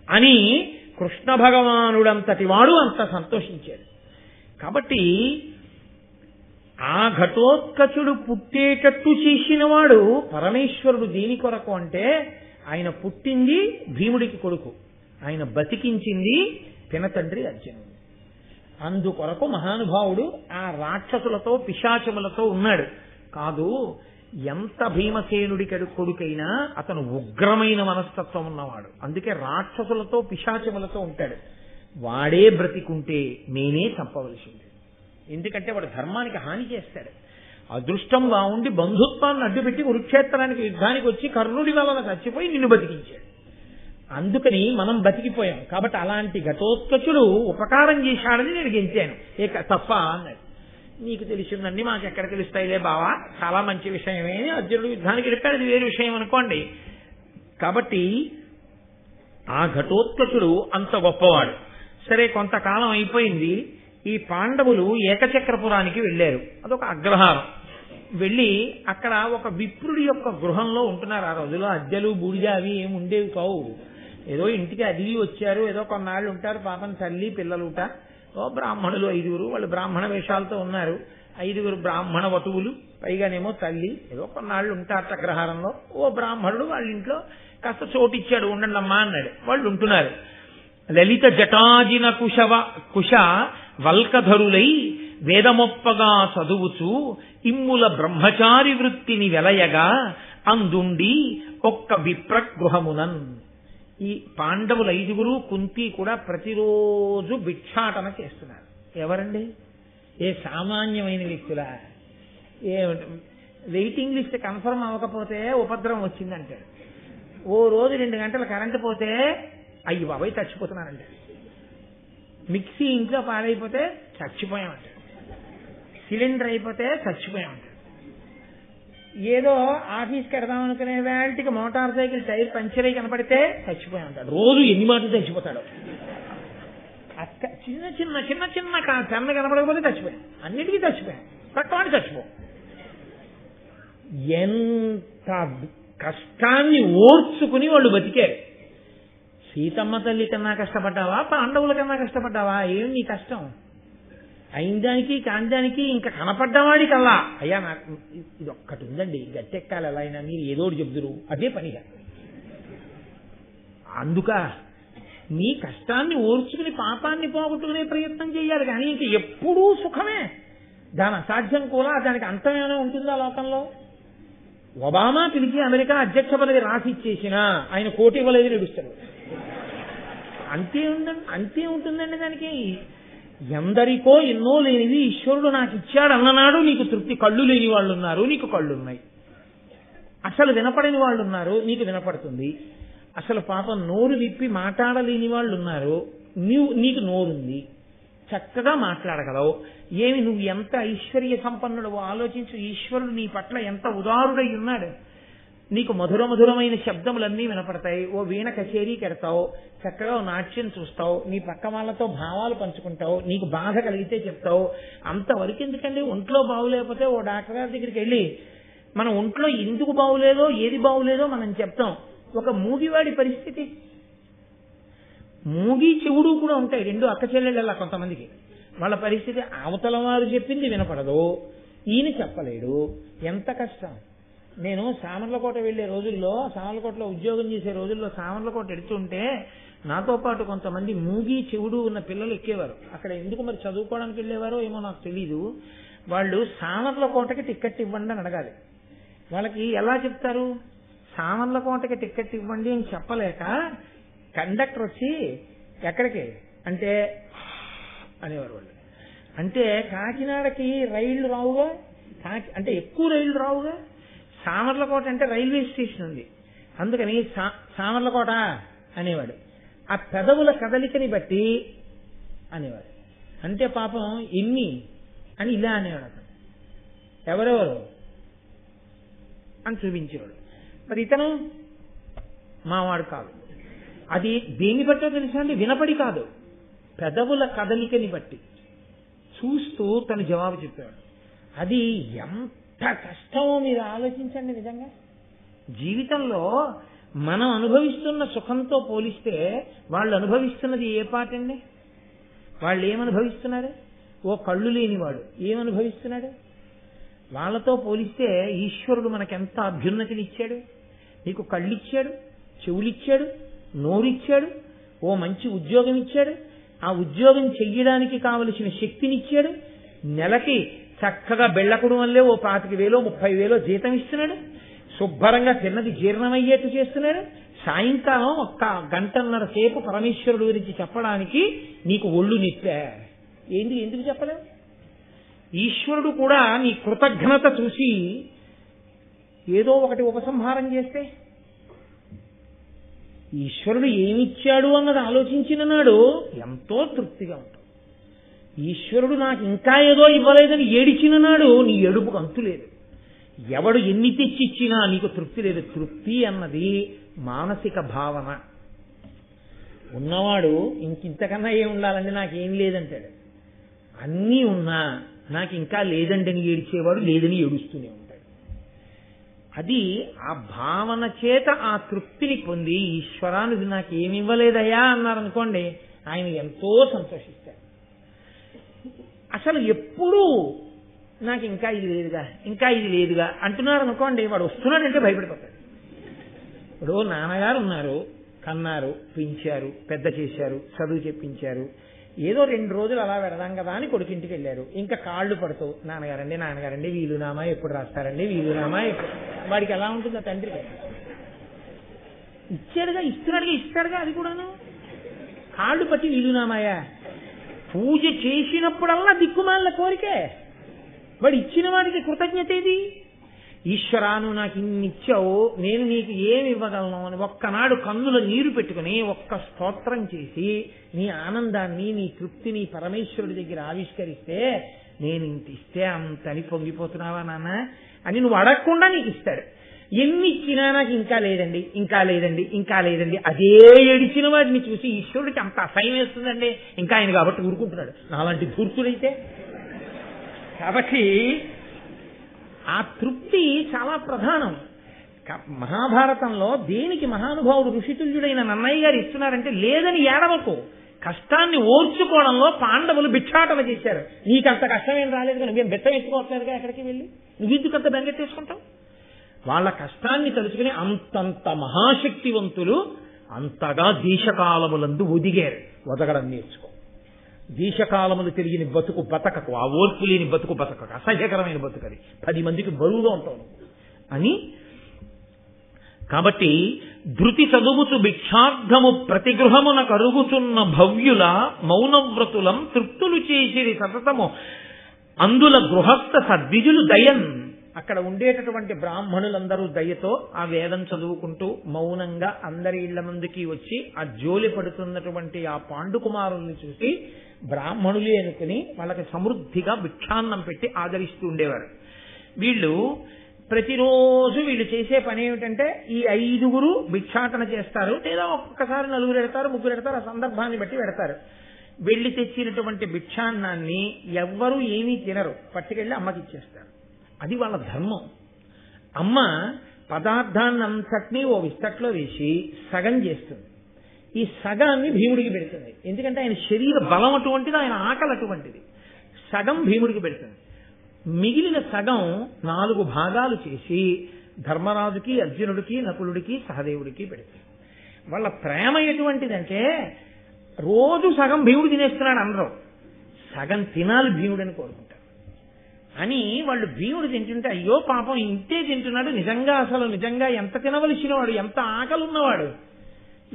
అని కృష్ణ భగవానుడంతటి వాడు అంత సంతోషించాడు. కాబట్టి ఆ ఘటోత్కచుడు పుట్టేటట్టు చేసిన వాడు పరమేశ్వరుడు. దేని కొరకు అంటే ఆయన పుట్టింది భీముడికి కొడుకు, ఆయన బతికించింది పినతండ్రి అర్జునుడు. అందుకొరకు మహానుభావుడు ఆ రాక్షసులతో పిశాచములతో ఉన్నాడు కాదు. ఎంత భీమసేనుడి కొడుకైనా అతను ఉగ్రమైన మనస్తత్వం ఉన్నవాడు, అందుకే రాక్షసులతో పిశాచములతో ఉంటాడు. వాడే బ్రతికుంటే నేనే చంపవలసింది, ఎందుకంటే వాడు ధర్మానికి హాని చేస్తాడు. అదృష్టంగా ఉండి బంధుత్వాన్ని అడ్డుపెట్టి కురుక్షేత్రానికి యుద్ధానికి వచ్చి కర్ణుడి వలన చచ్చిపోయి నిన్ను బతికించాడు. అందుకని మనం బతికిపోయాం. కాబట్టి అలాంటి ఘటోత్కచుడు ఉపకారం చేశాడని నేను గెలిచాను, తప్ప అన్నాడు. నీకు తెలిసిందండి, మాకు ఎక్కడ తెలుస్తాయిలే బావా, చాలా మంచి విషయమే, అర్జునుడు యుద్ధానికి వెళ్ళాడు, అది వేరే విషయం అనుకోండి. కాబట్టి ఆ ఘటోత్కచుడు అంత గొప్పవాడు. సరే, కొంతకాలం అయిపోయింది. ఈ పాండవులు ఏకచక్రపురానికి వెళ్ళారు, అదొక అగ్రహారం. వెళ్ళి అక్కడ ఒక విప్రుడి యొక్క గృహంలో ఉంటున్నారు. ఆ రోజుల్లో అద్దెలు బూడిద అవి ఏమి ఉండేవి కావు. ఏదో ఇంటికి అదిలి వచ్చారు, ఏదో కొన్నాళ్ళు ఉంటారు, పాపం తల్లి పిల్లలుట. ఓ బ్రాహ్మణులు 5 వాళ్ళు బ్రాహ్మణ వేషాలతో ఉన్నారు, 5 బ్రాహ్మణ వటువులు, పైగానేమో తల్లి. ఏదో కొన్నాళ్ళు ఉంటారట అగ్రహారంలో. ఓ బ్రాహ్మణుడు వాళ్ళ ఇంట్లో కాస్త చోటిచ్చాడు, ఉండండి అమ్మా అన్నాడు. వాళ్ళు ఉంటున్నారు. లలిత జటాజిన కుశ వల్కధరులై వేదమొప్పగా చదువుచు ఇమ్ముల బ్రహ్మచారి వృత్తిని వెలయగా అందుండి ఒక్క విప్రగృహమునన్. ఈ పాండవులు 5 కుంతి కూడా ప్రతిరోజు భిక్షాటన చేస్తున్నారు. ఎవరండి? ఏ సామాన్యమైన వ్యక్తులా? ఏ వెయిటింగ్ లిస్ట్ కన్ఫర్మ్ అవ్వకపోతే ఉపద్రవం వచ్చిందంటాడు. ఓ రోజు 2 గంటలు కరెంటు పోతే అయ్యి బాబాయ్ చచ్చిపోతున్నారండి. మిక్సీ ఇంట్లో పాడైపోతే చచ్చిపోయామంటాడు. సిలిండర్ అయిపోతే చచ్చిపోయామంటాడు. ఏదో ఆఫీస్కి వెడదాం అనుకునే వేళకి మోటార్ సైకిల్ టైర్ పంచర్ అయి కనపడితే చచ్చిపోయామంటాడు. రోజు ఎన్ని మాటలు చచ్చిపోతాడు. అక్క చిన్న చిన్న చిన్న చిన్న చెన్న కనపడకపోతే చచ్చిపోయాం, అన్నిటికీ చచ్చిపోయాం, పక్కవాడి చచ్చిపో. ఎంత కష్టాన్ని ఓర్చుకుని వాళ్ళు బతికారు. సీతమ్మ తల్లి కన్నా కష్టపడ్డావా, పాండవుల కన్నా కష్టపడ్డావా? ఏం నీ కష్టం? అయిందానికి కాందానికి ఇంకా కనపడ్డవాడికల్లా అయ్యా నాకు ఇది ఒక్కటి ఉందండి, గట్టెక్కాలి ఎలా అయినా, మీరు ఏదోటి చెబుదురు, అదే పనిగా. అందుక నీ కష్టాన్ని ఓర్చుకుని పాపాన్ని పోగొట్టుకునే ప్రయత్నం చేయాలి, కానీ ఇంక ఎప్పుడూ సుఖమే. దాని అసాధ్యం కూడా, దానికి అంతమేమైనా ఉంటుందా లోకంలో? ఒబామా పిలిచి అమెరికా అధ్యక్ష పదవి రాసి ఇచ్చేసినా ఆయన కోటి ఇవ్వలేదు నడుస్తాడు. అంతే ఉంటుందండి దానికి. ఎందరికో ఎన్నో లేనిది ఈశ్వరుడు నాకు ఇచ్చాడు అన్ననాడు నీకు తృప్తి. కళ్ళు లేని వాళ్ళు ఉన్నారు, నీకు కళ్ళు ఉన్నాయి. అసలు వినపడని వాళ్ళు ఉన్నారు, నీకు వినపడుతుంది. అసలు పాపం నోరు విప్పి మాట్లాడలేని వాళ్ళు ఉన్నారు, నీకు నోరుంది, చక్కగా మాట్లాడగలవు. ఏమి నువ్వు ఎంత ఐశ్వర్య సంపన్నుడు ఆలోచించు. ఈశ్వరుడు నీ పట్ల ఎంత ఉదారుడై ఉన్నాడు. నీకు మధురమైన శబ్దములన్నీ వినపడతాయి. ఓ వీణ కచేరీకి ఎడతావు, చక్కగా నాట్యం చూస్తావు, నీ పక్క వాళ్ళతో భావాలు పంచుకుంటావు, నీకు బాధ కలిగితే చెప్తావు. అంతవరకు ఎందుకండి? ఒంట్లో బాగులేకపోతే ఓ డాక్టర్ గారి దగ్గరికి వెళ్ళి మన ఒంట్లో ఎందుకు బాగులేదో ఏది బాగులేదో మనం చెప్తాం. ఒక మూగివాడి పరిస్థితి, మూగి చెవుడు కూడా ఉంటాయి, రెండు అక్క చెల్లెళ్ళ కొంతమందికి. వాళ్ళ పరిస్థితి అవతల వారు చెప్పింది వినపడదు, ఈయన చెప్పలేడు. ఎంత కష్టం. నేను సామర్లకోట వెళ్లే రోజుల్లో, సామర్లకోటలో ఉద్యోగం చేసే రోజుల్లో సామర్లకోట ఎడుతుంటే నాతో పాటు కొంతమంది మూగి చెవుడు ఉన్న పిల్లలు ఎక్కేవారు. అక్కడ ఎందుకు మరి చదువుకోవడానికి వెళ్ళేవారో ఏమో నాకు తెలీదు. వాళ్ళు సామర్లకోటకి టికెట్ ఇవ్వండి అని అడగాలి. వాళ్ళకి ఎలా చెప్తారు? సామర్లకోటకి టికెట్ ఇవ్వండి అని చెప్పలేక కండక్టర్ వచ్చి ఎక్కడికి అంటే అనేవారు వాళ్ళు. అంటే కాకినాడకి రైళ్లు రావుగా, అంటే ఎక్కువ రైళ్లు రావుగా. సామర్లకోట అంటే రైల్వే స్టేషన్ ఉంది, అందుకని సామర్లకోట అనేవాడు. ఆ పెదవుల కదలికని బట్టి అనేవాడు. అంటే పాపం ఎన్ని అని ఇలా అనేవాడు. అతను ఎవరెవరు అని చూపించేవాడు. మరి ఇతను మావాడు కాదు. అది దేన్ని బట్టో తెలుసా అండి? వినపడి కాదు, పెదవుల కదలికని బట్టి చూస్తూ తను జవాబు చెప్పాడు. అది ఎంత కష్టమో మీరు ఆలోచించండి. నిజంగా జీవితంలో మనం అనుభవిస్తున్న సుఖంతో పోలిస్తే వాళ్ళు అనుభవిస్తున్నది ఏ పాటండి? వాళ్ళు ఏమనుభవిస్తున్నారు? ఓ కళ్ళు లేనివాడు ఏమనుభవిస్తున్నాడు? వాళ్ళతో పోలిస్తే ఈశ్వరుడు మనకెంత అభ్యున్నతినిచ్చాడు. నీకు కళ్ళిచ్చాడు, చెవులిచ్చాడు, నోరిచ్చాడు, ఓ మంచి ఉద్యోగం ఇచ్చాడు, ఆ ఉద్యోగం చెయ్యడానికి కావలసిన శక్తినిచ్చాడు, నెలకి చక్కగా బెళ్ళకుడు వల్లే ఓ 25,000 30,000 జీతం ఇస్తున్నాడు, శుభ్రంగా తిన్నది జీర్ణమయ్యేట్టు చేస్తున్నాడు. సాయంకాలం 1 గంటన్నర సేపు పరమేశ్వరుడు గురించి చెప్పడానికి నీకు ఒళ్ళు నెప్పా. ఎందుకు చెప్పలేవు? ఈశ్వరుడు కూడా నీ కృతజ్ఞత చూసి ఏదో ఒకటి ఉపసంహారం చేస్తే, ఈశ్వరుడు ఏమిచ్చాడు అన్నది ఆలోచించిన నాడు ఎంతో తృప్తిగా ఉంటుంది. ఈశ్వరుడు నాకు ఇంకా ఏదో ఇవ్వలేదని ఏడిచిన నాడు నీ ఏడుపుకు అంతు లేదు. ఎవడు ఎన్ని తెచ్చిచ్చినా నీకు తృప్తి లేదు. తృప్తి అన్నది మానసిక భావన. ఉన్నవాడు ఇంతకన్నా ఏం ఉండాలండి, నాకేం లేదంటాడు. అన్నీ ఉన్నా నాకు ఇంకా లేదండి అని ఏడిచేవాడు లేదని ఏడుస్తూనే ఉంటాడు. అది ఆ భావన చేత ఆ తృప్తిని పొంది ఈశ్వరానికి నాకేమి ఇవ్వలేదయ్యా అన్నారనుకోండి, ఆయన ఎంతో సంతోషిస్తాడు. అసలు ఎప్పుడూ నాకు ఇంకా ఇది లేదుగా అంటున్నారనుకోండి, వాడు వస్తున్నాడంటే భయపడిపోతాడు. ఇప్పుడు నాన్నగారు ఉన్నారు, కన్నారు, పెంచారు, పెద్ద చేశారు, చదువు చెప్పించారు, ఏదో 2 రోజులు అలా వెడదాం కదా అని కొడుకింటికి వెళ్ళారు. ఇంకా కాళ్ళు పడుతూ నాన్నగారండి వీలునామా ఎప్పుడు రాస్తారండి, వీలునామా ఎప్పుడు. వాడికి ఎలా ఉంటుంది? ఆ తండ్రికి ఇస్తాడుగా అది కూడాను. కాళ్ళు పట్టి వీలునామాయా? పూజ చేసినప్పుడల్లా దిక్కుమాలిన కోరికే. వాడు ఇచ్చిన వాడికి కృతజ్ఞత ఏది? ఈశ్వరాను నాకు ఇన్ని ఇచ్చావు, నేను నీకు ఏమి ఇవ్వగలను అని ఒక్కనాడు కన్నుల నీరు పెట్టుకుని ఒక్క స్తోత్రం చేసి నీ ఆనందాన్ని, నీ తృప్తిని పరమేశ్వరుడి దగ్గర ఆవిష్కరిస్తే, నేను ఇంత ఇస్తే అంతని పొంగిపోతున్నావా నాన్న అని నువ్వు అడగకుండా నీకు ఇస్తాడు. ఎన్ని ఇచ్చినా నాకు ఇంకా లేదండి అదే ఏడిచిన వాడిని చూసి ఈశ్వరుడికి అంత అసహ్యం వేస్తుందండి. ఇంకా ఆయన కాబట్టి ఊరుకుంటున్నాడు, నాలాంటి ధూర్తుడైతే. కాబట్టి ఆ తృప్తి చాలా ప్రధానం. మహాభారతంలో దేనికి మహానుభావుడు ఋషితుల్యుడైన నన్నయ్య గారు ఇస్తున్నారంటే, లేదని ఏడవకు, కష్టాన్ని ఓర్చుకోవడంలో పాండవులు భిక్షాటన చేశారు. నీకంత కష్టమేం రాలేదు కానీ మేము బెత్తం ఎత్తుకోవట్లేదుగా, ఎక్కడికి వెళ్ళి నువ్వెందుకంత బెంగెట్టేసుకుంటావు? వాళ్ళ కష్టాన్ని తలుచుకుని అంతంత మహాశక్తివంతులు అంతగా దేశకాలములందు ఒదగడం నేర్చుకో. దేశకాలములు తెలియని బతుకు బతకకు, ఆ ఓర్పు లేని బతుకు బతకకు, అసహ్యకరమైన బతుకది, 10 మందికి బరువుగా ఉంటావు అని కాబట్టి ధృతి చదువుచు భిక్షార్థము ప్రతిగృహమున కరుగుచున్న భవ్యుల మౌనవ్రతులం తృప్తులు చేసిరి సతతము అందుల గృహస్థ సద్విజులు దయన్. అక్కడ ఉండేటటువంటి బ్రాహ్మణులందరూ దయతో ఆ వేదం చదువుకుంటూ మౌనంగా అందరి ఇళ్ల ముందుకి వచ్చి ఆ జోలి పడుతున్నటువంటి ఆ పాండుకుమారుల్ని చూసి బ్రాహ్మణులే అనుకుని వాళ్ళకి సమృద్ధిగా భిక్షాన్నం పెట్టి ఆదరిస్తూ ఉండేవారు. వీళ్ళు ప్రతిరోజు వీళ్ళు చేసే పని ఏమిటంటే ఈ 5 భిక్షాటన చేస్తారు, లేదా ఒక్కొక్కసారి 4 పెడతారు, 3 పెడతారు, ఆ సందర్భాన్ని బట్టి పెడతారు. వెళ్లి తెచ్చినటువంటి భిక్షాన్నాన్ని ఎవ్వరూ ఏమీ తినరు, పట్టుకెళ్ళి అమ్మకి ఇచ్చేస్తారు. అది వాళ్ళ ధర్మం. అమ్మ పదార్థాన్ని అంతటినీ ఓ విస్తట్లో వేసి సగం చేస్తుంది. ఈ సగాన్ని భీముడికి పెడుతుంది. ఎందుకంటే ఆయన శరీర బలం అటువంటిది, ఆయన ఆకలి అటువంటిది. సగం భీముడికి పెడుతుంది. మిగిలిన సగం 4 భాగాలు చేసి ధర్మరాజుకి, అర్జునుడికి, నకులుడికి, సహదేవుడికి పెడుతుంది. వాళ్ళ ప్రేమ ఎటువంటిదంటే రోజు సగం భీముడు తినేస్తున్నాడు అందరూ, సగం తినాలి భీముడని కోరుకుంటారు. అని వాళ్ళు భీముడు తింటుంటే అయ్యో పాపం ఇంతే తింటున్నాడు, నిజంగా ఎంత తినవలసిన వాడు, ఎంత ఆకలి ఉన్నవాడు,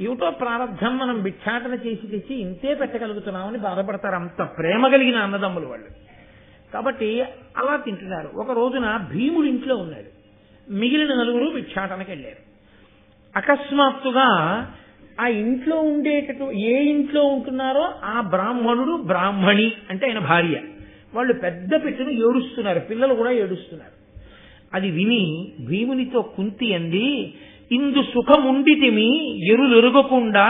ఏమిటో ప్రారంధం మనం భిక్షాటన చేసి తెచ్చి ఇంతే పెట్టగలుగుతున్నామని బాధపడతారు. అంత ప్రేమ కలిగిన అన్నదమ్ములు వాళ్ళు. కాబట్టి అలా తింటున్నారు. ఒక రోజున భీముడు ఇంట్లో ఉన్నాడు, మిగిలిన 4 భిక్షాటనకి వెళ్ళారు. అకస్మాత్తుగా ఆ ఇంట్లో ఏ ఇంట్లో ఉంటున్నారో ఆ బ్రాహ్మణుడు, బ్రాహ్మణి అంటే ఆయన భార్య, వాళ్ళు పెద్ద పెట్టును ఏడుస్తున్నారు, పిల్లలు కూడా ఏడుస్తున్నారు. అది విని భీమునితో కుంతి అంది, ఇందు సుఖముండితిమి ఎరులెరుగకుండా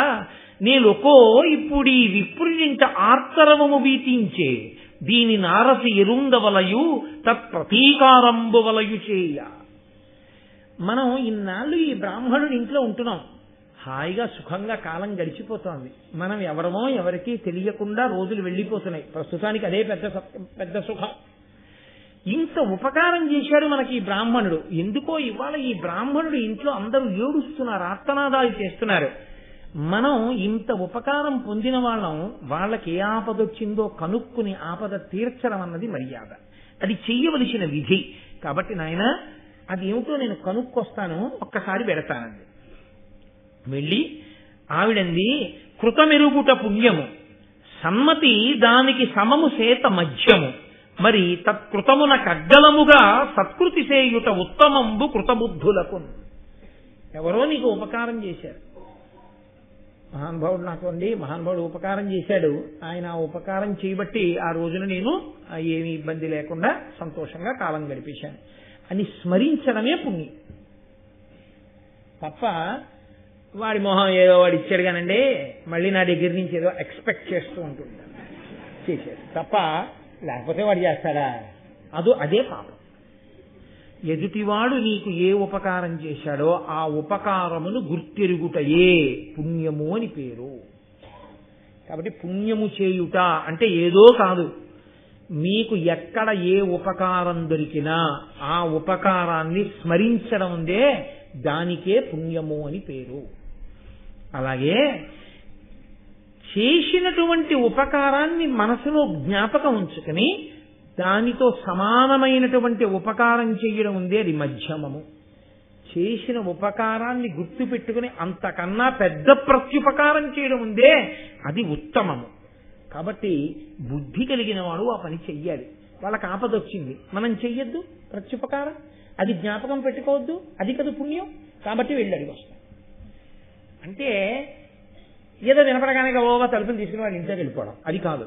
నేనొకో ఇప్పుడు ఈ విప్రునింట ఆర్తరవము వీతించే దీని నారసి ఎరుందవలయు తత్ప్రతీకారంబు వలయు చేయ. మనం ఇన్నాళ్ళు ఈ బ్రాహ్మణుడి ఇంట్లో ఉంటున్నాం, హాయిగా సుఖంగా కాలం గడిచిపోతోంది. మనం ఎవరికీ తెలియకుండా రోజులు వెళ్ళిపోతున్నాయి. ప్రస్తుతానికి అదే పెద్ద సుఖం. ఇంత ఉపకారం చేశాడు మనకి ఈ బ్రాహ్మణుడు. ఎందుకో ఇవాళ ఈ బ్రాహ్మణుడు ఇంట్లో అందరూ ఏడుస్తున్నారు, ఆర్తనాదాలు చేస్తున్నారు. మనం ఇంత ఉపకారం పొందిన వాళ్ళకి ఏ ఆపదొచ్చిందో కనుక్కుని ఆపద తీర్చడం అన్నది మర్యాద, అది చెయ్యవలసిన విధి. కాబట్టి నాయన అది ఏమిటో నేను కనుక్కొస్తాను, ఒక్కసారి పెడతానండి. వెళ్ళి ఆవిడంది, కృతమెరుగుట పుణ్యము సమ్మతి దానికి సమము సేత మధ్యము మరి తత్కృతమున కగ్గలముగా సత్కృతి సేయుట ఉత్తమంబు కృతబుద్ధులకు. ఎవరో నీకు ఉపకారం చేశారు, మహానుభావుడు ఉపకారం చేశాడు, ఆయన ఆ ఉపకారం చేయబట్టి ఆ రోజున నేను ఏమీ ఇబ్బంది లేకుండా సంతోషంగా కాలం గడిపేశాను అని స్మరించడమే పుణ్యం. తప్ప వాడి మొహం ఏదో వాడు ఇచ్చాడు కానండి మళ్ళీ నా దగ్గర నుంచి ఏదో ఎక్స్పెక్ట్ చేస్తూ ఉంటుంటాడు, చేశాడు తప్ప లేకపోతే వాడు చేస్తాడా? అదే పాపం. ఎదుటివాడు నీకు ఏ ఉపకారం చేశాడో ఆ ఉపకారమును గుర్తెరుగుటయే పుణ్యము అని పేరు. కాబట్టి పుణ్యము చేయుట అంటే ఏదో కాదు, మీకు ఎక్కడ ఏ ఉపకారం దొరికినా ఆ ఉపకారాన్ని స్మరించడం ఉందే దానికే పుణ్యము అని పేరు. అలాగే చేసినటువంటి ఉపకారాన్ని మనసులో జ్ఞాపకం ఉంచుకుని దానితో సమానమైనటువంటి ఉపకారం చేయడం ఉందే అది మధ్యమము. చేసిన ఉపకారాన్ని గుర్తు పెట్టుకుని అంతకన్నా పెద్ద ప్రత్యుపకారం చేయడం ఉందే అది ఉత్తమము. కాబట్టి బుద్ధి కలిగిన వాడు ఆ పని చెయ్యాలి. వాళ్ళకి ఆపదొచ్చింది, మనం చెయ్యొద్దు ప్రత్యుపకారం, అది జ్ఞాపకం పెట్టుకోవద్దు, అది కదా పుణ్యం. కాబట్టి వెళ్ళి అడిగి వస్తాం అంటే ఏదో వినపడగానే ఓవా తలుపుని తీసుకుని వాడి ఇంట్లోకి వెళ్ళిపోవడం, అది కాదు.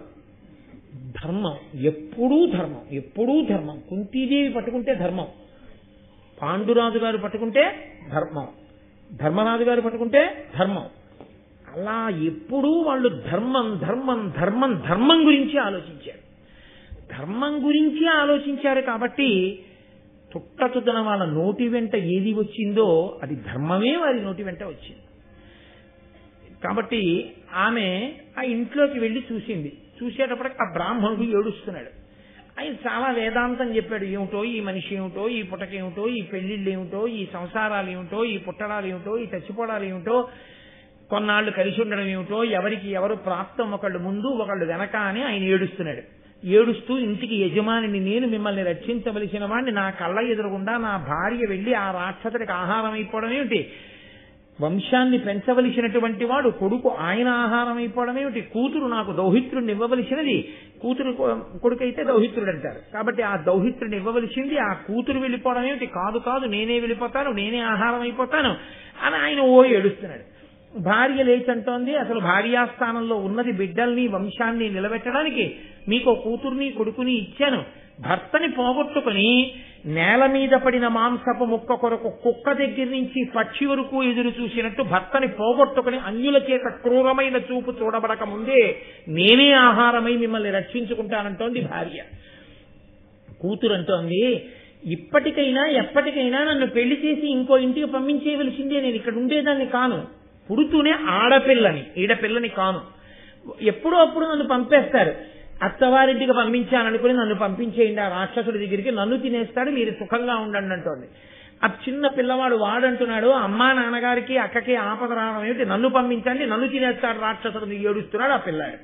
ధర్మం ఎప్పుడూ ధర్మం. కుంతీదేవి పట్టుకుంటే ధర్మం, పాండురాజు గారు పట్టుకుంటే ధర్మం, ధర్మరాజు గారు పట్టుకుంటే ధర్మం. అలా ఎప్పుడూ వాళ్ళు ధర్మం గురించి ఆలోచించారు. ధర్మం గురించి ఆలోచించారు కాబట్టి తుట్టతుదన వాళ్ళ నోటి వెంట ఏది వచ్చిందో అది ధర్మమే వారి నోటి వెంట వచ్చింది. కాబట్టి ఆమె ఆ ఇంట్లోకి వెళ్ళి చూసింది. చూసేటప్పటికి ఆ బ్రాహ్మణుడు ఏడుస్తున్నాడు. ఆయన చాలా వేదాంతం చెప్పాడు, ఏమిటో ఈ మనిషి ఏమిటో, ఈ పుటకేమిటో, ఈ పెళ్లిళ్ళు ఏమిటో, ఈ సంసారాలు ఏమిటో, ఈ పుట్టడాలు ఏమిటో, ఈ చచ్చిపోవడాలు ఏమిటో, కొన్నాళ్ళు కలిసి ఉండడం ఏమిటో, ఎవరికి ఎవరు ప్రాప్తం ఒకళ్ళు ముందు ఒకళ్ళు వెనక అని ఆయన ఏడుస్తున్నాడు. ఏడుస్తూ ఇంటికి యజమానిని, నేను మిమ్మల్ని రక్షించవలసిన వాడిని, నా కళ్ళ ఎదురుగుండా నా భార్య వెళ్ళి ఆ రాక్షసుడికి ఆహారం అయిపోవడం ఏమిటి, వంశాన్ని పెంచవలసినటువంటి వాడు కొడుకు ఆయన ఆహారం అయిపోవడం ఏమిటి, కూతురు నాకు దౌహిత్రుడిని ఇవ్వవలసినది, కూతురు కొడుకైతే దౌహిత్రుడు అంటారు కాబట్టి ఆ దౌహిత్రుడిని ఇవ్వవలసింది, ఆ కూతురు వెళ్ళిపోవడం ఏమిటి, కాదు కాదు నేనే వెళ్ళిపోతాను, నేనే ఆహారం అయిపోతాను అని ఆయన ఏడుస్తున్నాడు. భార్య లేచంటోంది, అసలు భార్యాస్థానంలో ఉన్నది బిడ్డల్ని వంశాన్ని నిలబెట్టడానికి, మీకు కూతుర్ని కొడుకుని ఇచ్చాను, భర్తని పోగొట్టుకుని నేల మీద పడిన మాంసపు ముక్క కొరకు కుక్క దగ్గర నుంచి పక్షి వరకు ఎదురు చూసినట్టు భర్తని పోగొట్టుకుని అన్యుల చేత క్రూరమైన చూపు చూడబడక ముందే నేనే ఆహారమై మిమ్మల్ని రక్షించుకుంటానంటోంది భార్య. కూతురు అంటోంది, ఇప్పటికైనా ఎప్పటికైనా నన్ను పెళ్లి చేసి ఇంకో ఇంటికి పంపించేయవలసిందే, నేను ఇక్కడ ఉండేదాన్ని కాను, పుడుతూనే ఆడపిల్లని ఈడపిల్లని కాను, ఎప్పుడో అప్పుడు నన్ను పంపేస్తారు, అత్తవారింటికి పంపించాననుకుని నన్ను పంపించేయండి ఆ రాక్షసుడి దగ్గరికి, నన్ను తినేస్తాడు, మీరు సుఖంగా ఉండండి అంటోంది. ఆ చిన్న పిల్లవాడు వాడంటున్నాడు, అమ్మా నాన్నగారికి అక్కకి ఆపద రావడం ఏమిటి, నన్ను పంపించండి, నన్ను తినేస్తాడు రాక్షసుడు, ఏడుస్తున్నాడు ఆ పిల్లాడు.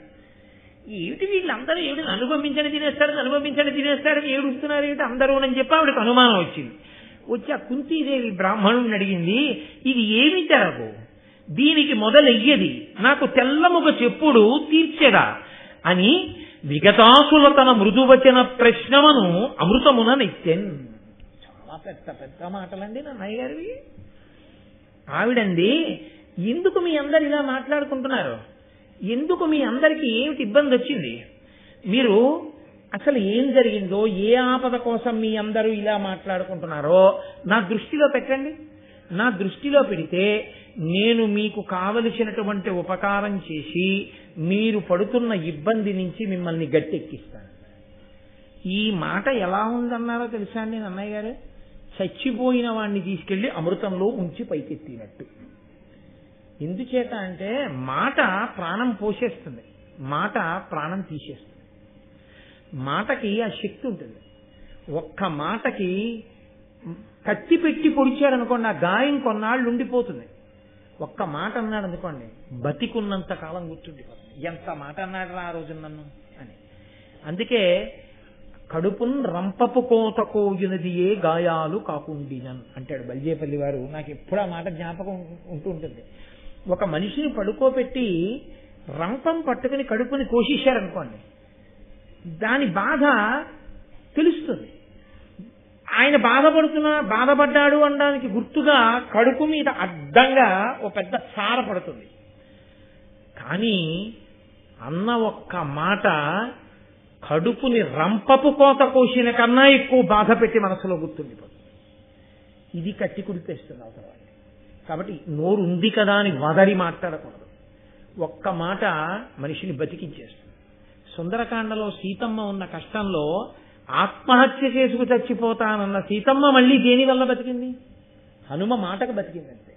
ఏమిటి వీళ్ళందరూ ఏమిటి, నన్ను పంపించండి తినేస్తాడు, నన్ను పంపించండి తినేస్తాడని ఏడుస్తున్నారు ఏమిటి అందరూ అని చెప్పి ఆవిడకి అనుమానం వచ్చింది. వచ్చి ఆ కుంతీదేవి బ్రాహ్మణుడిని అడిగింది, ఇది ఏమి తెరకు, దీనికి మొదలయ్యేది నాకు తెల్లముగ చెప్పుడు తీర్చెదా అని విగతాసుల తన మృదువచన ప్రశ్నమును అమృతమున నిత్యన్. చాలా పెద్ద పెద్ద మాటలండి నన్నయ్య గారివి. ఆవిడంది, ఎందుకు మీ అందరు ఇలా మాట్లాడుకుంటున్నారు, ఎందుకు మీ అందరికీ ఏమిటి ఇబ్బంది వచ్చింది, మీరు అసలు ఏం జరిగిందో, ఏ ఆపద కోసం మీ అందరూ ఇలా మాట్లాడుకుంటున్నారో నా దృష్టిలో పెట్టండి. నా దృష్టిలో పెడితే నేను మీకు కావలసినటువంటి ఉపకారం చేసి మీరు పడుతున్న ఇబ్బంది నుంచి మిమ్మల్ని గట్టెక్కిస్తాను. ఈ మాట ఎలా ఉందన్నారో తెలుసా అండి అన్నయ్య గారు, చచ్చిపోయిన వాడిని తీసుకెళ్లి అమృతంలో ఉంచి పైకెత్తినట్టు. ఎందుచేత అంటే మాట ప్రాణం పోసేస్తుంది, మాట ప్రాణం తీసేస్తుంది. మాటకి ఆ శక్తి ఉంటుంది. ఒక్క మాటకి కత్తి పెట్టి పొడిచాడనుకోండి, ఆ గాయం కొన్నాళ్ళు ఉండిపోతుంది. ఒక్క మాట అన్నాడు అనుకోండి, బతికున్నంత కాలం గుర్తుండిపోతుంది. ఎంత మాట అన్నాడు ఆ రోజు నన్ను అని. అందుకే కడుపున్ రంపపు కోత కోయునది ఏ గాయాలు కాకుండినన్ అంటాడు బల్జేపల్లి వారు. నాకు ఎప్పుడు ఆ మాట జ్ఞాపకం ఉంటూ ఉంటుంది. ఒక మనిషిని పడుకోబెట్టి రంపం పట్టుకుని కడుపుని కోసేశారనుకోండి, దాని బాధ తెలుస్తుంది. ఆయన బాధపడ్డాడు అనడానికి గుర్తుగా కడుపు మీద అడ్డంగా ఓ పెద్ద సార పడుతుంది. కానీ అన్న ఒక్క మాట కడుపుని రంపపు కోత కోసిన కన్నా ఎక్కువ బాధ పెట్టి మనసులో గుర్తుండిపోతుంది. ఇది కట్టి కుడిపేస్తుంది అవతల. కాబట్టి నోరు ఉంది కదా అని వదరి మాట్లాడకూడదు. ఒక్క మాట మనిషిని బతికించేస్తుంది. సుందరకాండలో సీతమ్మ ఉన్న కష్టంలో ఆత్మహత్య చేసుకు చచ్చిపోతానన్న సీతమ్మ మళ్ళీ దేని వల్ల బతికింది? హనుమ మాటకు బతికిందంటే.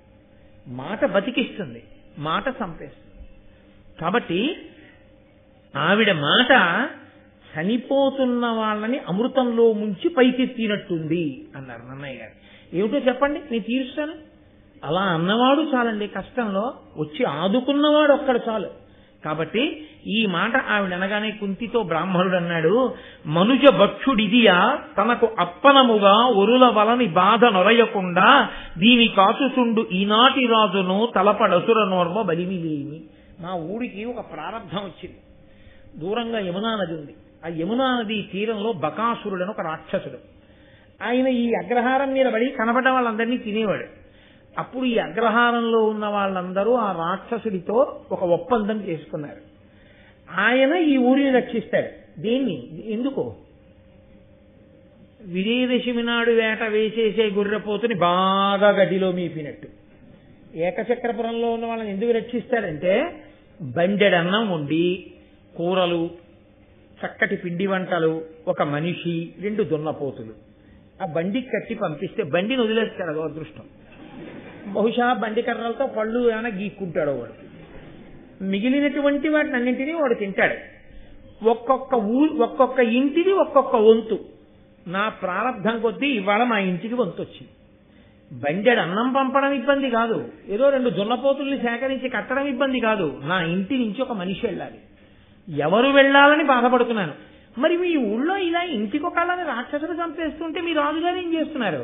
మాట బతికిస్తుంది, మాట చంపేస్తుంది. కాబట్టి ఆవిడ మాట చనిపోతున్న వాళ్ళని అమృతంలో ముంచి పైకెత్తినట్టుంది అన్నారు నన్నయ్య గారు. ఏమిటో చెప్పండి, నేను తీరుస్తాను. అలా అన్నవాడు చాలండి, కష్టంలో వచ్చి ఆదుకున్నవాడు ఒక్కడు చాలు. కాబట్టి ఈ మాట ఆవిడ అనగానే కుంతితో బ్రాహ్మణుడు అన్నాడు, మనుజ భక్షుడిదియా తనకు అప్పనముగా ఒరుల వలని బాధ నొరయకుండా దీని కాచుచుండు ఈనాటి రాజును తలపడసుర నోర్వ బలిమిలేమి. మా ఊరికి ఒక ప్రారంభం వచ్చింది. దూరంగా యమునా నది ఉంది. ఆ యమునా నది తీరంలో బకాసురుడని ఒక రాక్షసుడు. ఆయన ఈ అగ్రహారం మీద పడి కనపడ్డ వాళ్ళందరినీ తినేవాడు. అప్పుడు ఈ అగ్రహారంలో ఉన్న వాళ్ళందరూ ఆ రాక్షసుడితో ఒక ఒప్పందం చేసుకున్నారు. ఆయన ఈ ఊరిని రక్షిస్తాడు. దేన్ని? ఎందుకు? విజయదశమి నాడు వేట వేసేసే గుర్రపోతుని బాగా గదిలో మీపినట్టు ఏకచక్రపురంలో ఉన్న వాళ్ళని ఎందుకు రక్షిస్తాడంటే, బండెడన్నం వండి కూరలు, చక్కటి పిండి వంటలు, ఒక మనిషి, 2 దున్నపోతులు ఆ బండికి కట్టి పంపిస్తే బండిని వదిలేస్తాడు. అదో అదృష్టం. బహుశా బండి కర్రలతో పళ్ళు ఏమైనా గీక్కుంటాడు వాడు. మిగిలినటువంటి వాటిని అన్నింటినీ వాడు తింటాడు. ఒక్కొక్క ఇంటిది ఒక్కొక్క వంతు. నా ప్రారంభం కొద్దీ ఇవాళ మా ఇంటికి వంతు వచ్చింది. బండెడు అన్నం పంపడం ఇబ్బంది కాదు, ఏదో 2 దున్నపోతుల్ని సేకరించి కట్టడం ఇబ్బంది కాదు. నా ఇంటి నుంచి ఒక మనిషి వెళ్ళాలి. ఎవరు వెళ్ళాలని బాధపడుతున్నాను. మరి మీ ఊళ్ళో ఇలా ఇంటికొకళ్ళని రాక్షసుడు చంపేస్తుంటే మీ రాజుగారు ఏం చేస్తున్నారు?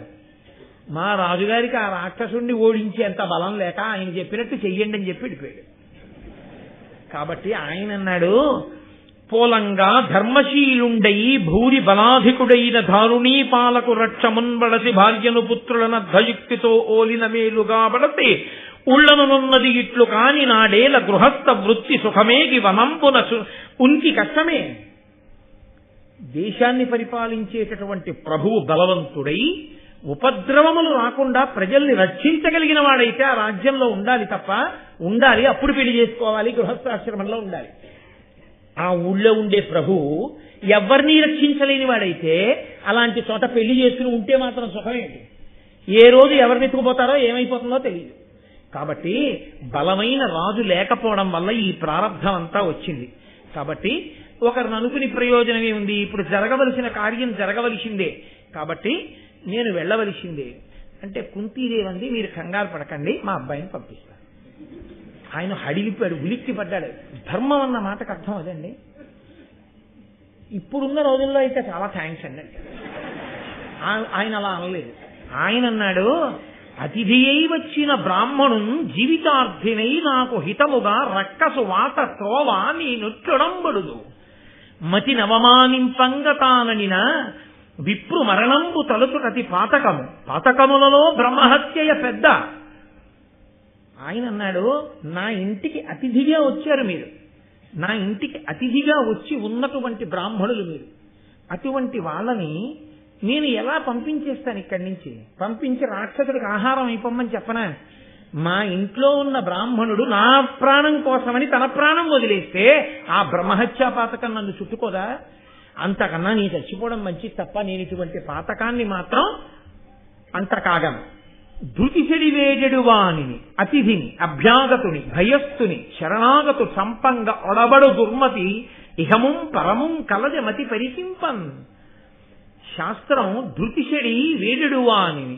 మా రాజుగారికి ఆ రాక్షసుడిని ఓడించేంత బలం లేక ఆయన చెప్పినట్టు చెయ్యండి అని చెప్పి వెళ్ళిపోయాడు. కాబట్టి ఆయన అన్నాడు, పోలంగా ధర్మశీలుండై భూరి బలాధికుడైన దారుణీ పాలకు రక్షమున్బడసి భార్యను పుత్రులన ధయుక్తితో ఓలిన మేలుగా బడసి ఉళ్ళనున్నది ఇట్లు కాని నాడేల గృహస్థ వృత్తి సుఖమేగి వనంపున ఉనికి కష్టమే. దేశాన్ని పరిపాలించేటటువంటి ప్రభువు బలవంతుడై ఉపద్రవములు రాకుండా ప్రజల్ని రక్షించగలిగిన వాడైతే ఆ రాజ్యంలో ఉండాలి తప్ప ఉండాలి అప్పుడు పెళ్లి చేసుకోవాలి, గృహస్థాశ్రమంలో ఉండాలి. ఆ ఊళ్ళో ఉండే ప్రభు ఎవరిని రక్షించలేని వాడైతే అలాంటి చోట పెళ్లి చేసుకుని ఉంటే మాత్రం సుఖమేంటి? ఏ రోజు ఎవరిని ఎత్తుకుపోతారో ఏమైపోతుందో తెలియదు. కాబట్టి బలమైన రాజు లేకపోవడం వల్ల ఈ ప్రారంధం అంతా వచ్చింది. కాబట్టి ఒకరిని అనుకుని ప్రయోజనం ఏముంది? ఇప్పుడు జరగవలసిన కార్యం జరగవలసిందే, కాబట్టి నేను వెళ్ళవలసిందే అంటే కుంతీదేవంది, మీరు కంగారు పడకండి, మా అబ్బాయిని పంపిస్తాను. ఆయన హడిలిపాడు, ఉలిక్కి పడ్డాడు. ధర్మం అన్న మాటకు అర్థం అదండి. ఇప్పుడున్న రోజుల్లో అయితే చాలా థ్యాంక్స్ అండి. ఆయన అలా అనలేదు. ఆయన అన్నాడు, అతిథి అయి వచ్చిన బ్రాహ్మణు జీవితార్థినై నాకు హితముగా రక్కసు వాత త్రోవ నీ నొచ్చుడంబడుదు మతి నవమానింపంగతాననిన విప్రు మరణంబు తలుచుటతి పాతకము పాతకములలో బ్రహ్మహత్యయ పెద్ద. ఆయన అన్నాడు, నా ఇంటికి అతిథిగా వచ్చారు మీరు, నా ఇంటికి అతిథిగా వచ్చి ఉన్నటువంటి బ్రాహ్మణులు మీరు. అటువంటి వాళ్ళని నేను ఎలా పంపించేస్తాను ఇక్కడి నుంచి? పంపించి రాక్షసుడికి ఆహారం అయిపోమని చెప్పనా? మా ఇంట్లో ఉన్న బ్రాహ్మణుడు నా ప్రాణం కోసమని తన ప్రాణం వదిలేస్తే ఆ బ్రహ్మహత్యా పాతకం నన్ను చుట్టుకోదా? అంతకన్నా నీ చచ్చిపోవడం మంచిది తప్ప నేను ఇటువంటి పాతకాన్ని మాత్రం అంత కాగను. ధృతిశడి వేజడు వాణిని అతిథిని అభ్యాగతుని భయస్థుని శరణాగతు సంపంగ ఒడబడు దుర్మతి ఇహముం పరముం కలది మతి పరికింపన్. శాస్త్రం ధృతిశడి వేజడు వాణిని,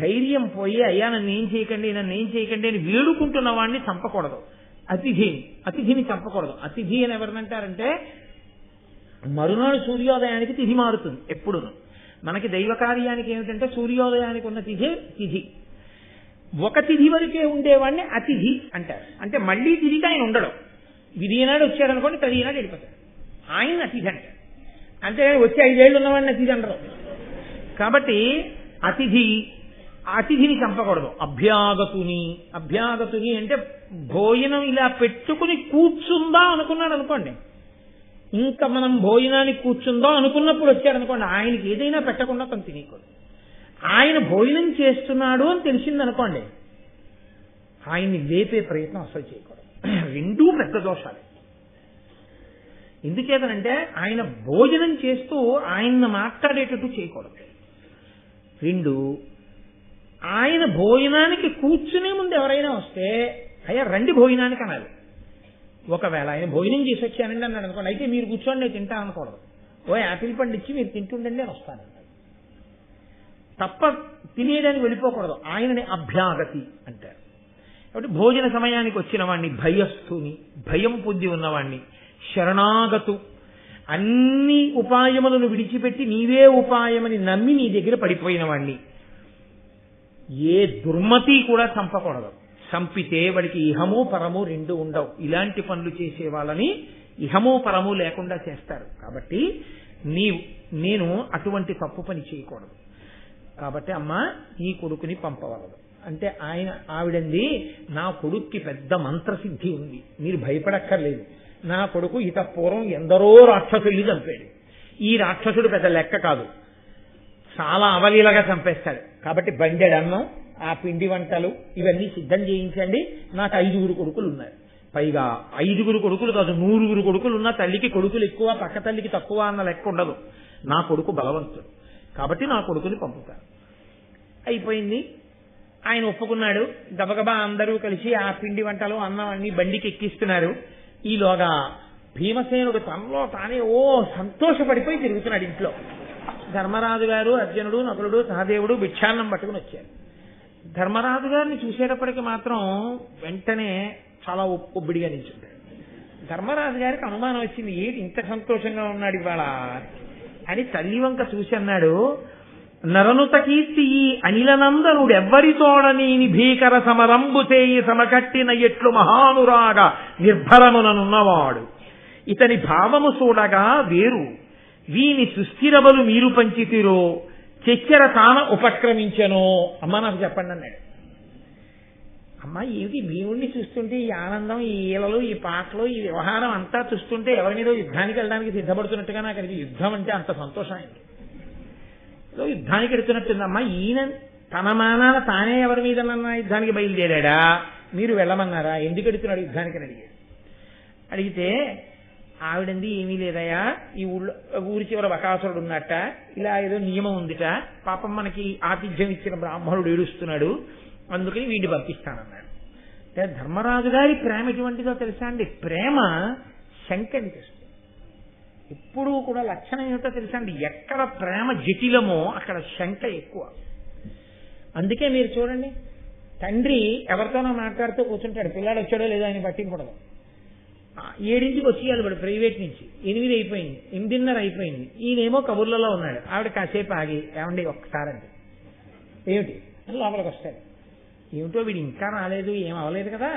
ధైర్యం పోయి అయ్యా నన్నేం చేయకండి నన్నేం చేయకండి అని వేడుకుంటున్న వాడిని చంపకూడదు. అతిథిని చంపకూడదు. అతిథి అని ఎవరినంటారంటే మరునాడు సూర్యోదయానికి తిథి మారుతుంది. ఎప్పుడును మనకి దైవ కార్యానికి ఏమిటంటే సూర్యోదయానికి ఉన్న తిథి ఒక తిథి వరకే ఉండేవాడిని అతిథి అంటారు. అంటే మళ్లీ తిరిగి ఆయన ఉండడం. విధినాడు వచ్చాడనుకోండి, తదినాడు వెళ్ళిపోతాడు. ఆయన అతిథి అంటారు. అంటే వచ్చి 5 ఏళ్ళు ఉన్నవాడిని అతిథి అంటారు. కాబట్టి అతిథిని చంపకూడదు. అభ్యాగతుని అంటే భోజనం ఇలా పెట్టుకుని కూర్చుందా అనుకున్నాడు అనుకోండి, ఇంకా మనం భోజనానికి కూర్చుందో అనుకున్నప్పుడు వచ్చాడనుకోండి, ఆయనకి ఏదైనా పెట్టకుండా తను తినేయకూడదు. ఆయన భోజనం చేస్తున్నాడు అని తెలిసిందనుకోండి, ఆయన్ని లేపే ప్రయత్నం అసలు చేయకూడదు. రెండూ పెద్ద దోషాలు. ఎందుచేతనంటే ఆయన భోజనం చేస్తూ ఆయన్ని మాట్లాడేటట్టు చేయకూడదు. 2, ఆయన భోజనానికి కూర్చునే ముందు ఎవరైనా వస్తే అయ్యా రండి భోజనానికి అనాలి. ఒకవేళ ఆయన భోజనం చేసి వచ్చానండి అన్నాడు అనుకోండి, అయితే మీరు కూర్చోండి నేను తింటా అనకూడదు. యాపిల్ పండు ఇచ్చి మీరు తింటుండండి నేను వస్తాను తప్ప తినేయడానికి వెళ్ళిపోకూడదు. ఆయనని అభ్యాగతి అంటారు. కాబట్టి భోజన సమయానికి వచ్చిన వాడిని భయస్థుని, భయం పొంది ఉన్నవాణ్ణి, శరణాగతు అన్ని ఉపాయములను విడిచిపెట్టి నీవే ఉపాయమని నమ్మి నీ దగ్గర పడిపోయిన వాణ్ణి, ఏ దుర్మతి కూడా చంపకూడదు. చంపితే వాడికి ఇహము పరము 2 ఉండవు. ఇలాంటి పనులు చేసే వాళ్ళని ఇహము పరము లేకుండా చేస్తారు. కాబట్టి నేను అటువంటి తప్పు పని చేయకూడదు. కాబట్టి అమ్మ ఈ కొడుకుని పంపవలదు అంటే ఆవిడంది, నా కొడుక్కి పెద్ద మంత్రసిద్ధి ఉంది, మీరు భయపడక్కర్లేదు. నా కొడుకు పూర్వం ఎందరో రాక్షసుల్ని చంపాడు. ఈ రాక్షసుడు పెద్ద లెక్క కాదు, చాలా అవలీలగా చంపేస్తాడు. కాబట్టి బండెడన్నం, ఆ పిండి వంటలు ఇవన్నీ సిద్ధం చేయించండి. నాకు 5 కొడుకులు ఉన్నారు. పైగా 5 కొడుకులు కాదు, 100 కొడుకులు ఉన్నా తల్లికి కొడుకులు ఎక్కువ పక్క తల్లికి తక్కువ అన్న లెక్క ఉండదు. నా కొడుకు బలవంతుడు కాబట్టి నా కొడుకుని పంపుతాను. అయిపోయింది. ఆయన ఒప్పుకున్నాడు. గబగబా అందరూ కలిసి ఆ పిండి వంటలు అన్నం అన్ని బండికి ఎక్కిస్తున్నారు. ఈలోగా భీమసేనుడు తనలో తానే సంతోషపడిపోయి తిరుగుతున్నాడు ఇంట్లో. ధర్మరాజు గారు, అర్జునుడు, నకులుడు, సహదేవుడు భిక్షాన్నం పట్టుకుని వచ్చారు. ధర్మరాజు గారిని చూసేటప్పటికి మాత్రం వెంటనే చాలా ఒబ్బిడిగా నిల్చుంటాడు. ధర్మరాజు గారికి అనుమానం వచ్చింది, ఏంటి ఇంత సంతోషంగా ఉన్నాడు ఇవాళ అని తల్లి వంక చూసి అన్నాడు, నరనుత కీర్తి ఈ అనిలనందనుడు ఎవ్వరితోడనీని భీకర సమరంబు చేయి సమకట్టిన ఎట్లు మహానురాగ నిర్భరముననున్నవాడు. ఇతని భావము చూడగా వేరు, వీని సుస్థిరబలు మీరు పంచితిరో చెక్కెర తాన ఉపక్రమించనో. అమ్మా నాకు చెప్పండి అన్నాడు. అమ్మ ఏమిటి భీముడిని చూస్తుంటే ఈ ఆనందం, ఈ ఈలలు, ఈ పాటలు, ఈ వ్యవహారం అంతా చూస్తుంటే ఎవరి మీద యుద్ధానికి వెళ్ళడానికి సిద్ధపడుతున్నట్టుగా నాకు అది యుద్ధం అంటే అంత సంతోషం అయింది. ఏదో యుద్ధానికి వెడుతున్నట్టుందమ్మా. ఈయన తన మానాన తానే ఎవరి మీద యుద్ధానికి బయలుదేరాడా, మీరు వెళ్ళమన్నారా, ఎందుకు ఎడుతున్నాడు యుద్ధానికి అని అడిగాడు. అడిగితే ఆవిడంది, ఏమీ లేదయా, ఈ ఊరి చివర బకాసురుడు ఉన్నట్ట, ఇలా ఏదో నియమం ఉందిట, పాపం మనకి ఆతిథ్యం ఇచ్చిన బ్రాహ్మణుడు ఏడుస్తున్నాడు, అందుకని వీడిని పంపిస్తానన్నాడు. ధర్మరాజు గారి ప్రేమ ఎటువంటిదో తెలుసా అండి? ప్రేమ శంకని తెస్తుంది. ఎప్పుడూ కూడా లక్షణం ఏమిటో తెలుసా అండి? ఎక్కడ ప్రేమ జటిలమో అక్కడ శంక ఎక్కువ. అందుకే మీరు చూడండి, తండ్రి ఎవరితోనో మాట్లాడుతూ కూర్చుంటాడు, పిల్లాడు వచ్చాడో లేదో ఆయన పట్టింపడదు. 7ంటికి వచ్చేయాలి వాడు ప్రైవేట్ నుంచి, 8 అయిపోయింది, 8:30 అయిపోయింది, ఈయనేమో కబుర్లలో ఉన్నాడు. ఆవిడ కాసేపు ఆగి, ఏమండి ఒక్కసారి అంటే, ఏమిటి లోపలికి వస్తాడు. ఏమిటో వీడు ఇంకా రాలేదు, ఏం అవ్వలేదు కదా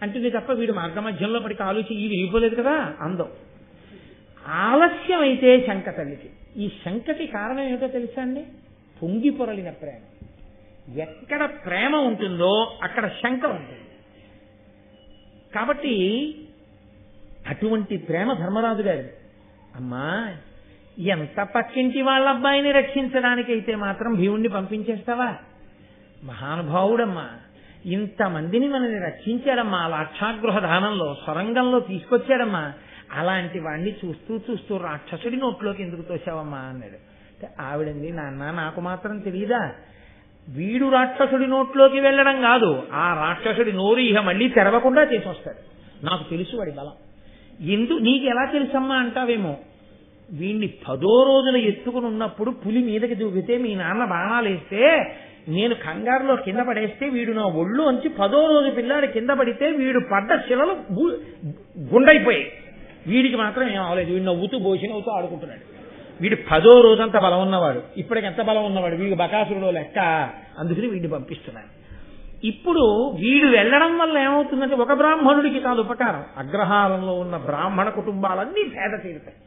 అంటుంది తప్ప వీడు మార్గ మధ్యంలో పడికి ఆలోచి ఇది వెళ్ళిపోలేదు కదా అందం. ఆలస్యం అయితే శంక తల్లికి. ఈ శంకకి కారణం ఏమిటో తెలుసా అండి? పొంగి పొరలిన ప్రేమ. ఎక్కడ ప్రేమ ఉంటుందో అక్కడ శంక ఉంటుంది. కాబట్టి అటువంటి ప్రేమ ధర్మరాజు గారి. అమ్మా ఎంత పక్కింటి వాళ్ళ అబ్బాయిని రక్షించడానికైతే మాత్రం భీముణ్ణి పంపించేస్తావా? మహానుభావుడమ్మా, ఇంతమందిని మనని రక్షించాడమ్మా, లాక్షాగృహ దానంలో సొరంగంలో తీసుకొచ్చాడమ్మా, అలాంటి వాడిని చూస్తూ చూస్తూ రాక్షసుడి నోట్లోకి ఎందుకు తోసావమ్మా అన్నాడు. ఆవిడంది, నాన్న నాకు మాత్రం తెలియదా, వీడు రాక్షసుడి నోట్లోకి వెళ్ళడం కాదు, ఆ రాక్షసుడి నోరు ఇహ మళ్ళీ తెరవకుండా చేసి వస్తాడు. నాకు తెలుసు వాడి బలం. నీకు ఎలా తెలుసమ్మా అంటావేమో, వీడిని 10వ రోజున ఎత్తుకుని ఉన్నప్పుడు పులి మీదకి దూకితే మీ నాన్న బాణాలు వేస్తే నేను కంగారులో కింద పడేస్తే వీడు నా ఒళ్ళు అంచి 10వ రోజు పిల్లాడు కింద పడితే వీడు పడ్డ శిలలు గుండైపోయాయి. వీడికి మాత్రం ఏం అవలేదు, వీడు నవ్వుతూ నవ్వుతూ ఆడుకుంటున్నాడు. వీడు 10వ రోజంతా బలం ఉన్నవాడు, ఇప్పటికి ఎంత బలం ఉన్నవాడు, వీడు బకాసురుడో లెక్క. అందుకని వీడిని పంపిస్తున్నాడు. ఇప్పుడు వీడు వెళ్ళడం వల్ల ఏమవుతుందంటే ఒక బ్రాహ్మణుడికి కాదు ఉపకారం, అగ్రహారంలో ఉన్న బ్రాహ్మణ కుటుంబాలన్నీ భేద తీరుతాయి.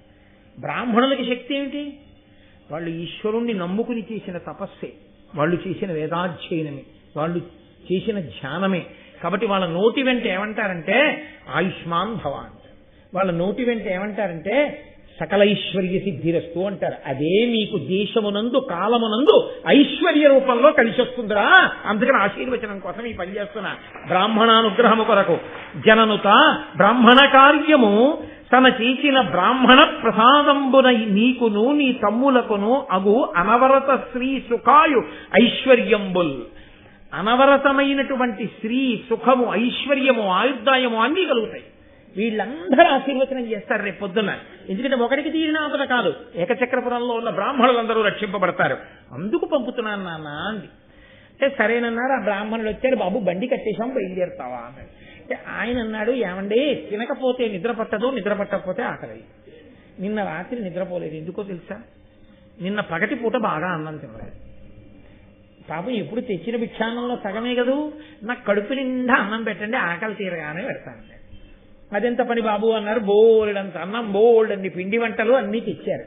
బ్రాహ్మణులకి శక్తి ఏమిటి? వాళ్ళు ఈశ్వరుణ్ణి నమ్ముకుని చేసిన తపస్సే, వాళ్ళు చేసిన వేదాధ్యయనమే, వాళ్ళు చేసిన ధ్యానమే. కాబట్టి వాళ్ళ నోటి వెంట ఏమంటారంటే ఆయుష్మాన్ భవ అంటారు. వాళ్ళ నోటి వెంట ఏమంటారంటే సకల ఐశ్వర్య సిద్ధిరస్తు అంటారు. అదే మీకు దేశమునందు కాలమునందు ఐశ్వర్య రూపంలో కలిసి వస్తుందిరా. అందుకని ఆశీర్వచనం కోసం ఈ పని చేస్తున్నా. బ్రాహ్మణానుగ్రహము కొరకు జననుత బ్రాహ్మణ కార్యము తన చేసిన బ్రాహ్మణ ప్రసాదంబున నీకును నీ తమ్ములకును అగు అనవరత శ్రీ సుఖాయు ఐశ్వర్యంబుల్. అనవరతమైనటువంటి శ్రీ సుఖము, ఐశ్వర్యము, ఆయుర్దాయము అన్నీ కలుగుతాయి. వీళ్ళందరూ ఆశీర్వచనం చేస్తారు రేపు పొద్దున్న. ఎందుకంటే ఒకటికి తీరిన ఆపద కాదు, ఏకచక్రపురంలో ఉన్న బ్రాహ్మణులందరూ రక్షింపబడతారు. అందుకు పంపుతున్నాను నాన్న అంది. అంటే సరేనన్నారు. ఆ బ్రాహ్మణుడు వచ్చాడు, బాబు బండి కట్టేశాం బయలుదేరుతావా అన్నాడు. అంటే ఆయన అన్నాడు, ఏమండి తినకపోతే నిద్ర పట్టదు, నిద్ర పట్టకపోతే ఆకలి. నిన్న రాత్రి నిద్రపోలేదు, ఎందుకో తెలుసా? నిన్న పగటి పూట బాగా అన్నం తినలేదు. పాపం ఎప్పుడు తెచ్చిన భిక్షాన్నంలో సగమే కదూ, నాకు కడుపు నిండా అన్నం పెట్టండి, ఆకలి తీరగానే పెడతాను. అదెంత పని బాబు అన్నారు. బోల్డంత అన్నం, బోల్డండి పిండి వంటలు అన్నీ తెచ్చారు.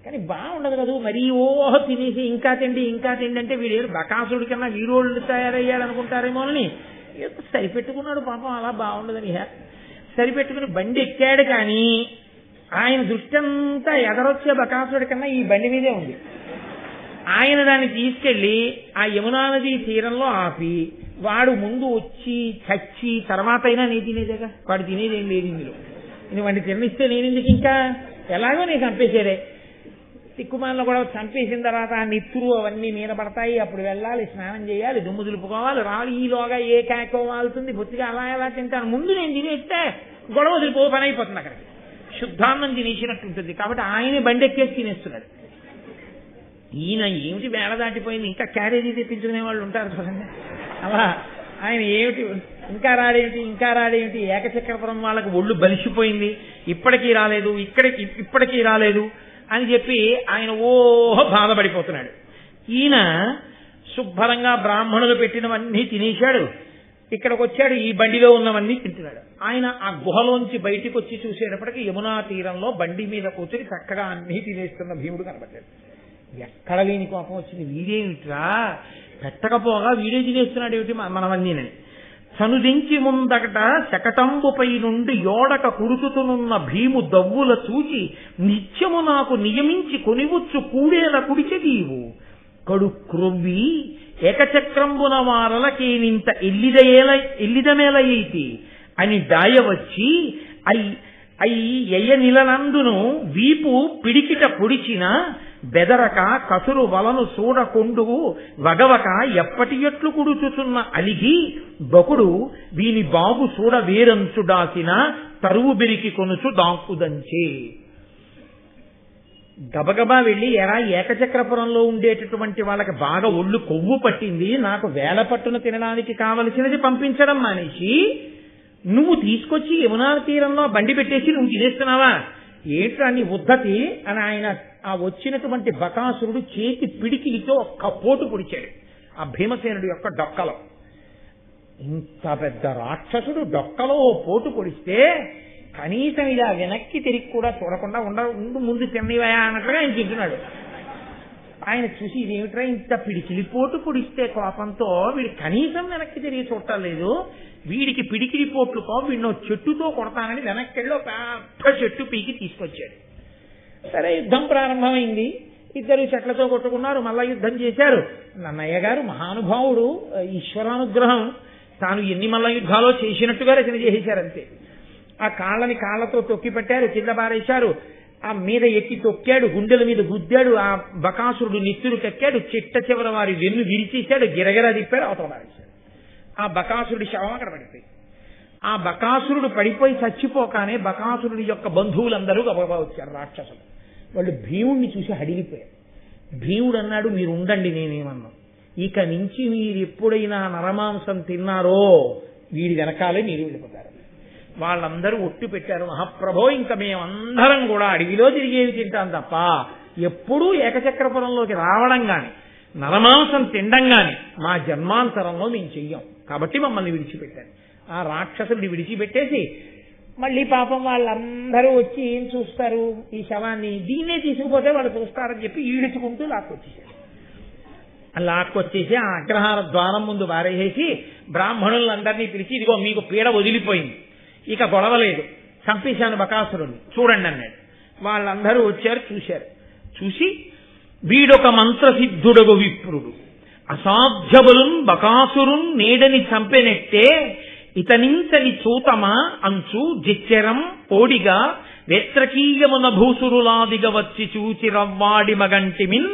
కానీ బాగుండదు కదా, మరీ ఓహో తినేసి ఇంకా తిండి అంటే వీడు బకాసుడి కన్నా వీరోళ్ళు తయారయ్యాడు అనుకుంటారేమోనని సరిపెట్టుకున్నాడు. పాపం అలా బాగుండదని సరిపెట్టుకుని బండి ఎక్కాడు. కానీ ఆయన దృష్టి అంతా ఎదరొచ్చే బకాసుడి కన్నా ఈ బండి మీదే ఉంది. ఆయన దాన్ని తీసుకెళ్లి ఆ యమునా నది తీరంలో ఆపి వాడు ముందు వచ్చి చచ్చి తర్వాత అయినా నేను తినేదేగా, వాడు తినేదేం లేదు ఇందులో, నేను వాడిని తినిస్తే నేను ఎందుకు, ఇంకా ఎలాగో నేను చంపేసేదే. తిక్కుమాలను కూడా చంపేసిన తర్వాత ఆ నిత్తురు అవన్నీ మీద పడతాయి, అప్పుడు వెళ్ళాలి, స్నానం చేయాలి, దుమ్ము దులుపుకోవాలి, రాళ్ళు ఈలోగా ఏ కాకో వాళ్తుంది, బొత్తిగా అలా ఎలా తింటాను, ముందు నేను తినేస్తే గొడవ వదిలిపో పని అయిపోతుంది. అక్కడికి శుద్ధాన్నం తినేసినట్టు ఉంటుంది. కాబట్టి ఆయనే బండి ఎక్కేసి తినేస్తున్నాడు. ఈయన ఏమిటి వేళ దాటిపోయింది, ఇంకా క్యారేజీ తెప్పించుకునే వాళ్ళు ఉంటారు కదండి, అలా ఆయన ఏమిటి ఇంకా రాడేమిటి ఏకచక్రపురం వాళ్ళకి ఒళ్ళు బలిసిపోయింది, ఇప్పటికీ రాలేదు అని చెప్పి ఆయన బాధపడిపోతున్నాడు. ఈయన శుభ్రంగా బ్రాహ్మణులు పెట్టినవన్నీ తినేశాడు, ఇక్కడికి వచ్చాడు, ఈ బండిలో ఉన్నవన్నీ తింటున్నాడు. ఆయన ఆ గుహలోంచి బయటికి వచ్చి చూసేటప్పటికి యమునా తీరంలో బండి మీద కూర్చొని చక్కగా అన్నీ తినేస్తున్న భీముడు కనబడ్డాడు. ఎక్కడ లేని కోపం వచ్చింది, వీడేమిట్రా పెట్టకపోగా వీడే తినేస్తున్నాడు ఏమిటి మనవన్నీనని. చనుదించి ముందట శకటంబుపై నుండి యోడక కురుచుతునున్న భీము దవ్వుల చూచి నిత్యము నాకు నియమించి కొనివచ్చు కూడేల కుడిచెదీవు కడు క్రొవ్వి ఏకచక్రంబున వారలకేనింత ఎల్లిదమేలయితి అని దాయవచ్చి ఎయ్య నిలనందును వీపు పిడికిట పొడిచిన బెదరక కసురు వలను చూడకొండు వగవక ఎప్పటి ఎట్లు కుడుచుచున్న అలిగి బకుడు వీని బాగు చూడ వేరంచుడాసిన తరువు బిరికి కొనుచు దాక్కుదంచే. గబగబా వెళ్ళి ఎరా ఏకచక్రపురంలో ఉండేటటువంటి వాళ్ళకి బాగా ఒళ్ళు కొవ్వు పట్టింది, నాకు వేల పట్టున తినడానికి కావలసినది పంపించడం మానేసి నువ్వు తీసుకొచ్చి యమునా తీరంలో బండి పెట్టేసి నువ్వు తినేస్తున్నావా, ఏంట్రా నీ ఉద్ధతి అని ఆయన ఆ వచ్చినటువంటి బకాసురుడు చేతి పిడికిలితో ఒక్క పోటు పొడిచాడు ఆ భీమసేనుడి యొక్క డొక్కలో. ఇంత పెద్ద రాక్షసుడు డొక్కలో పోటు పొడిస్తే కనీసం ఇలా వెనక్కి తిరిగి కూడా చూడకుండా ముందు తిన్నవయా అన్నట్లుగా ఆయన తింటున్నాడు. ఆయన చూసి ఇదేమిట్రా ఇంత పిడికిలి పోటు పొడిస్తే కోపంతో వీడు కనీసం వెనక్కి తిరిగి చూడటం లేదు, వీడికి పిడికిలి పోట్లుకో వీడినో చెట్టుతో కొడతానని వెనక్కిలో పెద్ద చెట్టు పీకి తీసుకొచ్చాడు. సరే యుద్ధం ప్రారంభమైంది, ఇద్దరు చెట్లతో కొట్టుకున్నారు, మళ్ళా యుద్ధం చేశారు. నన్నయ్య గారు మహానుభావుడు, ఈశ్వరానుగ్రహం, తాను ఎన్ని మల్ల యుద్ధాలో చేసినట్టుగా రచన చేసేశారంతే. ఆ కాళ్ళతో తొక్కి పెట్టారు, కింద పారేశారు, ఆ మీద ఎక్కి తొక్కాడు, గుండెల మీద గుద్దాడు, ఆ బకాసురుడు నెత్తురు కక్కాడు, చిట్ట చివర వారి వెన్ను విరిచేశాడు, గిరగిరా తిప్పాడు, అవతల పారేశాడు. ఆ బకాసురుడి శవం అక్కడ పడిపోయి, ఆ బకాసురుడు పడిపోయి చచ్చిపోగానే బకాసురుడి యొక్క బంధువులందరూ గబగబా వచ్చారు రాక్షసులు. వాళ్ళు భీముడిని చూసి హడిలిపోయారు. భీముడు అన్నాడు, మీరు ఉండండి, నేనేమన్నా, ఇక నుంచి మీరు ఎప్పుడైనా నరమాంసం తిన్నారో వీడి వెనకాలే మీరు వెళ్ళిపోతారు. వాళ్ళందరూ ఒట్టు పెట్టారు, మహాప్రభో ఇంకా మేమందరం కూడా అడవిలో తిరిగేవి తింటాం తప్ప ఎప్పుడూ ఏకచక్రపురంలోకి రావడం గాని నరమాంసం తినడం గాని మా జన్మాంతరంలో మేము చెయ్యం, కాబట్టి మమ్మల్ని విడిచిపెట్టారు. ఆ రాక్షసుడిని విడిచిపెట్టేసి మళ్ళీ పాపం వాళ్ళందరూ వచ్చి ఏం చూస్తారు, ఈ శవాన్ని దీన్నే తీసుకుపోతే వాళ్ళు చూస్తారని చెప్పి ఈడుచుకుంటూ లాక్కొచ్చేసి ఆ అగ్రహార ద్వారం ముందు వారేసి బ్రాహ్మణులందరినీ పిలిచి, ఇదిగో మీకు పీడ వదిలిపోయింది, ఇక గొడవలేదు, చంపేశాను బకాసురుడిని, చూడండి అన్నాడు. వాళ్ళందరూ వచ్చారు, చూసి వీడొక మంత్రసిద్ధుడగు విప్రుడు, అసాధ్యబులున్ బకాసురున్ నేడని చంపెనెట్టే ఇతనించని చూతమా అంచు జిచ్చెరం ఓడిగా వేత్రకీయమున భూసురులాదిగ వచ్చి చూచి రవ్వాడి మగంటిమిన్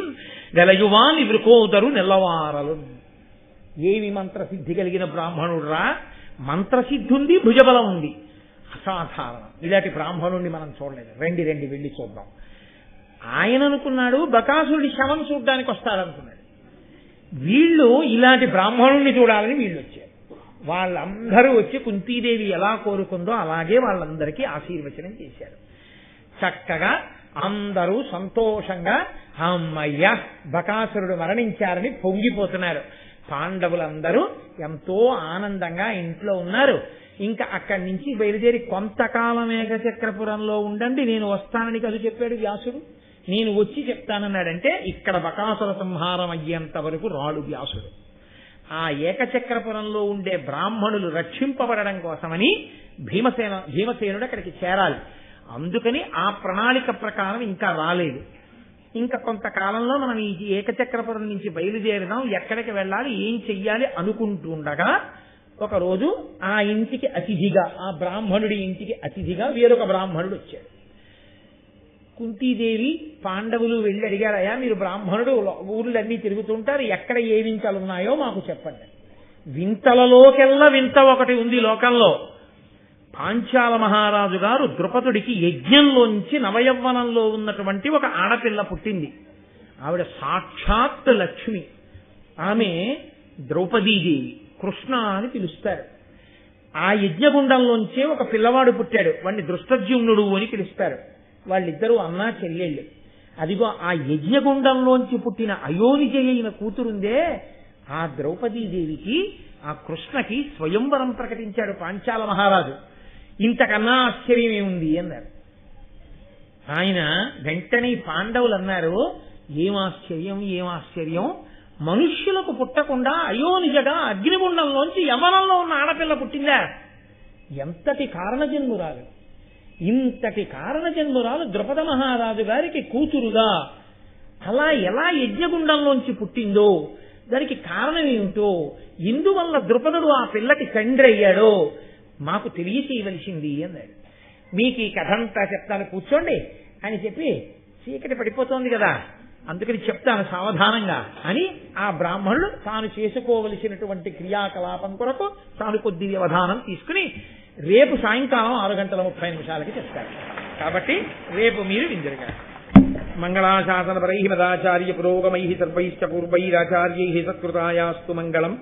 వెలయువాని వృకోదరు నెల్లవారలు. ఏమి మంత్రసిద్ధి కలిగిన బ్రాహ్మణుడురా, మంత్రసిద్ధి ఉంది, భుజబలం ఉంది, అసాధారణం. ఇలాంటి బ్రాహ్మణుడిని మనం చూడలేదు, రండి వెళ్ళి చూద్దాం. ఆయన అనుకున్నాడు బకాసురుడి శవం చూడ్డానికి వస్తాడనుకున్నాడు. వీళ్ళు ఇలాంటి బ్రాహ్మణుణ్ణి చూడాలని వీళ్ళు వచ్చారు. వాళ్ళందరూ వచ్చి కుంతీదేవి ఎలా కోరుకుందో అలాగే వాళ్ళందరికీ ఆశీర్వచనం చేశారు. చక్కగా అందరూ సంతోషంగా అమ్మయ్య బకాసురుడు మరణించారని పొంగిపోతున్నారు. పాండవులందరూ ఎంతో ఆనందంగా ఇంట్లో ఉన్నారు. ఇంకా అక్కడి నుంచి బయలుదేరి కొంతకాలం ఏకచక్రపురంలో ఉండండి, నేను వస్తానని కదా చెప్పాడు వ్యాసుడు. నేను వచ్చి చెప్తానన్నాడంటే ఇక్కడ బకాసుర సంహారం అయ్యేంత వరకు రాడు వ్యాసుడు. ఆ ఏకచక్రపురంలో ఉండే బ్రాహ్మణులు రక్షింపబడడం కోసమని భీమసేనుడు అక్కడికి చేరాలి. అందుకని ఆ ప్రణాళిక ప్రకారం ఇంకా రాలేదు. ఇంకా కొంతకాలంలో మనం ఈ ఏకచక్రపురం నుంచి బయలుదేరినాం, ఎక్కడికి వెళ్ళాలి, ఏం చెయ్యాలి అనుకుంటుండగా ఒకరోజు ఆ ఇంటికి అతిథిగా, ఆ బ్రాహ్మణుడి ఇంటికి అతిథిగా వేరొక బ్రాహ్మణుడు వచ్చాడు. కుంతీదేవి పాండవులు వెళ్ళి అడిగారయ్యా, మీరు బ్రాహ్మణుడు ఊర్లన్నీ తిరుగుతుంటారు, ఎక్కడ ఏ వింతలున్నాయో మాకు చెప్పండి. వింతలలోకెల్లా వింత ఒకటి ఉంది లోకంలో. పాంచాల మహారాజు గారు ద్రుపదుడికి యజ్ఞంలోంచి నవయవ్వనంలో ఉన్నటువంటి ఒక ఆడపిల్ల పుట్టింది. ఆవిడ సాక్షాత్ లక్ష్మి. ఆమె ద్రౌపదీదేవి, కృష్ణ అని పిలుస్తారు. ఆ యజ్ఞగుండంలోంచే ఒక పిల్లవాడు పుట్టాడు, వాడిని దృష్టజ్యుమ్నుడు అని పిలుస్తారు. వాళ్ళిద్దరూ అన్నా చెల్లెళ్ళు. అదిగో ఆ యజ్ఞగుండంలోంచి పుట్టిన అయోనిజ అయిన కూతురుందే, ఆ ద్రౌపదీదేవికి ఆ కృష్ణకి స్వయంవరం ప్రకటించాడు పాంచాల మహారాజు. ఇంతకన్నా ఆశ్చర్యం ఏముంది అన్నారు. ఆయన వెంటనే పాండవులు అన్నారు, ఏం ఆశ్చర్యం, మనుష్యులకు పుట్టకుండా అయోనిజగా అగ్నిగుండంలోంచి యవనంలో ఉన్న ఆడపిల్ల పుట్టిందా? ఎంతటి కారణజన్మురాలు, ఇంతటి కారణజన్మురాలు ద్రుపద మహారాజు గారికి కూతురుగా అలా ఎలా యజ్ఞగుండంలోంచి పుట్టిందో, దానికి కారణం ఏమిటో, ఇందువల్ల ద్రుపదుడు ఆ పిల్లకి తండ్రి అయ్యాడో మాకు తెలియచేయవలసింది అన్నాడు. మీకు ఈ కథ అంతా చెప్తాను, కూర్చోండి అని చెప్పి, చీకటి పడిపోతోంది కదా అందుకని చెప్తాను సావధానంగా అని ఆ బ్రాహ్మణుడు తాను చేసుకోవలసినటువంటి క్రియాకలాపం కొరకు తాను కొద్ది వ్యవధానం తీసుకుని రేపు సాయంకాలం 6:30 చెప్తారు. కాబట్టి రేపు మీరు విందురుగా. మంగళాశాసనపరై మదాచార్య పురోగమై సర్వైశ్చ పూర్వైరాచార్యై సత్కృతాయాస్తు మంగళం.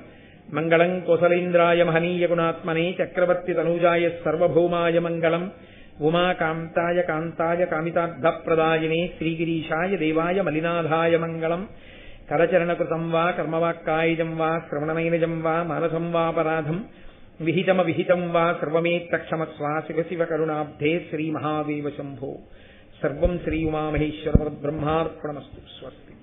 మంగళం కోసలేంద్రాయ మహనీయ గుణాత్మనే చక్రవర్తి తనూజాయ సర్వభౌమాయ మంగళం. ఉమాకాంతాయ కాంతాయ కామితార్థప్రదాయినే శ్రీగిరీశాయ దేవాయ మలినాథాయ మంగళం. కరచరణకృతం వా కర్మవాక్కాయజం వా శ్రవణనైనజం వా మానసం వాపరాధం విహితమవిహితం వా సర్వమేత్తక్షమస్వ శివ శివ కరుణాబ్ధే శ్రీమహాదేవ శంభో. సర్వం శ్రీ ఉమామహేశ్వర బ్రహ్మార్పణమస్తు. స్వస్తి.